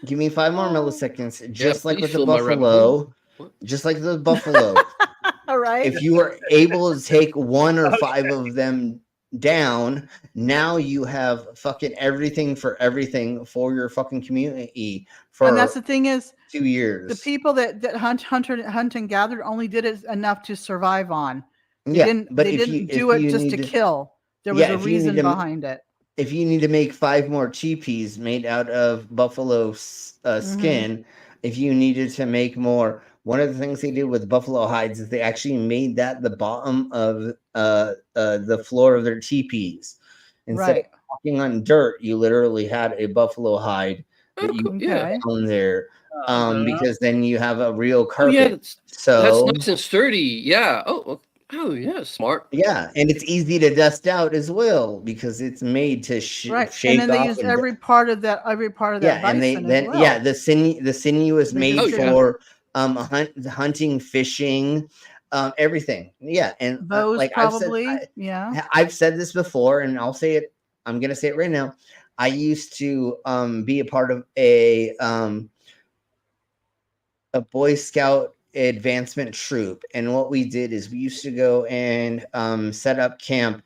Give me 5 more milliseconds, just like please with the fill my rabbit buffalo. Just like the buffalo. All right. If you were able to take 1 or 5 of them down, now you have fucking everything for your fucking community for And that's the thing is 2 years. the people that hunt and gathered only did it enough to survive on. They Yeah, didn't, but they if didn't you- do if it you just need to to- kill. There was Yeah, a if you reason need to- behind it. If you need to make 5 more teepees made out of buffalo skin, if you needed to make more, one of the things they did with buffalo hides is they actually made that the bottom of the floor of their teepees. Instead of walking on dirt, you literally had a buffalo hide that you put on there, because then you have a real carpet. that's nice and sturdy. Yeah. Oh, Oh yeah, smart. Yeah, and it's easy to dust out as well because it's made to Right, shake and then they off. use every part of that Yeah, and they bison as then well. the sinew is They made just shake for hunting, fishing, everything. Yeah, and bows like probably. Yeah. I've said this before, and I'll say it. I'm gonna say it right now. I used to be a part of a Boy Scout advancement troop, and what we did is we used to go and set up camp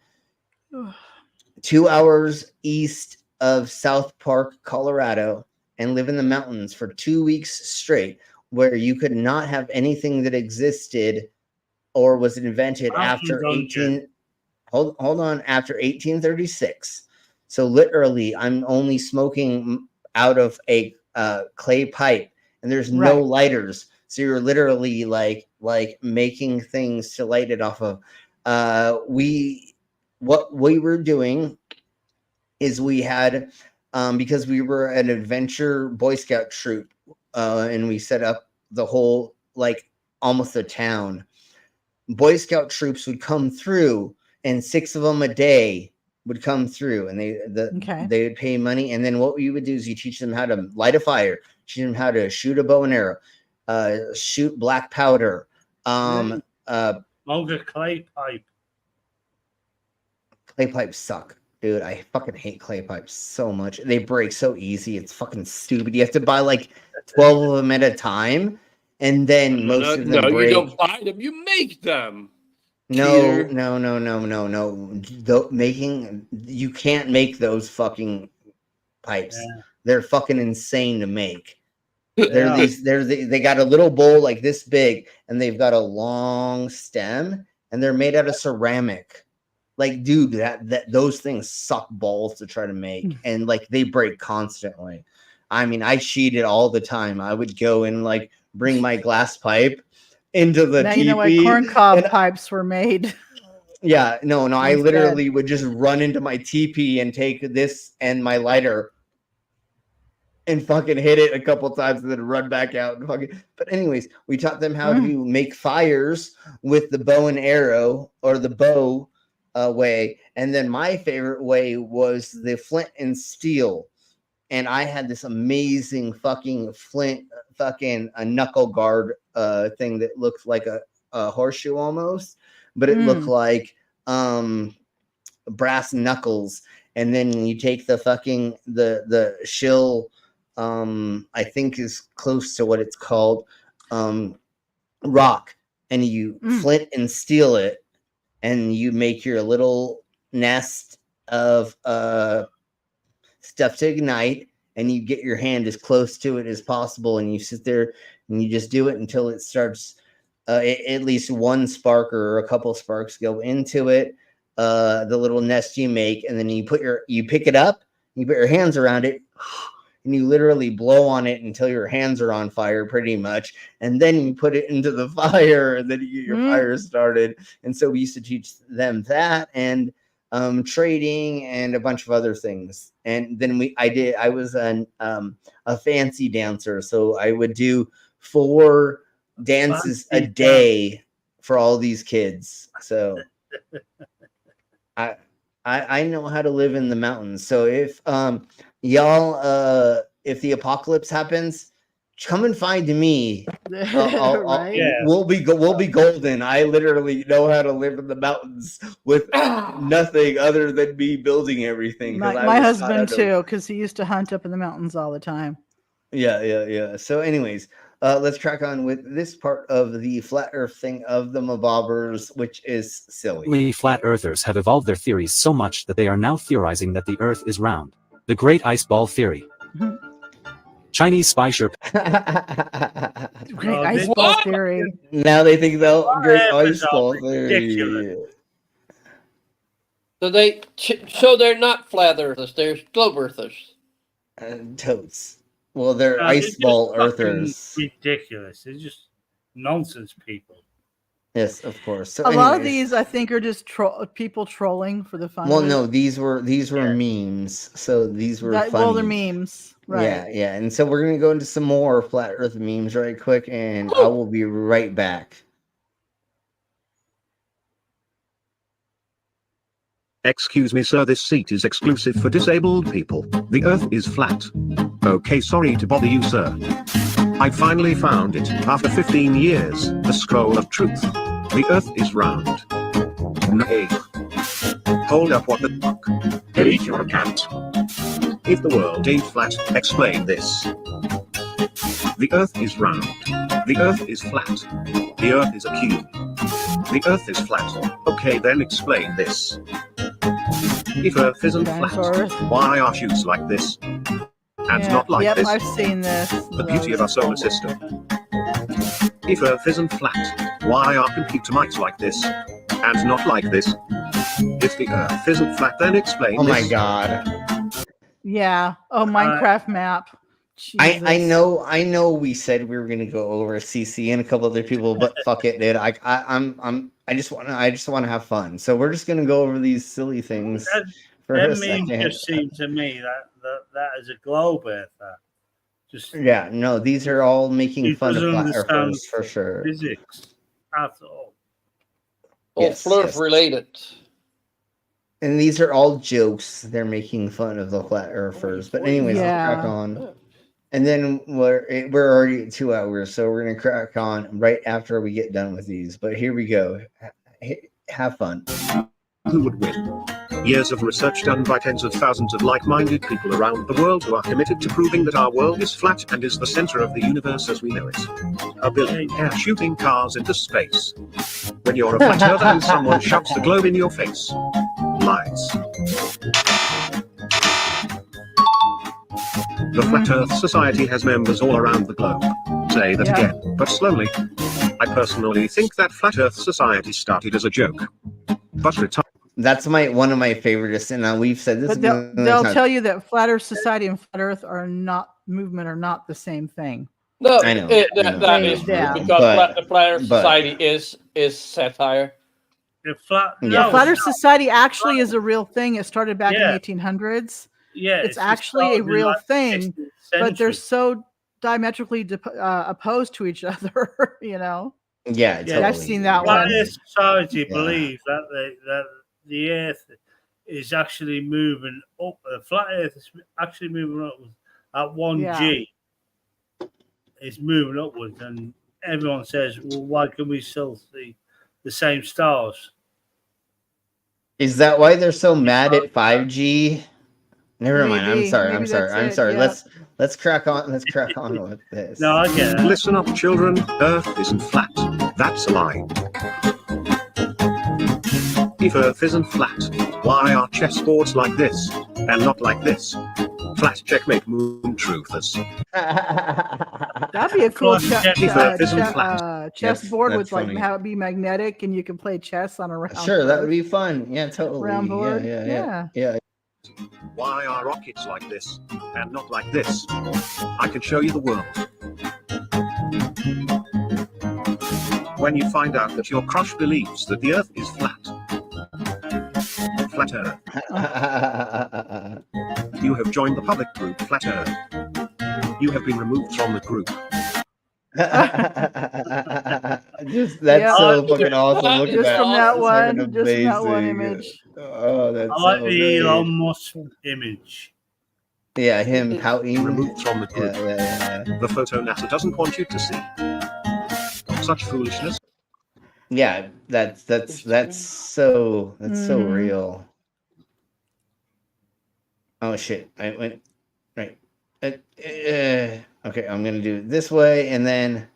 2 hours east of South Park, Colorado, and live in the mountains for 2 weeks straight, where you could not have anything that existed or was invented after 1836. So literally, I'm only smoking out of a clay pipe, and there's no lighters. So you're literally like making things to light it off of. What we were doing is we had because we were an adventure Boy Scout troop, and we set up the whole like almost a town. Boy Scout troops would come through, and 6 of them a day would come through, and they would pay money. And then what we would do is you teach them how to light a fire, teach them how to shoot a bow and arrow, shoot black powder, Smoke a clay pipe. Clay pipes suck, dude. I fucking hate clay pipes so much. They break so easy. It's fucking stupid. You have to buy like 12 of them at a time, and then most of them break. No, you don't buy them. You make them. No. Peter. You can't make those fucking pipes. Yeah. They're fucking insane to make. They got a little bowl like this big, and they've got a long stem, and they're made out of ceramic. Like, dude, that those things suck balls to try to make, and like they break constantly. I mean, I cheated all the time. I would go and like bring my glass pipe into the now teepee. you know why corncob pipes were made. Yeah, no. I literally would just run into my teepee and take this and my lighter and fucking hit it a couple times and then run back out and fucking. But anyways, we taught them how to make fires with the bow and arrow or the bow way, and then my favorite way was the flint and steel. And I had this amazing fucking flint, fucking a knuckle guard thing that looked like a horseshoe almost, but it looked like brass knuckles. And then you take the fucking the shill, I think is close to what it's called, rock, and you flint and steel it, and you make your little nest of stuff to ignite, and you get your hand as close to it as possible, and you sit there and you just do it until it starts at least one spark or a couple sparks go into it, the little nest you make, and then you pick it up, you put your hands around it, and you literally blow on it until your hands are on fire pretty much, and then you put it into the fire, and then you get your fire started. And so we used to teach them that, and trading and a bunch of other things. And then I was a fancy dancer, so I would do 4 dances a day for all these kids. So I know how to live in the mountains. So if y'all if the apocalypse happens, come and find me. We'll be golden. I literally know how to live in the mountains with nothing other than me building everything. My husband too, because he used to hunt up in the mountains all the time. Yeah. So anyways, let's crack on with this part of the flat earth thing of the mabobbers, which is silly. We flat earthers have evolved their theories so much that they are now theorizing that the earth is round. The Great Ice Ball Theory. Chinese spy ship. Great Ice Ball Theory. Now they think the Great Ice Ball Theory. So they're not flat earthers, they're globe earthers. Totes. Well, they're ice ball earthers. Ridiculous. They're just nonsense people. Yes, of course. So a lot of these, I think, are just people trolling for the fun. Well, no, these were memes. So these were funny. Well, they're memes, right? Yeah. And so we're gonna go into some more flat Earth memes right quick, and I will be right back. Excuse me, sir, this seat is exclusive for disabled people. The Earth is flat. Okay, sorry to bother you, sir. I finally found it, after 15 years, the scroll of truth. The Earth is round. Nay. Hold up, what the fuck? Delete your account. If the world ain't flat, explain this. The Earth is round. The Earth is flat. The Earth is a cube. The Earth is flat. Okay, then explain this. If Earth isn't flat, why are shoes like this? And not like this? I've seen this. The beauty of our solar system. If Earth isn't flat, why are computer mics like this? And not like this? If the Earth isn't flat, then explain this. Oh my god. Yeah. Oh, Minecraft map. I know we said we were gonna go over CC and a couple other people, but fuck it, dude. I just want to have fun. So we're just gonna go over these silly things. That meme just seemed to me that is a globe Earth. Just yeah, no, these are all making fun of flat earthers for sure. Physics at all. All flirt related. And these are all jokes. They're making fun of the flat earthers. But anyways, let's crack on. And then we're already at 2 hours, so we're gonna crack on right after we get done with these. But here we go. Have fun. Who would win? Years of research done by tens of thousands of like-minded people around the world who are committed to proving that our world is flat and is the center of the universe as we know it. A billionaire shooting cars into space. When you're a flat earther and someone shoves the globe in your face. Lies. The Flat Earth Society has members all around the globe. Say that again, but slowly. I personally think that Flat Earth Society started as a joke. But that's one of my favorites, and we've said this. But they'll tell you that Flat Earth Society and Flat Earth are not the same thing. No, I know. That is true, because the Flat Earth Society is satire. Flat Earth Society actually is a real thing. It started back in the 1800s. Yeah, it's actually a real thing, but they're so diametrically opposed to each other. You know. Yeah, totally. I've seen that Flat one. Earth Society believes that the Earth is actually moving up. Flat Earth is actually moving upwards at 1G. It's moving upwards, and everyone says, "Well, why can we still see the same stars?" Is that why they're so mad at 5G? Never mind. I'm sorry. Yeah. Let's crack on. Let's crack on with this. No, I get it. Listen up, children. Earth isn't flat. That's a lie. If Earth isn't flat, why are chessboards like this and not like this? Flat checkmate, moon truthers. That'd be a cool chessboard with funny. how it be magnetic and you can play chess on a round. Sure, that would be fun. Yeah, totally. Round board. Yeah. Why are rockets like this and not like this? I can show you the world. When you find out that your crush believes that the Earth is flat. Flat Earth. You have joined the public group Flat Earth. You have been removed from the group. That's so fucking awesome. Look at that. From that one, just from that one image. Oh, that's I like so the great. Elon Musk image. Yeah, him pouting. Removed from the group. Yeah. The photo NASA doesn't want you to see. Such foolishness. Yeah, that's so real. Oh shit! I went right. Okay, I'm gonna do it this way, and then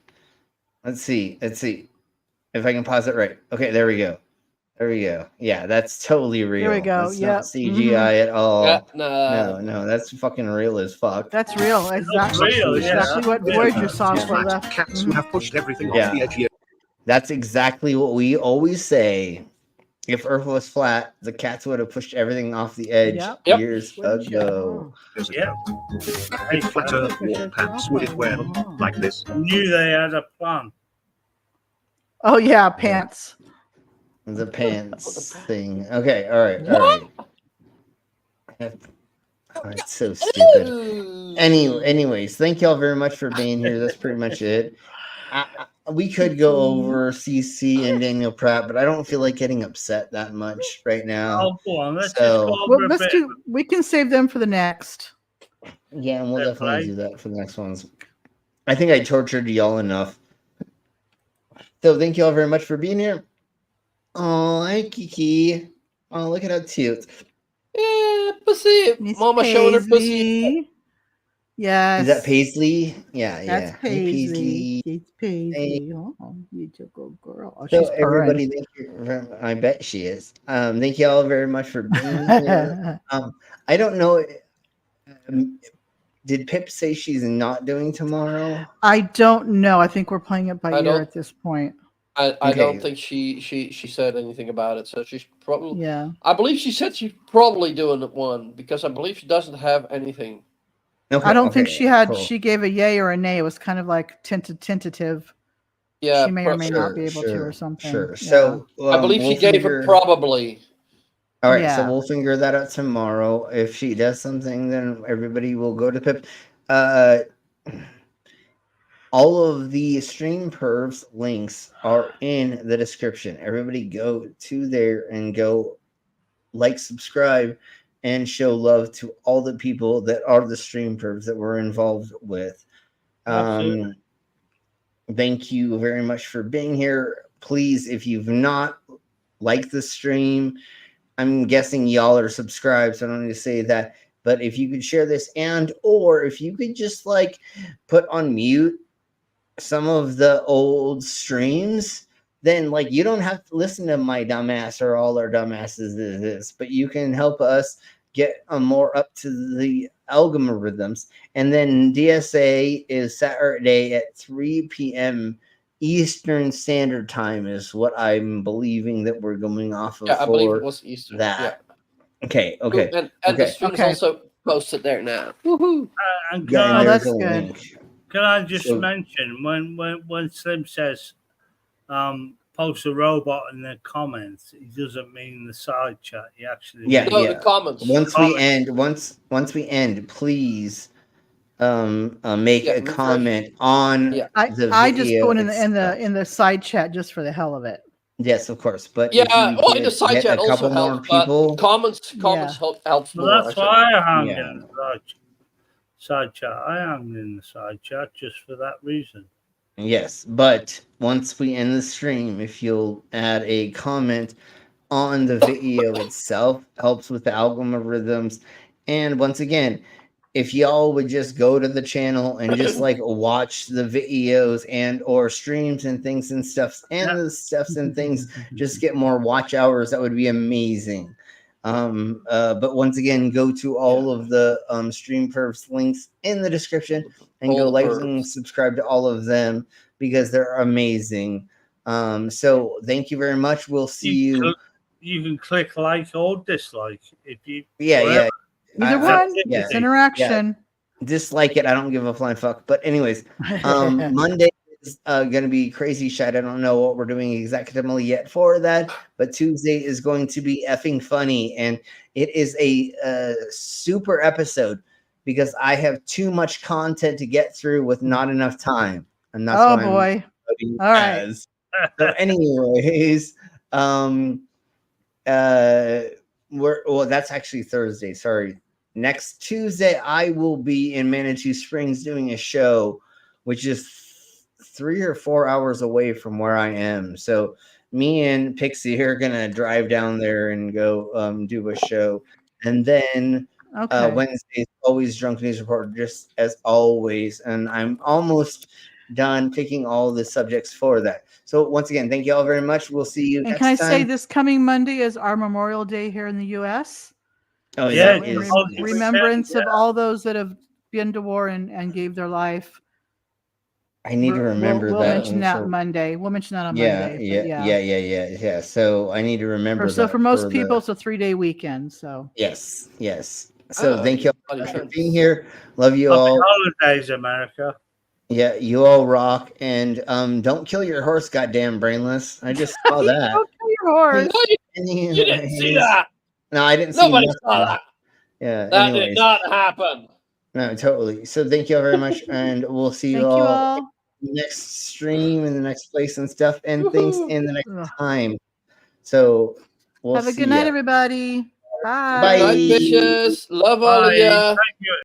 let's see if I can pause it right. Okay, there we go. Yeah, that's totally real. There we go. That's not CGI at all. Yeah, No, that's fucking real as fuck. That's real. Exactly what Voyager saw for left. Cats who have pushed everything Yeah. off the edge here. That's exactly what we always say. If Earth was flat, the cats would have pushed everything off the edge years ago. Yeah. If Flat Earth wore pants, would it wear them like this? Knew they had a plan. Oh yeah, pants. The pants thing. Okay, all right. Oh, it's so stupid. Anyways, thank y'all very much for being here. That's pretty much it. We could go over CC and Daniel Pratt, but I don't feel like getting upset that much right now. Oh, go on. Let's just So go over Well, a bit. we can save them for the next. yeah, and we'll That's definitely right. do that for the next ones. I think I tortured y'all enough. So thank you all very much for being here. Oh, hi Kiki. Oh, look at how cute. Yeah, pussy. Miss Mama showing her pussy. Paisley. Yes. Is that Paisley? Yeah, That's yeah. Hey, Paisley. It's Paisley. Hey. Oh, you took a girl. Oh, So she's purring. everybody, thank you. I bet she is. Thank you all very much for being here. I don't know. Did Pip say she's not doing tomorrow? I don't know. I think we're playing it by I ear don't- at this point. I Okay. don't think she said anything about it. So she's probably. Yeah. I believe she said she's probably doing one because I believe she doesn't have anything. Okay, I don't think okay, she had. cool. She gave a yay or a nay. It was kind of like tentative. Yeah, She may or may not be able to, or something. Sure. Yeah. So I believe we'll she gave figure- it probably. All right, Yeah. so we'll figure that out tomorrow. If she does something, then everybody will go to Pip. All of the stream pervs links are in the description. Everybody go to there and go like, subscribe, and show love to all the people that are the stream pervs that we're involved with. Absolutely. Thank you very much for being here. Please, if you've not liked the stream, I'm guessing y'all are subscribed, so I don't need to say that. But if you could share this, and or if you could just like put on mute some of the old streams, then like you don't have to listen to my dumbass or all our dumbasses this, but you can help us get more up to the algorithms. And then DSA is Saturday at 3 p.m. Eastern Standard Time is what I'm believing that we're going off of Yeah, I for believe it was Easter. that. Yeah. Okay, okay. And okay. the stream's also posted there now. Woohoo! And Yeah, can and I, there's a link. can I just So- mention when Slim says post a robot in the comments, he doesn't mean the side chat. He actually Yeah, means yeah. Once we end, please make a comment on the video I just go in itself. the side chat just for the hell of it. Yes, of course. But Yeah, if we well, in could the side get chat a also couple more helps, but people, comments helps Well, more. that's I why think. I hung Yeah. in the side chat. I hung in the side chat just for that reason. yes. But once we end the stream, if you'll add a comment on the video itself, helps with the algorithms. And once again, if y'all would just go to the channel and just like watch the videos and or streams and things and stuffs and the stuffs and things, just get more watch hours, that would be amazing. But once again, go to all of the stream pervs links in the description and go All like pervs. and subscribe to all of them because they're amazing. So thank you very much. We'll see you. You can click like or dislike if you. Yeah, whatever. yeah. Either one, yeah, it's interaction. Dislike it. I don't give a flying fuck. But anyways, Monday is going to be crazy shit. I don't know what we're doing exactly yet for that, but Tuesday is going to be effing funny, and it is a super episode because I have too much content to get through with not enough time, and that's Oh why boy. I'm voting All right. as. So, anyways, well, that's actually Thursday. Sorry. Next Tuesday, I will be in Manitou Springs doing a show, which is 3 or 4 hours away from where I am. So me and Pixie are gonna drive down there and go do a show, and then Wednesday is always Drunk News Report, just as always. And I'm almost done picking all the subjects for that. So once again, thank you all very much. We'll see you And next can I time. say this coming Monday is our Memorial Day here in the U.S. Oh, Yeah, that In is remembrance of all those that have been to war and gave their life. I need to remember we'll that. mention that Monday. We'll mention that on Yeah, Monday. yeah. So I need to remember So that for most the- people, it's a 3-day weekend. So Yes. So Oh, thank you all bloody for friends. being here. Love you Happy all. holidays, America. Yeah, you all rock. And don't kill your horse, goddamn brainless. I just saw that. Don't kill your horse. No, you didn't see that. No, I didn't see Nobody nothing. saw that. Yeah, That anyways. did not happen. No, totally. So thank you all very much, and we'll see you Thank you all all. next stream and the next place and stuff and things in the next time. So we'll Have a see good night, ya. everybody. Bye. Night, bitches. Love all of Bye. ya. Thank you.